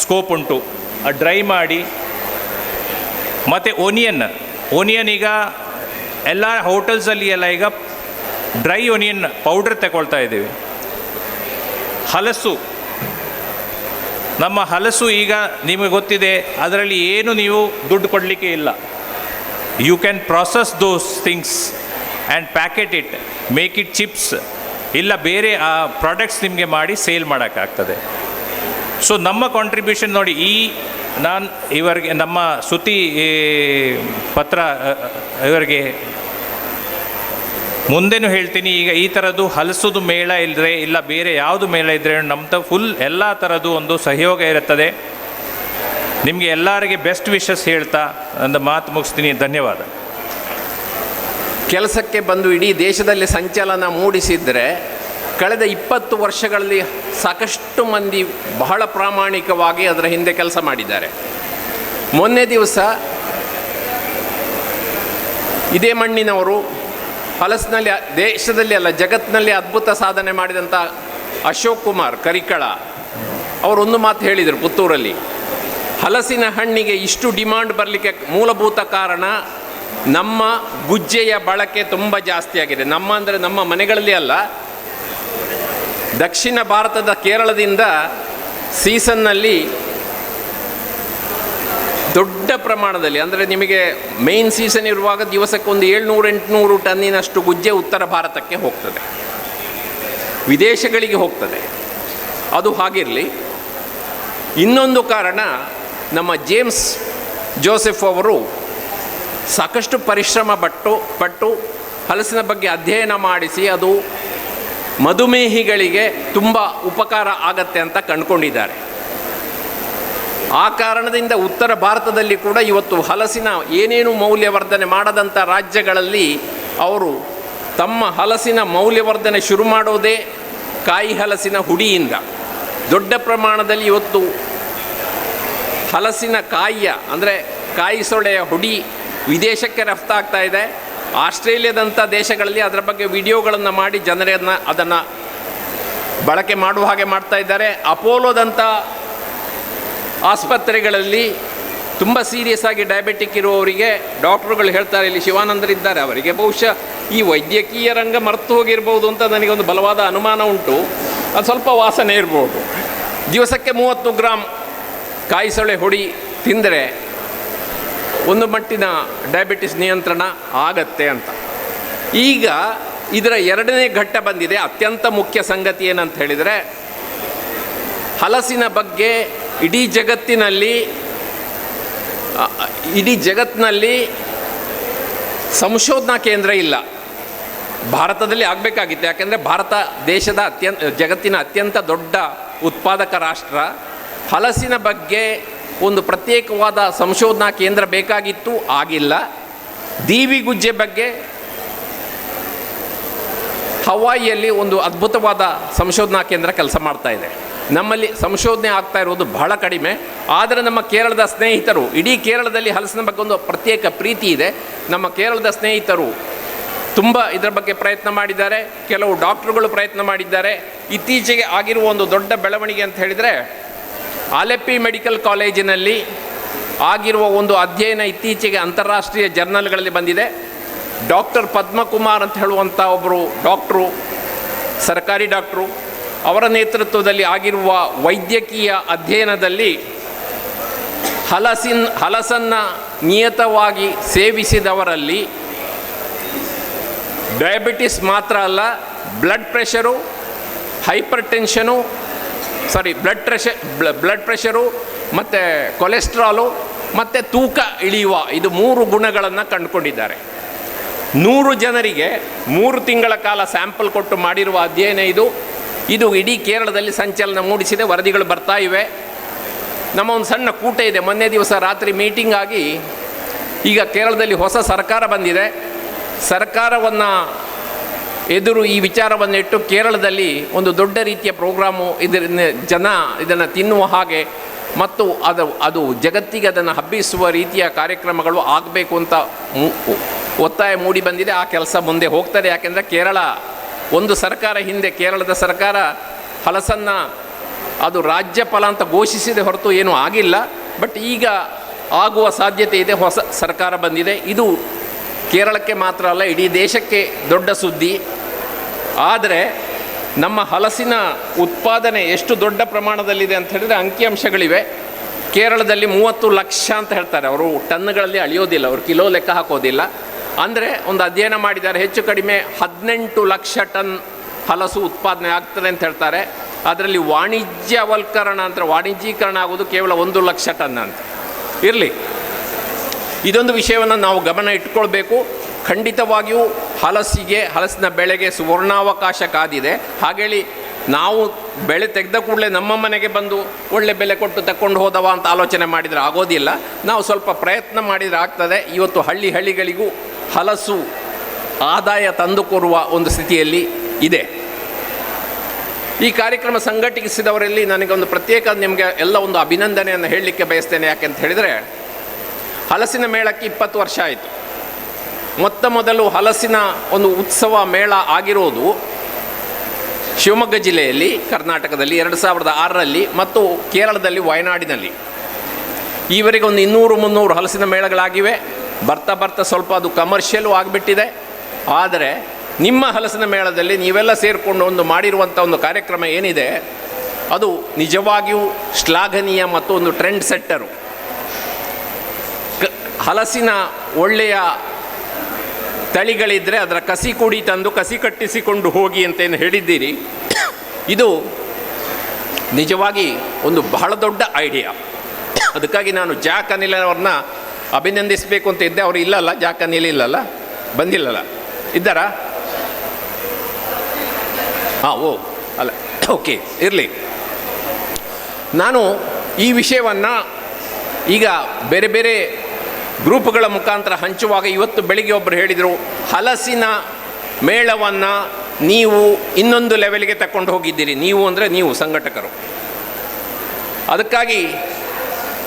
ಸ್ಕೋಪ್ ಉಂಟು. ಡ್ರೈ ಮಾಡಿ. ಮತ್ತು ಓನಿಯನ್ ಈಗ ಎಲ್ಲ ಹೋಟೆಲ್ಸಲ್ಲಿ ಎಲ್ಲ ಈಗ ಡ್ರೈ ಓನಿಯನ್ ಪೌಡ್ರ್ ತಗೊಳ್ತಾ ಇದ್ದೀವಿ. ನಮ್ಮ ಹಲಸು ಈಗ ನಿಮಗೆ ಗೊತ್ತಿದೆ, ಅದರಲ್ಲಿ ಏನು ನೀವು ದುಡ್ಡು ಕೊಡಲಿಕ್ಕೆ ಇಲ್ಲ. You can process those things and packet it, make it chips, ಇಲ್ಲ ಬೇರೆ ಆ ಪ್ರಾಡಕ್ಟ್ಸ್ ನಿಮಗೆ ಮಾಡಿ ಸೇಲ್ ಮಾಡೋಕ್ಕಾಗ್ತದೆ. ಸೊ ನಮ್ಮ ಕಾಂಟ್ರಿಬ್ಯೂಷನ್ ನೋಡಿ, ನಾನು ಇವರಿಗೆ ನಮ್ಮ ಸುದ್ದಿ ಪತ್ರ ಇವರಿಗೆ ಮುಂದೆನೂ ಹೇಳ್ತೀನಿ. ಈಗ ಈ ಥರದ್ದು ಹಲಸದು ಮೇಳ ಇಲ್ಲದ್ರೆ, ಇಲ್ಲ ಬೇರೆ ಯಾವುದು ಮೇಳ ಇದ್ದರೆ ನಮ್ಮದು ಫುಲ್ ಎಲ್ಲ ಥರದ್ದು ಒಂದು ಸಹಯೋಗ ಇರುತ್ತದೆ. ನಿಮಗೆ ಎಲ್ಲರಿಗೆ ಬೆಸ್ಟ್ ವಿಶಸ್ ಹೇಳ್ತಾ ಒಂದು ಮಾತು ಮುಗಿಸ್ತೀನಿ. ಧನ್ಯವಾದ. ಕೆಲಸಕ್ಕೆ ಬಂದು ಇಡೀ ದೇಶದಲ್ಲಿ ಸಂಚಲನ ಮೂಡಿಸಿದರೆ ಕಳೆದ 20 ವರ್ಷಗಳಲ್ಲಿ ಸಾಕಷ್ಟು ಮಂದಿ ಬಹಳ ಪ್ರಾಮಾಣಿಕವಾಗಿ ಅದರ ಹಿಂದೆ ಕೆಲಸ ಮಾಡಿದ್ದಾರೆ. ಮೊನ್ನೆ ದಿವಸ ಇದೇ ಮಣ್ಣಿನವರು ಹಲಸಿನಲ್ಲಿ ದೇಶದಲ್ಲಿ ಅಲ್ಲ ಜಗತ್ತಿನಲ್ಲಿ ಅದ್ಭುತ ಸಾಧನೆ ಮಾಡಿದಂಥ ಅಶೋಕ್ ಕುಮಾರ್ ಕರಿಕಳ ಅವರೊಂದು ಮಾತು ಹೇಳಿದರು ಪುತ್ತೂರಲ್ಲಿ. ಹಲಸಿನ ಹಣ್ಣಿಗೆ ಇಷ್ಟು ಡಿಮಾಂಡ್ ಬರಲಿಕ್ಕೆ ಮೂಲಭೂತ ಕಾರಣ ನಮ್ಮ ಗುಜ್ಜೆಯ ಬಳಕೆ ತುಂಬ ಜಾಸ್ತಿ ಆಗಿದೆ. ನಮ್ಮ ಅಂದರೆ ನಮ್ಮ ಮನೆಗಳಲ್ಲಿ ಅಲ್ಲ, ದಕ್ಷಿಣ ಭಾರತದ ಕೇರಳದಿಂದ ಸೀಸನ್ನಲ್ಲಿ ದೊಡ್ಡ ಪ್ರಮಾಣದಲ್ಲಿ, ಅಂದರೆ ನಿಮಗೆ ಮೇಯ್ನ್ ಸೀಸನ್ ಇರುವಾಗ ದಿವಸಕ್ಕೊಂದು 700-800 ಟನ್ನಿನಷ್ಟು ಗುಜ್ಜೆ ಉತ್ತರ ಭಾರತಕ್ಕೆ ಹೋಗ್ತದೆ, ವಿದೇಶಗಳಿಗೆ ಹೋಗ್ತದೆ. ಅದು ಹಾಗಿರಲಿ. ಇನ್ನೊಂದು ಕಾರಣ, ನಮ್ಮ ಜೇಮ್ಸ್ ಜೋಸೆಫ್ ಅವರು ಸಾಕಷ್ಟು ಪರಿಶ್ರಮ ಪಟ್ಟು ಹಲಸಿನ ಬಗ್ಗೆ ಅಧ್ಯಯನ ಮಾಡಿಸಿ ಅದು ಮಧುಮೇಹಿಗಳಿಗೆ ತುಂಬ ಉಪಕಾರ ಆಗತ್ತೆ ಅಂತ ಕಂಡುಕೊಂಡಿದ್ದಾರೆ. ಆ ಕಾರಣದಿಂದ ಉತ್ತರ ಭಾರತದಲ್ಲಿ ಕೂಡ ಇವತ್ತು ಹಲಸಿನ ಏನೇನು ಮೌಲ್ಯವರ್ಧನೆ ಮಾಡದಂಥ ರಾಜ್ಯಗಳಲ್ಲಿ ಅವರು ತಮ್ಮ ಹಲಸಿನ ಮೌಲ್ಯವರ್ಧನೆ ಶುರು ಮಾಡೋದೇ ಕಾಯಿ ಹಲಸಿನ ಹುಡಿಯಿಂದ. ದೊಡ್ಡ ಪ್ರಮಾಣದಲ್ಲಿ ಇವತ್ತು ಹಲಸಿನ ಕಾಯಿಯ ಅಂದರೆ ಕಾಯಿ ಸೊಳೆಯ ಹುಡಿ ವಿದೇಶಕ್ಕೆ ರಫ್ತಾಗ್ತಾ ಇದೆ. ಆಸ್ಟ್ರೇಲಿಯಾದಂಥ ದೇಶಗಳಲ್ಲಿ ಅದರ ಬಗ್ಗೆ ವಿಡಿಯೋಗಳನ್ನು ಮಾಡಿ ಜನರನ್ನು ಅದನ್ನು ಬಳಕೆ ಮಾಡುವ ಹಾಗೆ ಮಾಡ್ತಾ ಇದ್ದಾರೆ. ಅಪೋಲೋದಂಥ ಆಸ್ಪತ್ರೆಗಳಲ್ಲಿ ತುಂಬ ಸೀರಿಯಸ್ ಆಗಿ ಡಯಾಬಿಟಿಕ್ ಇರುವವರಿಗೆ ಡಾಕ್ಟ್ರುಗಳು ಹೇಳ್ತಾರೆ, ಇಲ್ಲಿ ಶಿವಾನಂದರಿದ್ದಾರೆ, ಅವರಿಗೆ ಬಹುಶಃ ಈ ವೈದ್ಯಕೀಯ ರಂಗ ಮರೆತು ಹೋಗಿರ್ಬೋದು ಅಂತ ನನಗೊಂದು ಬಲವಾದ ಅನುಮಾನ ಉಂಟು. ಅದು ಸ್ವಲ್ಪ ವಾಸನೆ ಇರ್ಬೋದು. ದಿವಸಕ್ಕೆ 30 ಗ್ರಾಮ್ ಕಾಯಿ ಸೊಳೆ ಹುಡಿ ತಿಂದರೆ ಒಂದು ಮಟ್ಟಿನ ಡಯಾಬಿಟಿಸ್ ನಿಯಂತ್ರಣ ಆಗತ್ತೆ ಅಂತ. ಈಗ ಇದರ ಎರಡನೇ ಘಟ್ಟ ಬಂದಿದೆ. ಅತ್ಯಂತ ಮುಖ್ಯ ಸಂಗತಿ ಏನಂತ ಹೇಳಿದರೆ, ಹಲಸಿನ ಬಗ್ಗೆ ಇಡೀ ಜಗತ್ತಿನಲ್ಲಿ ಸಂಶೋಧನಾ ಕೇಂದ್ರ ಇಲ್ಲ. ಭಾರತದಲ್ಲಿ ಆಗಬೇಕಾಗಿತ್ತು. ಯಾಕೆಂದರೆ ಭಾರತ ದೇಶದ ಜಗತ್ತಿನ ಅತ್ಯಂತ ದೊಡ್ಡ ಉತ್ಪಾದಕ ರಾಷ್ಟ್ರ. ಹಲಸಿನ ಬಗ್ಗೆ ಒಂದು ಪ್ರತ್ಯೇಕವಾದ ಸಂಶೋಧನಾ ಕೇಂದ್ರ ಬೇಕಾಗಿತ್ತು, ಆಗಿಲ್ಲ. ದೀವಿಗುಜ್ಜೆ ಬಗ್ಗೆ ಹವಾಯಿಯಲ್ಲಿ ಒಂದು ಅದ್ಭುತವಾದ ಸಂಶೋಧನಾ ಕೇಂದ್ರ ಕೆಲಸ ಮಾಡ್ತಾ ಇದೆ. ನಮ್ಮಲ್ಲಿ ಸಂಶೋಧನೆ ಆಗ್ತಾ ಇರೋದು ಬಹಳ ಕಡಿಮೆ. ಆದರೆ ನಮ್ಮ ಕೇರಳದ ಸ್ನೇಹಿತರು, ಇಡೀ ಕೇರಳದಲ್ಲಿ ಹಲಸಿನ ಬಗ್ಗೆ ಒಂದು ಪ್ರತ್ಯೇಕ ಪ್ರೀತಿ ಇದೆ. ನಮ್ಮ ಕೇರಳದ ಸ್ನೇಹಿತರು ತುಂಬ ಇದರ ಬಗ್ಗೆ ಪ್ರಯತ್ನ ಮಾಡಿದ್ದಾರೆ. ಕೆಲವು ಡಾಕ್ಟ್ರುಗಳು ಪ್ರಯತ್ನ ಮಾಡಿದ್ದಾರೆ. ಇತ್ತೀಚೆಗೆ ಆಗಿರುವ ಒಂದು ದೊಡ್ಡ ಬೆಳವಣಿಗೆ ಅಂತ ಹೇಳಿದರೆ, ಆಲೆಪ್ಪಿ ಮೆಡಿಕಲ್ ಕಾಲೇಜಿನಲ್ಲಿ ಆಗಿರುವ ಒಂದು ಅಧ್ಯಯನ ಇತ್ತೀಚೆಗೆ ಅಂತಾರಾಷ್ಟ್ರೀಯ ಜರ್ನಲ್ಗಳಲ್ಲಿ ಬಂದಿದೆ. ಡಾಕ್ಟರ್ ಪದ್ಮಕುಮಾರ್ ಅಂತ ಹೇಳುವಂಥ ಒಬ್ಬರು ಡಾಕ್ಟ್ರು, ಸರ್ಕಾರಿ ಡಾಕ್ಟ್ರು, ಅವರ ನೇತೃತ್ವದಲ್ಲಿ ಆಗಿರುವ ವೈದ್ಯಕೀಯ ಅಧ್ಯಯನದಲ್ಲಿ ಹಲಸನ್ನು ನಿಯತವಾಗಿ ಸೇವಿಸಿದವರಲ್ಲಿ ಡಯಾಬಿಟಿಸ್ ಮಾತ್ರ ಅಲ್ಲ, ಬ್ಲಡ್ ಪ್ರೆಷರು, ಬ್ಲಡ್ ಪ್ರೆಷರು ಮತ್ತು ಕೊಲೆಸ್ಟ್ರಾಲು ಮತ್ತು ತೂಕ ಇಳಿಯುವ ಇದು 3 ಗುಣಗಳನ್ನು ಕಂಡುಕೊಂಡಿದ್ದಾರೆ. 100 ಜನರಿಗೆ 3 ತಿಂಗಳ ಕಾಲ ಸ್ಯಾಂಪಲ್ ಕೊಟ್ಟು ಮಾಡಿರುವ ಅಧ್ಯಯನ ಇದು ಇಡೀ ಕೇರಳದಲ್ಲಿ ಸಂಚಲನ ಮೂಡಿಸಿದೆ. ವರದಿಗಳು ಬರ್ತಾ ಇವೆ. ನಮ್ಮ ಒಂದು ಸಣ್ಣ ಕೂಟ ಇದೆ. ಮೊನ್ನೆ ದಿವಸ ರಾತ್ರಿ ಮೀಟಿಂಗ್ ಆಗಿ ಈಗ ಕೇರಳದಲ್ಲಿ ಹೊಸ ಸರ್ಕಾರ ಬಂದಿದೆ. ಸರ್ಕಾರವನ್ನು ಎದುರು ಈ ವಿಚಾರವನ್ನಿಟ್ಟು ಕೇರಳದಲ್ಲಿ ಒಂದು ದೊಡ್ಡ ರೀತಿಯ ಪ್ರೋಗ್ರಾಮು ಇದನ್ನು ತಿನ್ನುವ ಹಾಗೆ ಮತ್ತು ಅದು ಜಗತ್ತಿಗೆ ಅದನ್ನು ಹಬ್ಬಿಸುವ ರೀತಿಯ ಕಾರ್ಯಕ್ರಮಗಳು ಆಗಬೇಕು ಅಂತ ಒತ್ತಾಯ ಮೂಡಿ ಬಂದಿದೆ. ಆ ಕೆಲಸ ಮುಂದೆ ಹೋಗ್ತದೆ. ಯಾಕೆಂದರೆ ಒಂದು ಸರ್ಕಾರ ಹಿಂದೆ ಕೇರಳದ ಸರ್ಕಾರ ಹಲಸನ್ನು ಅದು ರಾಜ್ಯ ಫಲ ಅಂತ ಘೋಷಿಸಿದೆ ಹೊರತು ಏನೂ ಆಗಿಲ್ಲ. ಬಟ್ ಈಗ ಆಗುವ ಸಾಧ್ಯತೆ ಇದೆ. ಹೊಸ ಸರ್ಕಾರ ಬಂದಿದೆ. ಇದು ಕೇರಳಕ್ಕೆ ಮಾತ್ರ ಅಲ್ಲ, ಇಡೀ ದೇಶಕ್ಕೆ ದೊಡ್ಡ ಸುದ್ದಿ. ಆದರೆ ನಮ್ಮ ಹಲಸಿನ ಉತ್ಪಾದನೆ ಎಷ್ಟು ದೊಡ್ಡ ಪ್ರಮಾಣದಲ್ಲಿದೆ ಅಂತ ಹೇಳಿದರೆ ಅಂಕಿಅಂಶಗಳಿವೆ. ಕೇರಳದಲ್ಲಿ 30 ಲಕ್ಷ ಅಂತ ಹೇಳ್ತಾರೆ. ಅವರು ಟನ್ಗಳಲ್ಲಿ ಅಳೆಯೋದಿಲ್ಲ, ಅವರು ಕಿಲೋ ಲೆಕ್ಕ ಹಾಕೋದಿಲ್ಲ. ಅಂದರೆ ಒಂದು ಅಧ್ಯಯನ ಮಾಡಿದ್ದಾರೆ, ಹೆಚ್ಚು ಕಡಿಮೆ 18 ಲಕ್ಷ ಟನ್ ಹಲಸು ಉತ್ಪಾದನೆ ಆಗ್ತದೆ ಅಂತ ಹೇಳ್ತಾರೆ. ಅದರಲ್ಲಿ ವಾಣಿಜ್ಯೀಕರಣ ಆಗೋದು ಕೇವಲ 1 ಲಕ್ಷ ಟನ್ ಅಂತ. ಇರಲಿ, ಇದೊಂದು ವಿಷಯವನ್ನು ನಾವು ಗಮನ ಇಟ್ಕೊಳ್ಬೇಕು. ಖಂಡಿತವಾಗಿಯೂ ಹಲಸಿನ ಬೆಳೆಗೆ ಸುವರ್ಣಾವಕಾಶ ಕಾದಿದೆ. ಹಾಗೇಳಿ ನಾವು ಬೆಳೆ ತೆಗೆದ ಕೂಡಲೇ ನಮ್ಮ ಮನೆಗೆ ಬಂದು ಒಳ್ಳೆ ಬೆಲೆ ಕೊಟ್ಟು ತಗೊಂಡು ಹೋದವ ಅಂತ ಆಲೋಚನೆ ಮಾಡಿದರೆ ಆಗೋದಿಲ್ಲ. ನಾವು ಸ್ವಲ್ಪ ಪ್ರಯತ್ನ ಮಾಡಿದರೆ ಆಗ್ತದೆ. ಇವತ್ತು ಹಳ್ಳಿಗಳಿಗೂ ಹಲಸು ಆದಾಯ ತಂದುಕೊಡುವ ಒಂದು ಸ್ಥಿತಿಯಲ್ಲಿ ಇದೆ. ಈ ಕಾರ್ಯಕ್ರಮ ಸಂಘಟಿಸಿದವರಲ್ಲಿ ನನಗೊಂದು ಪ್ರತ್ಯೇಕ ನಿಮಗೆ ಎಲ್ಲ ಒಂದು ಅಭಿನಂದನೆಯನ್ನು ಹೇಳಲಿಕ್ಕೆ ಬಯಸ್ತೇನೆ. ಯಾಕೆಂತ ಹೇಳಿದರೆ, ಹಲಸಿನ ಮೇಳಕ್ಕೆ 20 ವರ್ಷ ಆಯಿತು. ಮೊದಲು ಹಲಸಿನ ಒಂದು ಉತ್ಸವ ಮೇಳ ಆಗಿರೋದು ಶಿವಮೊಗ್ಗ ಜಿಲ್ಲೆಯಲ್ಲಿ, ಕರ್ನಾಟಕದಲ್ಲಿ 2006ರಲ್ಲಿ ಮತ್ತು ಕೇರಳದಲ್ಲಿ ವಯನಾಡಿನಲ್ಲಿ. ಈವರೆಗೆ ಒಂದು 200-300 ಹಲಸಿನ ಮೇಳಗಳಾಗಿವೆ. ಬರ್ತಾ ಸ್ವಲ್ಪ ಅದು ಕಮರ್ಷಿಯಲು ಆಗಿಬಿಟ್ಟಿದೆ. ಆದರೆ ನಿಮ್ಮ ಹಲಸಿನ ಮೇಳದಲ್ಲಿ ನೀವೆಲ್ಲ ಸೇರಿಕೊಂಡು ಒಂದು ಮಾಡಿರುವಂಥ ಒಂದು ಕಾರ್ಯಕ್ರಮ ಏನಿದೆ, ಅದು ನಿಜವಾಗಿಯೂ ಶ್ಲಾಘನೀಯ ಮತ್ತು ಒಂದು ಟ್ರೆಂಡ್ ಸೆಟ್ಟರು. ಹಲಸಿನ ಒಳ್ಳೆಯ ತಳಿಗಳಿದ್ದರೆ ಅದರ ಕಸಿ ಕುಡಿ ತಂದು ಕಸಿ ಕಟ್ಟಿಸಿಕೊಂಡು ಹೋಗಿ ಅಂತೇನು ಹೇಳಿದ್ದೀರಿ. ಇದು ನಿಜವಾಗಿ ಒಂದು ಬಹಳ ದೊಡ್ಡ ಐಡಿಯಾ. ಅದಕ್ಕಾಗಿ ನಾನು ಜಾಕ್ ಅನಿಲ್ ಅವ್ರನ್ನ ಅಭಿನಂದಿಸಬೇಕು ಅಂತ ಇದ್ದೆ. ಅವರು ಇಲ್ಲಲ್ಲ, ಜಾಕ್ ಅನಿಲ್ ಇಲ್ಲಲ್ಲ, ಬಂದಿಲ್ಲಲ್ಲ, ಇದ್ದಾರಾ? ಓ ಅಲ್ಲ, ಓಕೆ, ಇರಲಿ. ನಾನು ಈ ವಿಷಯವನ್ನು ಈಗ ಬೇರೆ ಬೇರೆ ಗ್ರೂಪ್ಗಳ ಮುಖಾಂತರ ಹಂಚುವಾಗ ಇವತ್ತು ಬೆಳಿಗ್ಗೆ ಒಬ್ಬರು ಹೇಳಿದರು, ಹಲಸಿನ ಮೇಳವನ್ನು ನೀವು ಇನ್ನೊಂದು ಲೆವೆಲ್ಗೆ ತಗೊಂಡು ಹೋಗಿದ್ದೀರಿ. ನೀವು ಅಂದರೆ ನೀವು ಸಂಘಟಕರು. ಅದಕ್ಕಾಗಿ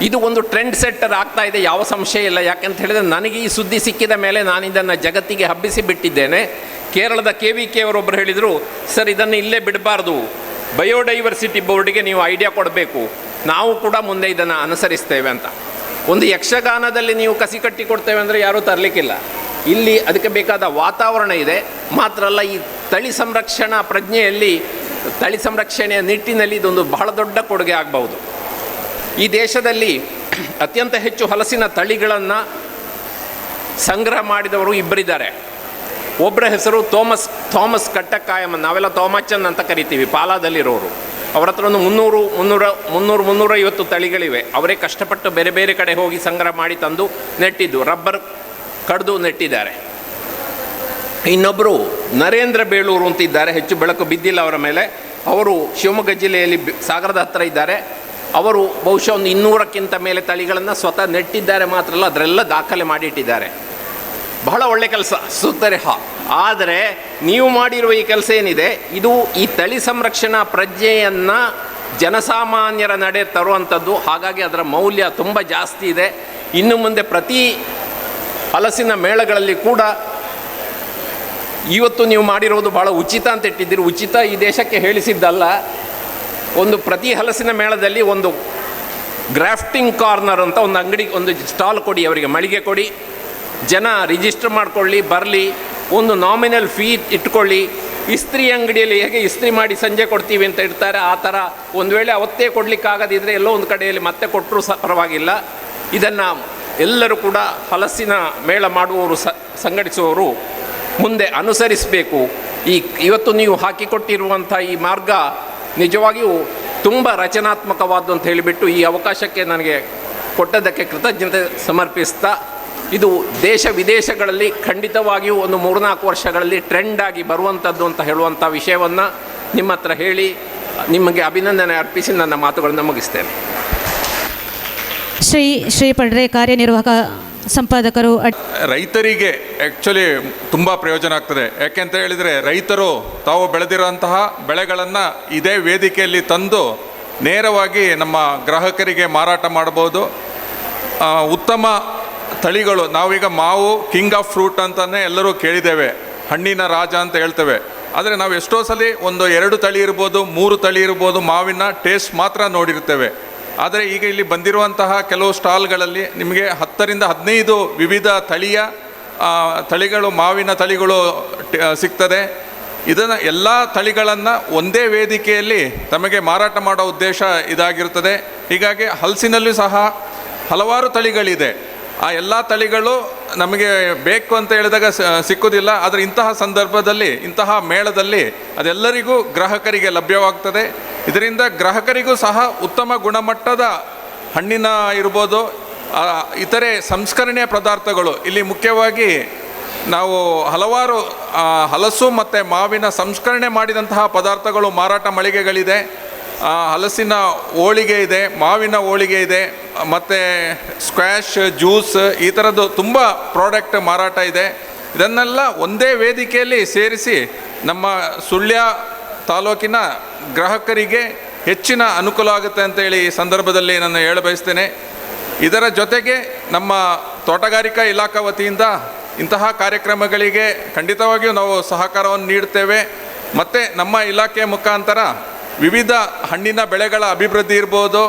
ಇದು ಒಂದು ಟ್ರೆಂಡ್ ಸೆಟ್ಟರ್ ಆಗ್ತಾ ಇದೆ, ಯಾವ ಸಂಶಯ ಇಲ್ಲ. ಯಾಕಂತ ಹೇಳಿದರೆ ನನಗೆ ಈ ಸುದ್ದಿ ಸಿಕ್ಕಿದ ಮೇಲೆ ನಾನು ಇದನ್ನು ಜಗತ್ತಿಗೆ ಹಬ್ಬಿಸಿ ಬಿಟ್ಟಿದ್ದೇನೆ. ಕೇರಳದ KVK ಅವರೊಬ್ಬರು ಹೇಳಿದರು, ಸರ್ ಇದನ್ನು ಇಲ್ಲೇ ಬಿಡಬಾರ್ದು, ಬಯೋಡೈವರ್ಸಿಟಿ ಬೋರ್ಡಿಗೆ ನೀವು ಐಡಿಯಾ ಕೊಡಬೇಕು, ನಾವು ಕೂಡ ಮುಂದೆ ಇದನ್ನು ಅನುಸರಿಸ್ತೇವೆ ಅಂತ. ಒಂದು ಯಕ್ಷಗಾನದಲ್ಲಿ ನೀವು ಕಸಿ ಕಟ್ಟಿ ಕೊಡ್ತೇವೆ ಅಂದರೆ ಯಾರೂ ತರಲಿಕ್ಕಿಲ್ಲ. ಇಲ್ಲಿ ಅದಕ್ಕೆ ಬೇಕಾದ ವಾತಾವರಣ ಇದೆ. ಮಾತ್ರ ಅಲ್ಲ, ಈ ತಳಿ ಸಂರಕ್ಷಣಾ ಪ್ರಜ್ಞೆಯಲ್ಲಿ, ತಳಿ ಸಂರಕ್ಷಣೆಯ ನಿಟ್ಟಿನಲ್ಲಿ ಇದೊಂದು ಬಹಳ ದೊಡ್ಡ ಕೊಡುಗೆ ಆಗಬಹುದು. ಈ ದೇಶದಲ್ಲಿ ಅತ್ಯಂತ ಹೆಚ್ಚು ಹಲಸಿನ ತಳಿಗಳನ್ನು ಸಂಗ್ರಹ ಮಾಡಿದವರು ಇಬ್ಬರಿದ್ದಾರೆ. ಒಬ್ಬರ ಹೆಸರು ಥಾಮಸ್ ಕಟ್ಟಕಾಯಮ್, ನಾವೆಲ್ಲ ಥಾಮಚನ್ ಅಂತ ಕರಿತೀವಿ, ಪಾಲಾದಲ್ಲಿರೋರು. ಅವರ ಹತ್ರ ಒಂದು 350 ತಳಿಗಳಿವೆ. ಅವರೇ ಕಷ್ಟಪಟ್ಟು ಬೇರೆ ಬೇರೆ ಕಡೆ ಹೋಗಿ ಸಂಗ್ರಹ ಮಾಡಿ ತಂದು ನೆಟ್ಟಿದ್ದು, ರಬ್ಬರ್ ಕಡಿದು ನೆಟ್ಟಿದ್ದಾರೆ. ಇನ್ನೊಬ್ಬರು ನರೇಂದ್ರ ಬೇಳೂರು ಅಂತಿದ್ದಾರೆ, ಹೆಚ್ಚು ಬೆಳಕು ಬಿದ್ದಿಲ್ಲ ಅವರ ಮೇಲೆ. ಅವರು ಶಿವಮೊಗ್ಗ ಜಿಲ್ಲೆಯಲ್ಲಿ ಸಾಗರದ ಹತ್ತಿರ ಇದ್ದಾರೆ. ಅವರು ಬಹುಶಃ ಒಂದು 200ಕ್ಕಿಂತ ಮೇಲೆ ತಳಿಗಳನ್ನು ಸ್ವತಃ ನೆಟ್ಟಿದ್ದಾರೆ. ಮಾತ್ರ ಅಲ್ಲ, ಅದರೆಲ್ಲ ದಾಖಲೆ ಮಾಡಿಟ್ಟಿದ್ದಾರೆ. ಬಹಳ ಒಳ್ಳೆ ಕೆಲಸ, ಸುತ್ತರೆ. ಆದರೆ ನೀವು ಮಾಡಿರುವ ಈ ಕೆಲಸ ಏನಿದೆ, ಇದು ಈ ತಳಿ ಸಂರಕ್ಷಣಾ ಪ್ರಜ್ಞೆಯನ್ನು ಜನಸಾಮಾನ್ಯರ ನಡೆ ತರುವಂಥದ್ದು. ಹಾಗಾಗಿ ಅದರ ಮೌಲ್ಯ ತುಂಬ ಜಾಸ್ತಿ ಇದೆ. ಇನ್ನು ಮುಂದೆ ಪ್ರತಿ ಹಲಸಿನ ಮೇಳಗಳಲ್ಲಿ ಕೂಡ ಇವತ್ತು ನೀವು ಮಾಡಿರೋದು ಭಾಳ ಉಚಿತ ಅಂತ ಇಟ್ಟಿದ್ದೀರಿ. ಉಚಿತ ಈ ದೇಶಕ್ಕೆ ಹೇಳಿಸಿದ್ದಲ್ಲ. ಒಂದು ಪ್ರತಿ ಹಲಸಿನ ಮೇಳದಲ್ಲಿ ಒಂದು ಗ್ರಾಫ್ಟಿಂಗ್ ಕಾರ್ನರ್ ಅಂತ ಒಂದು ಅಂಗಡಿ, ಒಂದು ಸ್ಟಾಲ್ ಕೊಡಿ, ಅವರಿಗೆ ಮಳಿಗೆ ಕೊಡಿ, ಜನ ರಿಜಿಸ್ಟರ್ ಮಾಡಿಕೊಳ್ಳಿ, ಬರಲಿ, ಒಂದು ನಾಮಿನಲ್ ಫೀ ಇಟ್ಕೊಳ್ಳಿ. ಇಸ್ತ್ರಿ ಅಂಗಡಿಯಲ್ಲಿ ಹೇಗೆ ಇಸ್ತ್ರಿ ಮಾಡಿ ಸಂಜೆ ಕೊಡ್ತೀವಿ ಅಂತ ಇರ್ತಾರೆ, ಆ ಥರ ಒಂದು ವೇಳೆ ಅವತ್ತೇ ಕೊಡಲಿಕ್ಕಾಗದಿದ್ದರೆ ಎಲ್ಲೋ ಒಂದು ಕಡೆಯಲ್ಲಿ ಮತ್ತೆ ಕೊಟ್ಟರೂ ಪರವಾಗಿಲ್ಲ. ಇದನ್ನು ಎಲ್ಲರೂ ಕೂಡ ಹಲಸಿನ ಮೇಳ ಮಾಡುವವರು, ಸಂಘಟಿಸುವವರು ಮುಂದೆ ಅನುಸರಿಸಬೇಕು. ಇವತ್ತು ನೀವು ಹಾಕಿಕೊಟ್ಟಿರುವಂಥ ಈ ಮಾರ್ಗ ನಿಜವಾಗಿಯೂ ತುಂಬ ರಚನಾತ್ಮಕವಾದ್ದು ಅಂತ ಹೇಳಿಬಿಟ್ಟು ಈ ಅವಕಾಶಕ್ಕೆ ನನಗೆ ಕೊಟ್ಟದ್ದಕ್ಕೆ ಕೃತಜ್ಞತೆ ಸಮರ್ಪಿಸ್ತಾ, ಇದು ದೇಶ ವಿದೇಶಗಳಲ್ಲಿ ಖಂಡಿತವಾಗಿಯೂ ಒಂದು 3-4 ವರ್ಷಗಳಲ್ಲಿ ಟ್ರೆಂಡ್ ಆಗಿ ಬರುವಂಥದ್ದು ಅಂತ ಹೇಳುವಂಥ ವಿಷಯವನ್ನು ನಿಮ್ಮ ಹತ್ರ ಹೇಳಿ ನಿಮಗೆ ಅಭಿನಂದನೆ ಅರ್ಪಿಸಿ ನನ್ನ ಮಾತುಗಳನ್ನು ಮುಗಿಸ್ತೇನೆ. ಶ್ರೀ ಪಡ್ರೆ, ಕಾರ್ಯನಿರ್ವಾಹಕ ಸಂಪಾದಕರು. ರೈತರಿಗೆ ಆ್ಯಕ್ಚುಲಿ ತುಂಬ ಪ್ರಯೋಜನ ಆಗ್ತದೆ. ಯಾಕೆಂತ ಹೇಳಿದರೆ ರೈತರು ತಾವು ಬೆಳೆದಿರೋಂತಹ ಬೆಳೆಗಳನ್ನು ಇದೇ ವೇದಿಕೆಯಲ್ಲಿ ತಂದು ನೇರವಾಗಿ ನಮ್ಮ ಗ್ರಾಹಕರಿಗೆ ಮಾರಾಟ ಮಾಡ್ಬೋದು. ಉತ್ತಮ ತಳಿಗಳು, ನಾವೀಗ ಮಾವು ಕಿಂಗ್ ಆಫ್ ಫ್ರೂಟ್ ಅಂತಲೇ ಎಲ್ಲರೂ ಕೇಳಿದ್ದೇವೆ, ಹಣ್ಣಿನ ರಾಜ ಅಂತ ಹೇಳ್ತೇವೆ. ಆದರೆ ನಾವು ಎಷ್ಟೋ ಸಲ 1-2 ತಳಿ ಇರ್ಬೋದು, 3 ತಳಿ ಇರ್ಬೋದು, ಮಾವಿನ ಟೇಸ್ಟ್ ಮಾತ್ರ ನೋಡಿರ್ತೇವೆ. ಆದರೆ ಈಗ ಇಲ್ಲಿ ಬಂದಿರುವಂತಹ ಕೆಲವು ಸ್ಟಾಲ್ಗಳಲ್ಲಿ ನಿಮಗೆ 10ರಿಂದ 15 ವಿವಿಧ ತಳಿಗಳು, ಮಾವಿನ ತಳಿಗಳು ಸಿಗ್ತದೆ. ಇದನ್ನು ಎಲ್ಲ ತಳಿಗಳನ್ನು ಒಂದೇ ವೇದಿಕೆಯಲ್ಲಿ ತಮಗೆ ಮಾರಾಟ ಮಾಡೋ ಉದ್ದೇಶ ಇದಾಗಿರುತ್ತದೆ. ಹೀಗಾಗಿ ಹಲಸಿನಲ್ಲೂ ಸಹ ಹಲವಾರು ತಳಿಗಳಿದೆ. ಆ ಎಲ್ಲ ತಳಿಗಳು ನಮಗೆ ಬೇಕು ಅಂತ ಹೇಳಿದಾಗ ಸಿಕ್ಕುವುದಿಲ್ಲ. ಆದರೆ ಇಂತಹ ಸಂದರ್ಭದಲ್ಲಿ, ಇಂತಹ ಮೇಳದಲ್ಲಿ ಅದೆಲ್ಲರಿಗೂ ಗ್ರಾಹಕರಿಗೆ ಲಭ್ಯವಾಗ್ತದೆ. ಇದರಿಂದ ಗ್ರಾಹಕರಿಗೂ ಸಹ ಉತ್ತಮ ಗುಣಮಟ್ಟದ ಹಣ್ಣಿನ ಇರ್ಬೋದು, ಇತರೆ ಸಂಸ್ಕರಣೆಯ ಪದಾರ್ಥಗಳು, ಇಲ್ಲಿ ಮುಖ್ಯವಾಗಿ ನಾವು ಹಲವಾರು ಹಲಸು ಮತ್ತು ಮಾವಿನ ಸಂಸ್ಕರಣೆ ಮಾಡಿದಂತಹ ಪದಾರ್ಥಗಳು ಮಾರಾಟ ಮಳಿಗೆಗಳಿದೆ. ಹಲಸಿನ ಹೋಳಿಗೆ ಇದೆ, ಮಾವಿನ ಹೋಳಿಗೆ ಇದೆ, ಮತ್ತು ಸ್ಕ್ವಾಷ್, ಜ್ಯೂಸ್, ಈ ಥರದ್ದು ತುಂಬ ಪ್ರಾಡಕ್ಟ್ ಮಾರಾಟ ಇದೆ. ಇದನ್ನೆಲ್ಲ ಒಂದೇ ವೇದಿಕೆಯಲ್ಲಿ ಸೇರಿಸಿ ನಮ್ಮ ಸುಳ್ಯ ತಾಲೂಕಿನ ಗ್ರಾಹಕರಿಗೆ ಹೆಚ್ಚಿನ ಅನುಕೂಲ ಆಗುತ್ತೆ ಅಂತೇಳಿ ಈ ಸಂದರ್ಭದಲ್ಲಿ ನಾನು ಹೇಳಬಯಸ್ತೇನೆ. ಇದರ ಜೊತೆಗೆ ನಮ್ಮ ತೋಟಗಾರಿಕಾ ಇಲಾಖಾ ವತಿಯಿಂದ ಇಂತಹ ಕಾರ್ಯಕ್ರಮಗಳಿಗೆ ಖಂಡಿತವಾಗಿಯೂ ನಾವು ಸಹಕಾರವನ್ನು ನೀಡ್ತೇವೆ. ಮತ್ತು ನಮ್ಮ ಇಲಾಖೆಯ ಮುಖಾಂತರ ವಿವಿಧ ಹಣ್ಣಿನ ಬೆಳೆಗಳ ಅಭಿವೃದ್ಧಿ ಇರ್ಬೋದು,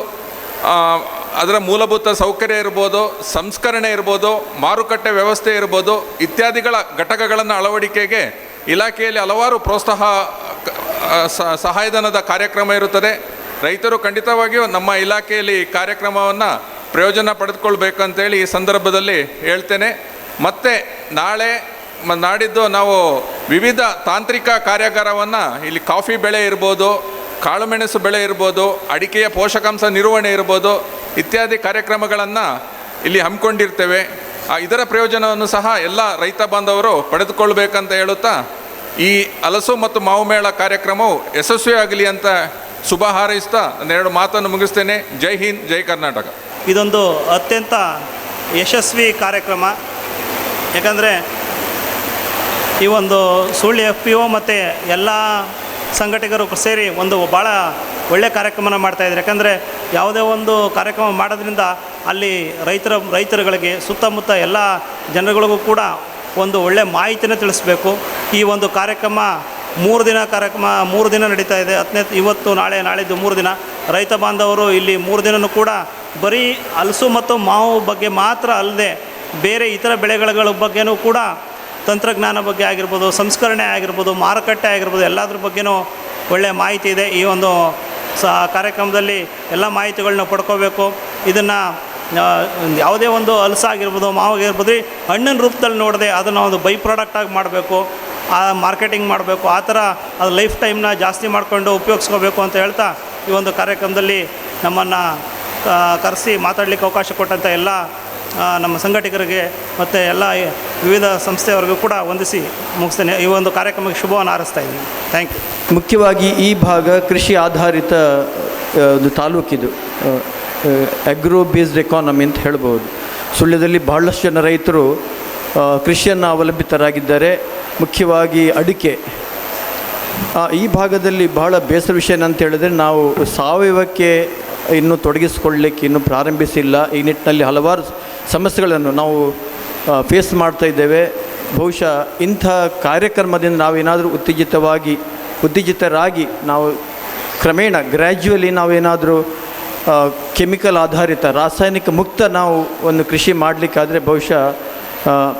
ಅದರ ಮೂಲಭೂತ ಸೌಕರ್ಯ ಇರ್ಬೋದು, ಸಂಸ್ಕರಣೆ ಇರ್ಬೋದು, ಮಾರುಕಟ್ಟೆ ವ್ಯವಸ್ಥೆ ಇರ್ಬೋದು, ಇತ್ಯಾದಿಗಳ ಘಟಕಗಳನ್ನು ಅಳವಡಿಕೆಗೆ ಇಲಾಖೆಯಲ್ಲಿ ಹಲವಾರು ಪ್ರೋತ್ಸಾಹ ಸಹಾಯಧನದ ಕಾರ್ಯಕ್ರಮ ಇರುತ್ತದೆ. ರೈತರು ಖಂಡಿತವಾಗಿಯೂ ನಮ್ಮ ಇಲಾಖೆಯಲ್ಲಿ ಕಾರ್ಯಕ್ರಮವನ್ನು ಪ್ರಯೋಜನ ಪಡೆದುಕೊಳ್ಬೇಕಂತೇಳಿ ಈ ಸಂದರ್ಭದಲ್ಲಿ ಹೇಳ್ತೇನೆ. ಮತ್ತು ನಾಡಿದ್ದು ನಾವು ವಿವಿಧ ತಾಂತ್ರಿಕ ಕಾರ್ಯಾಗಾರವನ್ನು, ಇಲ್ಲಿ ಕಾಫಿ ಬೆಳೆ ಇರ್ಬೋದು, ಕಾಳುಮೆಣಸು ಬೆಳೆ ಇರ್ಬೋದು, ಅಡಿಕೆಯ ಪೋಷಕಾಂಶ ನಿರ್ವಹಣೆ ಇರ್ಬೋದು, ಇತ್ಯಾದಿ ಕಾರ್ಯಕ್ರಮಗಳನ್ನು ಇಲ್ಲಿ ಹಮ್ಮಿಕೊಂಡಿರ್ತೇವೆ. ಇದರ ಪ್ರಯೋಜನವನ್ನು ಸಹ ಎಲ್ಲ ರೈತ ಬಾಂಧವರು ಪಡೆದುಕೊಳ್ಬೇಕಂತ ಹೇಳುತ್ತಾ ಈ ಹಲಸು ಮತ್ತು ಮಾವು ಮೇಳ ಕಾರ್ಯಕ್ರಮವು ಯಶಸ್ವಿಯಾಗಲಿ ಅಂತ ಶುಭ ಹಾರೈಸ್ತಾ ಒಂದೆರಡು ಮಾತನ್ನು ಮುಗಿಸ್ತೇನೆ. ಜೈ ಹಿಂದ್, ಜೈ ಕರ್ನಾಟಕ. ಇದೊಂದು ಅತ್ಯಂತ ಯಶಸ್ವಿ ಕಾರ್ಯಕ್ರಮ. ಯಾಕಂದರೆ ಈ ಒಂದು ಸುಳ್ಳು FPO ಮತ್ತು ಎಲ್ಲ ಸಂಘಟಕರು ಸೇರಿ ಒಂದು ಭಾಳ ಒಳ್ಳೆಯ ಕಾರ್ಯಕ್ರಮನ ಮಾಡ್ತಾಯಿದ್ದಾರೆ. ಯಾಕಂದರೆ ಯಾವುದೇ ಒಂದು ಕಾರ್ಯಕ್ರಮ ಮಾಡೋದ್ರಿಂದ ಅಲ್ಲಿ ರೈತರುಗಳಿಗೆ ಸುತ್ತಮುತ್ತ ಎಲ್ಲ ಜನಗಳಿಗೂ ಕೂಡ ಒಂದು ಒಳ್ಳೆಯ ಮಾಹಿತಿನ ತಿಳಿಸ್ಬೇಕು. ಈ ಒಂದು ಕಾರ್ಯಕ್ರಮ 3 ದಿನ ನಡೀತಾ ಇದೆ. ಇವತ್ತು ನಾಳಿದ್ದು 3 ದಿನ. ರೈತ ಬಾಂಧವರು ಇಲ್ಲಿ 3 ದಿನವೂ ಕೂಡ ಬರೀ ಹಲಸು ಮತ್ತು ಮಾವು ಬಗ್ಗೆ ಮಾತ್ರ ಅಲ್ಲದೆ ಬೇರೆ ಇತರ ಬೆಳೆಗಳ ಬಗ್ಗೆನೂ ಕೂಡ ತಂತ್ರಜ್ಞಾನ ಬಗ್ಗೆ ಆಗಿರ್ಬೋದು, ಸಂಸ್ಕರಣೆ ಆಗಿರ್ಬೋದು, ಮಾರುಕಟ್ಟೆ ಆಗಿರ್ಬೋದು, ಎಲ್ಲದ್ರ ಬಗ್ಗೆನೂ ಒಳ್ಳೆಯ ಮಾಹಿತಿ ಇದೆ. ಈ ಒಂದು ಕಾರ್ಯಕ್ರಮದಲ್ಲಿ ಎಲ್ಲ ಮಾಹಿತಿಗಳನ್ನ ಪಡ್ಕೋಬೇಕು. ಇದನ್ನು ಯಾವುದೇ ಒಂದು ಹಲಸು ಆಗಿರ್ಬೋದು, ಮಾವು ಆಗಿರ್ಬೋದು, ಹಣ್ಣಿನ ರೂಪದಲ್ಲಿ ನೋಡದೆ ಅದನ್ನು ಒಂದು ಬೈ ಪ್ರಾಡಕ್ಟಾಗಿ ಮಾಡಬೇಕು, ಮಾರ್ಕೆಟಿಂಗ್ ಮಾಡಬೇಕು. ಆ ಥರ ಅದು ಲೈಫ್ ಟೈಮ್ನ ಜಾಸ್ತಿ ಮಾಡಿಕೊಂಡು ಉಪಯೋಗಿಸ್ಕೋಬೇಕು ಅಂತ ಹೇಳ್ತಾ ಈ ಒಂದು ಕಾರ್ಯಕ್ರಮದಲ್ಲಿ ನಮ್ಮನ್ನು ಕರೆಸಿ ಮಾತಾಡಲಿಕ್ಕೆ ಅವಕಾಶ ಕೊಟ್ಟಂಥ ಎಲ್ಲ ನಮ್ಮ ಸಂಘಟಕರಿಗೆ ಮತ್ತು ಎಲ್ಲ ವಿವಿಧ ಸಂಸ್ಥೆಯವರಿಗೂ ಕೂಡ ವಂದಿಸಿ ಮುಗಿಸ್ತೇನೆ. ಈ ಒಂದು ಕಾರ್ಯಕ್ರಮಕ್ಕೆ ಶುಭವನ್ನು ಹಾರೈಸ್ತಾ ಇದ್ದೀನಿ. Thank you. ಮುಖ್ಯವಾಗಿ ಈ ಭಾಗ ಕೃಷಿ ಆಧಾರಿತ ಒಂದು ತಾಲೂಕಿದು, ಅಗ್ರೋ ಬೇಸ್ಡ್ ಎಕಾನಮಿ ಅಂತ ಹೇಳ್ಬೋದು. ಸುಳ್ಯದಲ್ಲಿ ಬಹಳಷ್ಟು ಜನ ರೈತರು ಕೃಷಿಯನ್ನು ಅವಲಂಬಿತರಾಗಿದ್ದಾರೆ. ಮುಖ್ಯವಾಗಿ ಅಡಿಕೆ. ಈ ಭಾಗದಲ್ಲಿ ಬಹಳ ಬೇಸರ ವಿಷಯ ಏನಂತ ಹೇಳಿದ್ರೆ, ನಾವು ಸಾವಯವಕ್ಕೆ ಇನ್ನೂ ತೊಡಗಿಸಿಕೊಳ್ಳಲಿಕ್ಕೆ ಇನ್ನೂ ಪ್ರಾರಂಭಿಸಿಲ್ಲ. ಈ ನಿಟ್ಟಿನಲ್ಲಿ ಹಲವಾರು ಸಮಸ್ಯೆಗಳನ್ನು ನಾವು ಫೇಸ್ ಮಾಡ್ತಾ ಇದ್ದೇವೆ. ಬಹುಶಃ ಇಂಥ ಕಾರ್ಯಕ್ರಮದಿಂದ ನಾವೇನಾದರೂ ಉತ್ತೇಜಿತರಾಗಿ ನಾವು ಕ್ರಮೇಣ ಗ್ರ್ಯಾಜುವಲಿ ನಾವೇನಾದರೂ ಕೆಮಿಕಲ್ ಆಧಾರಿತ ರಾಸಾಯನಿಕ ಮುಕ್ತ ನಾವು ಒಂದು ಕೃಷಿ ಮಾಡಲಿಕ್ಕಾದರೆ ಬಹುಶಃ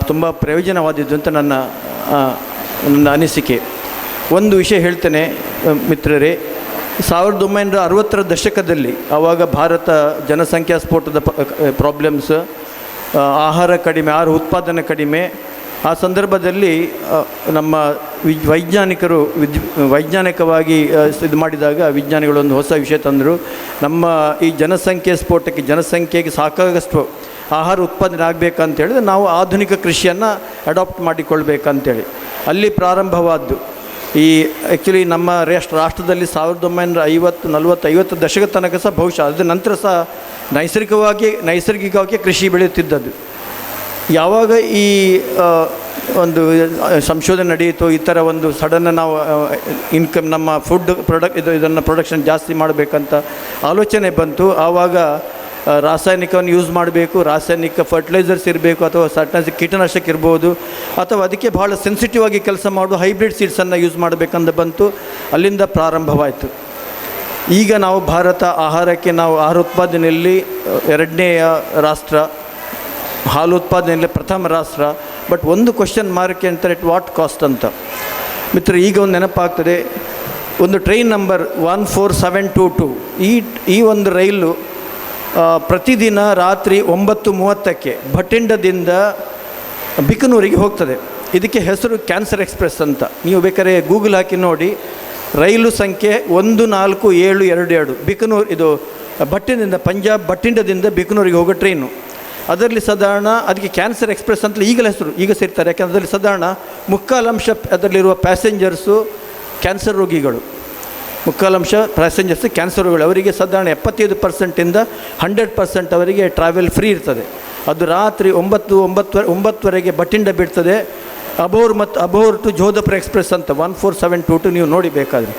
ತುಂಬ ಪ್ರಯೋಜನವಾದದ್ದು ಅಂತ ನನ್ನ ಅನಿಸಿಕೆ. ಒಂದು ವಿಷಯ ಹೇಳ್ತೇನೆ ಮಿತ್ರರೇ, 1960ರ ದಶಕದಲ್ಲಿ ಆವಾಗ ಭಾರತ ಜನಸಂಖ್ಯಾ ಸ್ಫೋಟದ ಪ್ರಾಬ್ಲಮ್ಸ್, ಆಹಾರ ಕಡಿಮೆ, ಆಹಾರ ಉತ್ಪಾದನೆ ಕಡಿಮೆ. ಆ ಸಂದರ್ಭದಲ್ಲಿ ನಮ್ಮ ವೈಜ್ಞಾನಿಕರು ವೈಜ್ಞಾನಿಕವಾಗಿ ಇದು ಮಾಡಿದಾಗ ವಿಜ್ಞಾನಿಗಳೊಂದು ಹೊಸ ವಿಷಯ ತಂದರು. ನಮ್ಮ ಈ ಜನಸಂಖ್ಯೆಗೆ ಸಾಕಾಗಷ್ಟು ಆಹಾರ ಉತ್ಪಾದನೆ ಆಗಬೇಕಂತ ಹೇಳಿದ್ರೆ ನಾವು ಆಧುನಿಕ ಕೃಷಿಯನ್ನು ಅಡಾಪ್ಟ್ ಮಾಡಿಕೊಳ್ಬೇಕಂತೇಳಿ ಅಲ್ಲಿ ಪ್ರಾರಂಭವಾದ್ದು. ಈ ಆ್ಯಕ್ಚುಲಿ ನಮ್ಮ ರಾಷ್ಟ್ರದಲ್ಲಿ 1950 ದಶಕ ತನಕ ಸಹ ಬಹುಶಃ ಅದರ ನಂತರ ಸಹ ನೈಸರ್ಗಿಕವಾಗಿ ಕೃಷಿ ಬೆಳೆಯುತ್ತಿದ್ದದ್ದು. ಯಾವಾಗ ಈ ಒಂದು ಸಂಶೋಧನೆ ನಡೆಯಿತು, ಈ ಥರ ಒಂದು ಸಡನ್ ನಾವು ಇನ್ಕಮ್ ನಮ್ಮ ಫುಡ್ ಇದನ್ನು ಪ್ರೊಡಕ್ಷನ್ ಜಾಸ್ತಿ ಮಾಡಬೇಕಂತ ಆಲೋಚನೆ ಬಂತು. ಆವಾಗ ರಾಸಾಯನಿಕವನ್ನು ಯೂಸ್ ಮಾಡಬೇಕು, ರಾಸಾಯನಿಕ ಫರ್ಟಿಲೈಸರ್ಸ್ ಇರಬೇಕು, ಅಥವಾ ಸರ್ಟನ್ ಕೀಟನಾಶಕ ಇರ್ಬೋದು, ಅಥವಾ ಅದಕ್ಕೆ ಭಾಳ ಸೆನ್ಸಿಟಿವ್ ಆಗಿ ಕೆಲಸ ಮಾಡುವ ಹೈಬ್ರಿಡ್ ಸೀಡ್ಸನ್ನು ಯೂಸ್ ಮಾಡಬೇಕಂತ ಬಂತು. ಅಲ್ಲಿಂದ ಪ್ರಾರಂಭವಾಯಿತು. ಈಗ ನಾವು ಭಾರತ ಆಹಾರ ಉತ್ಪಾದನೆಯಲ್ಲಿ 2ನೇ ರಾಷ್ಟ್ರ, ಹಾಲು ಉತ್ಪಾದನೆಯಲ್ಲಿ ಪ್ರಥಮ ರಾಷ್ಟ್ರ. ಬಟ್ ಒಂದು ಕ್ವಶನ್ ಮಾರ್ಕ್ ಅಂತಾರೆ, ಎಟ್ ವಾಟ್ ಕಾಸ್ಟ್ ಅಂತ. ಮಿತ್ರ, ಈಗ ಒಂದು ನೆನಪಾಗ್ತದೆ, ಒಂದು ಟ್ರೈನ್ ನಂಬರ್ 14722 ಈ ಒಂದು ರೈಲು ಪ್ರತಿದಿನ ರಾತ್ರಿ 9:30ಕ್ಕೆ ಭಟ್ಟಿಂಡದಿಂದ ಬಿಕನೂರಿಗೆ ಹೋಗ್ತದೆ. ಇದಕ್ಕೆ ಹೆಸರು ಕ್ಯಾನ್ಸರ್ ಎಕ್ಸ್ಪ್ರೆಸ್ ಅಂತ. ನೀವು ಬೇಕಾದ್ರೆ ಗೂಗಲ್ ಹಾಕಿ ನೋಡಿ. ರೈಲು ಸಂಖ್ಯೆ 14722 ಬಿಕನೂರು. ಇದು ಪಂಜಾಬ್ ಭಟ್ಟಿಂಡದಿಂದ ಬಿಕನೂರಿಗೆ ಹೋಗೋ ಟ್ರೈನು. ಅದರಲ್ಲಿ ಸಾಧಾರಣ ಅದಕ್ಕೆ ಕ್ಯಾನ್ಸರ್ ಎಕ್ಸ್ಪ್ರೆಸ್ ಅಂತ ಈಗ ಸೇರ್ತಾರೆ. ಯಾಕೆಂದರೆ ಅದರಲ್ಲಿ ಸಾಧಾರಣ 3/4 ಅದರಲ್ಲಿರುವ ಪ್ಯಾಸೆಂಜರ್ಸು ಕ್ಯಾನ್ಸರ್ ರೋಗಿಗಳು. 3/4 ಪ್ಯಾಸೆಂಜರ್ಸ್ ಕ್ಯಾನ್ಸರ್ ರೋಗಿಗಳು. ಅವರಿಗೆ ಸಾಧಾರಣ 75% 100% ಅವರಿಗೆ ಟ್ರಾವೆಲ್ ಫ್ರೀ ಇರ್ತದೆ. ಅದು ರಾತ್ರಿ 9:30 ಭಟ್ಟಿಂಡ ಬಿಡ್ತದೆ. ಅಬೋರ್ ಟು ಜೋಧಪುರ ಎಕ್ಸ್ಪ್ರೆಸ್ ಅಂತ 14722 ನೀವು ನೋಡಿ ಬೇಕಾದರೆ.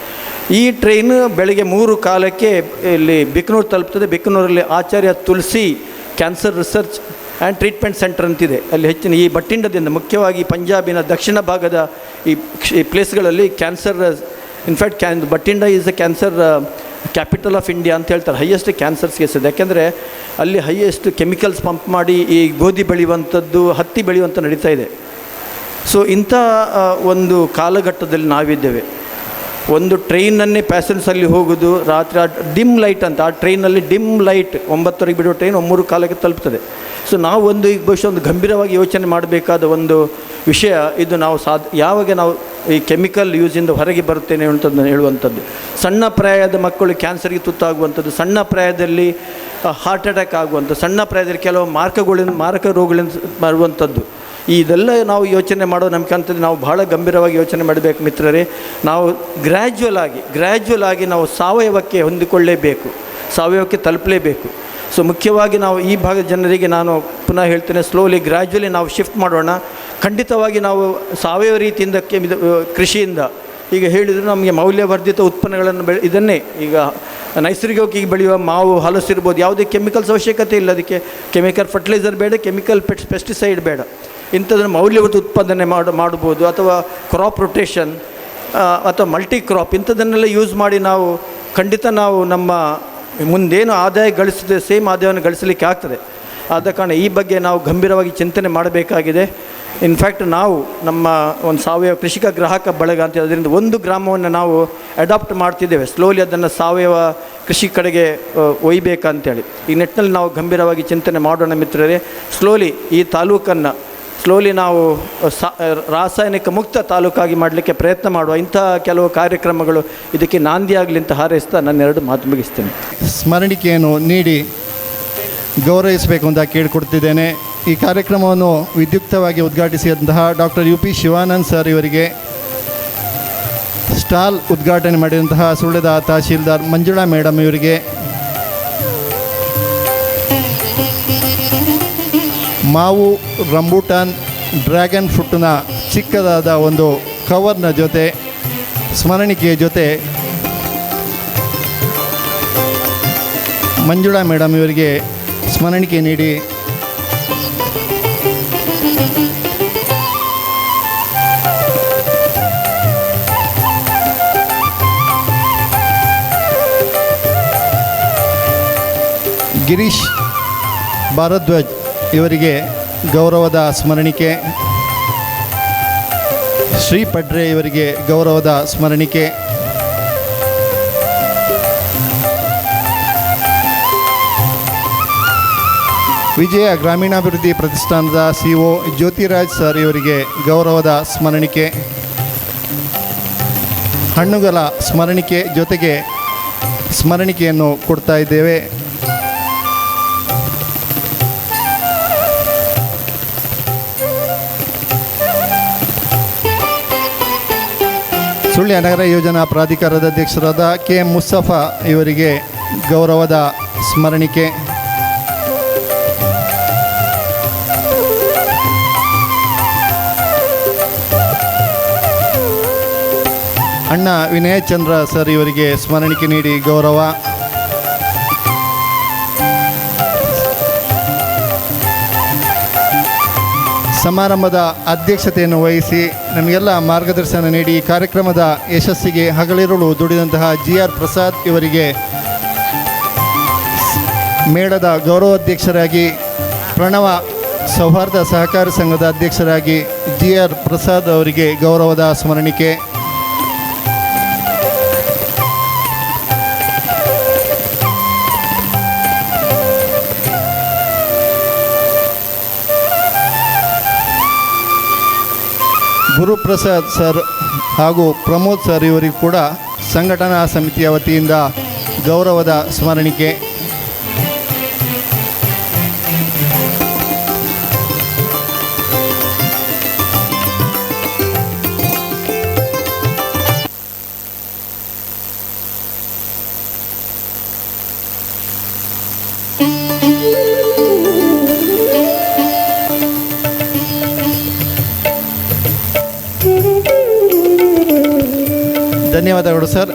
ಈ ಟ್ರೈನು ಬೆಳಗ್ಗೆ 3:15ಕ್ಕೆ ಇಲ್ಲಿ ಬಿಕನೂರು ತಲುಪ್ತದೆ. ಬಿಕನೂರಲ್ಲಿ Acharya Tulsi cancer research and treatment centre ಅಂತಿದೆ. ಅಲ್ಲಿ ಹೆಚ್ಚಿನ ಈ ಭಟ್ಟಿಂಡದಿಂದ ಮುಖ್ಯವಾಗಿ ಪಂಜಾಬಿನ ದಕ್ಷಿಣ ಭಾಗದ ಈ ಪ್ಲೇಸ್ಗಳಲ್ಲಿ cancer, in fact Bathinda is a cancer capital of India ಅಂತ ಹೇಳ್ತಾರೆ. ಹೈಯೆಸ್ಟ್ ಕ್ಯಾನ್ಸರ್ಸ್ ಕೇಸ್ ಇದೆ. ಯಾಕೆಂದರೆ ಅಲ್ಲಿ ಹೈಯೆಸ್ಟ್ ಕೆಮಿಕಲ್ಸ್ ಪಂಪ್ ಮಾಡಿ ಈ ಗೋಧಿ ಬೆಳೆಯುವಂಥದ್ದು, ಹತ್ತಿ ಬೆಳೆಯುವಂಥ ನಡೀತಾ ಇದೆ. ಸೊ ಇಂಥ ಒಂದು ಕಾಲಘಟ್ಟದಲ್ಲಿ ನಾವಿದ್ದೇವೆ. ಒಂದು ಟ್ರೈನನ್ನೇ ಪ್ಯಾಸೆಂಜರ್ಸಲ್ಲಿ ಹೋಗೋದು, ರಾತ್ರಿ ಆ ಡಿಮ್ ಲೈಟ್ ಅಂತ, ಆ ಟ್ರೈನಲ್ಲಿ ಡಿಮ್ ಲೈಟ್ 9:30 ಬಿಡೋ ಟ್ರೈನ್ 3:15 ತಲುಪ್ತದೆ. ಸೊ ನಾವು ಒಂದು ಈಗ ಬಹುಶಃ ಒಂದು ಗಂಭೀರವಾಗಿ ಯೋಚನೆ ಮಾಡಬೇಕಾದ ಒಂದು ವಿಷಯ ಇದು. ನಾವು ಯಾವಾಗ ನಾವು ಈ ಕೆಮಿಕಲ್ ಯೂಸಿಂದ ಹೊರಗೆ ಬರುತ್ತೇನೆ ಅಂತಂದು ಹೇಳುವಂಥದ್ದು, ಸಣ್ಣ ಪ್ರಾಯದ ಮಕ್ಕಳು ಕ್ಯಾನ್ಸರ್ಗೆ ತುತ್ತಾಗುವಂಥದ್ದು, ಸಣ್ಣ ಪ್ರಾಯದಲ್ಲಿ ಹಾರ್ಟ್ ಅಟ್ಯಾಕ್ ಆಗುವಂಥ, ಸಣ್ಣ ಪ್ರಾಯದಲ್ಲಿ ಕೆಲವು ಮಾರಕ ರೋಗಗಳಿಂದ ಬರುವಂಥದ್ದು, ಇದೆಲ್ಲ ನಾವು ಯೋಚನೆ ಮಾಡೋ ನಮ್ಗೆ ಅಂತದ್ದು ನಾವು ಭಾಳ ಗಂಭೀರವಾಗಿ ಯೋಚನೆ ಮಾಡಬೇಕು ಮಿತ್ರರೇ. ನಾವು ಗ್ರ್ಯಾಜುವಲ್ ಆಗಿ ನಾವು ಸಾವಯವಕ್ಕೆ ಹೊಂದಿಕೊಳ್ಳೇಬೇಕು, ಸಾವಯವಕ್ಕೆ ತಲುಪಲೇಬೇಕು. ಸೊ ಮುಖ್ಯವಾಗಿ ನಾವು ಈ ಭಾಗದ ಜನರಿಗೆ ನಾನು ಪುನಃ ಹೇಳ್ತೇನೆ, ಸ್ಲೋಲಿ ಗ್ರ್ಯಾಜುವಲಿ ನಾವು ಶಿಫ್ಟ್ ಮಾಡೋಣ. ಖಂಡಿತವಾಗಿ ನಾವು ಸಾವಯವ ರೀತಿಯಿಂದ ಕೃಷಿಯಿಂದ ಈಗ ಹೇಳಿದರೆ ನಮಗೆ ಮೌಲ್ಯವರ್ಧಿತ ಉತ್ಪನ್ನಗಳನ್ನು ಇದನ್ನೇ ಈಗ ನೈಸರ್ಗಿಕವಾಗಿ ಬೆಳೆಯುವ ಮಾವು, ಹಲಸು ಇರ್ಬೋದು, ಯಾವುದೇ ಕೆಮಿಕಲ್ಸ್ ಅವಶ್ಯಕತೆ ಇಲ್ಲ. ಅದಕ್ಕೆ ಕೆಮಿಕಲ್ ಫರ್ಟಿಲೈಸರ್ ಬೇಡ, ಕೆಮಿಕಲ್ ಪೆಸ್ಟಿಸೈಡ್ ಬೇಡ. ಇಂಥದ್ದನ್ನು ಮೌಲ್ಯವರ್ಧಿತ ಉತ್ಪಾದನೆ ಮಾಡ್ಬೋದು, ಅಥವಾ ಕ್ರಾಪ್ ರೊಟೇಷನ್ ಅಥವಾ ಮಲ್ಟಿ ಕ್ರಾಪ್ ಇಂಥದ್ದನ್ನೆಲ್ಲ ಯೂಸ್ ಮಾಡಿ ನಾವು ಖಂಡಿತ ನಾವು ನಮ್ಮ ಮುಂದೇನು ಆದಾಯ ಗಳಿಸಿದೆ ಸೇಮ್ ಆದಾಯವನ್ನು ಗಳಿಸಲಿಕ್ಕೆ ಆಗ್ತದೆ. ಆದ ಕಾರಣ ಈ ಬಗ್ಗೆ ನಾವು ಗಂಭೀರವಾಗಿ ಚಿಂತನೆ ಮಾಡಬೇಕಾಗಿದೆ. ಇನ್ಫ್ಯಾಕ್ಟ್ ನಾವು ನಮ್ಮ ಒಂದು ಸಾವಯವ ಕೃಷಿಕ ಗ್ರಾಹಕ ಬಳಗ ಅಂತ ಅದರಿಂದ ಒಂದು ಗ್ರಾಮವನ್ನು ನಾವು ಅಡಾಪ್ಟ್ ಮಾಡ್ತಿದ್ದೇವೆ. ಸ್ಲೋಲಿ ಅದನ್ನು ಸಾವಯವ ಕೃಷಿ ಕಡೆಗೆ ಒಯ್ಯಬೇಕಂತೇಳಿ ಈ ನಿಟ್ಟಿನಲ್ಲಿ ನಾವು ಗಂಭೀರವಾಗಿ ಚಿಂತನೆ ಮಾಡೋಣ ಮಿತ್ರರೇ. ಸ್ಲೋಲಿ ಈ ತಾಲೂಕನ್ನು ನಾವು ರಾಸಾಯನಿಕ ಮುಕ್ತ ತಾಲೂಕಾಗಿ ಮಾಡಲಿಕ್ಕೆ ಪ್ರಯತ್ನ ಮಾಡುವ ಇಂಥ ಕೆಲವು ಕಾರ್ಯಕ್ರಮಗಳು ಇದಕ್ಕೆ ನಾಂದಿಯಾಗಲಿ ಅಂತ ಹಾರೈಸ್ತಾ ನನ್ನ 2 ಮಾತು ಮುಗಿಸ್ತೇನೆ. ಸ್ಮರಣಿಕೆಯನ್ನು ನೀಡಿ ಗೌರವಿಸಬೇಕು ಅಂತ ಕೇಳಿಕೊಡ್ತಿದ್ದೇನೆ. ಈ ಕಾರ್ಯಕ್ರಮವನ್ನು ವಿದ್ಯುಕ್ತವಾಗಿ ಉದ್ಘಾಟಿಸಿದಂತಹ ಡಾಕ್ಟರ್ UP ಶಿವಾನಂದ್ ಸರ್ ಇವರಿಗೆ, ಸ್ಟಾಲ್ ಉದ್ಘಾಟನೆ ಮಾಡಿದಂತಹ ಸುಳ್ಯದ ತಹಶೀಲ್ದಾರ್ ಮಂಜುಳಾ ಮೇಡಮ್ ಇವರಿಗೆ, ಮಾವು, ರಂಬೂಟಾನ್, ಡ್ರ್ಯಾಗನ್ ಫ್ರೂಟ್ನ ಚಿಕ್ಕದಾದ ಒಂದು ಕವರ್ನ ಜೊತೆ ಸ್ಮರಣಿಕೆಯ ಜೊತೆ ಮಂಜುಳಾ ಮೇಡಮ್ ಇವರಿಗೆ ಸ್ಮರಣಿಕೆ ನೀಡಿ ಗಿರೀಶ್ ಭಾರದ್ವಾಜ್ ಇವರಿಗೆ ಗೌರವದ ಸ್ಮರಣಿಕೆ, ಶ್ರೀ ಪಡ್ರೆ ಇವರಿಗೆ ಗೌರವದ ಸ್ಮರಣಿಕೆ, ವಿಜಯ ಗ್ರಾಮೀಣಾಭಿವೃದ್ಧಿ ಪ್ರತಿಷ್ಠಾನದ CO ಜ್ಯೋತಿರಾಜ್ ಸರ್ ಇವರಿಗೆ ಗೌರವದ ಸ್ಮರಣಿಕೆ, ಹಣ್ಣುಗಳ ಸ್ಮರಣಿಕೆ ಜೊತೆಗೆ ಸ್ಮರಣಿಕೆಯನ್ನು ಕೊಡ್ತಾ ಇದ್ದೇವೆ. ಸುಳ್ಯ ನಗರ ಯೋಜನಾ ಪ್ರಾಧಿಕಾರದ ಅಧ್ಯಕ್ಷರಾದ KM ಮುಸ್ತಫಾ ಇವರಿಗೆ ಗೌರವದ ಸ್ಮರಣಿಕೆ, ಅಣ್ಣ ವಿನಯ ಚಂದ್ರ ಸರ್ ಇವರಿಗೆ ಸ್ಮರಣಿಕೆ ನೀಡಿ ಗೌರವ. ಸಮಾರಂಭದ ಅಧ್ಯಕ್ಷತೆಯನ್ನು ವಹಿಸಿ ನಮಗೆಲ್ಲ ಮಾರ್ಗದರ್ಶನ ನೀಡಿ ಈ ಕಾರ್ಯಕ್ರಮದ ಯಶಸ್ಸಿಗೆ ಹಗಲಿರುಳು ದುಡಿದಂತಹ GR ಪ್ರಸಾದ್ ಇವರಿಗೆ ಮೇಳದ ಗೌರವಾಧ್ಯಕ್ಷರಾಗಿ, ಪ್ರಣವ ಸೌಹಾರ್ದ ಸಹಕಾರಿ ಸಂಘದ ಅಧ್ಯಕ್ಷರಾಗಿ GR ಪ್ರಸಾದ್ ಅವರಿಗೆ ಗೌರವದ ಸ್ಮರಣಿಕೆ, ಗುರುಪ್ರಸಾದ್ ಸರ್ ಹಾಗೂ ಪ್ರಮೋದ್ ಸರ್ ಇವರಿಗೂ ಕೂಡ ಸಂಘಟನಾ ಸಮಿತಿಯ ವತಿಯಿಂದ ಗೌರವದ ಸ್ಮರಣಿಕೆ, ಧನ್ಯವಾದಗಳು ಸರ್.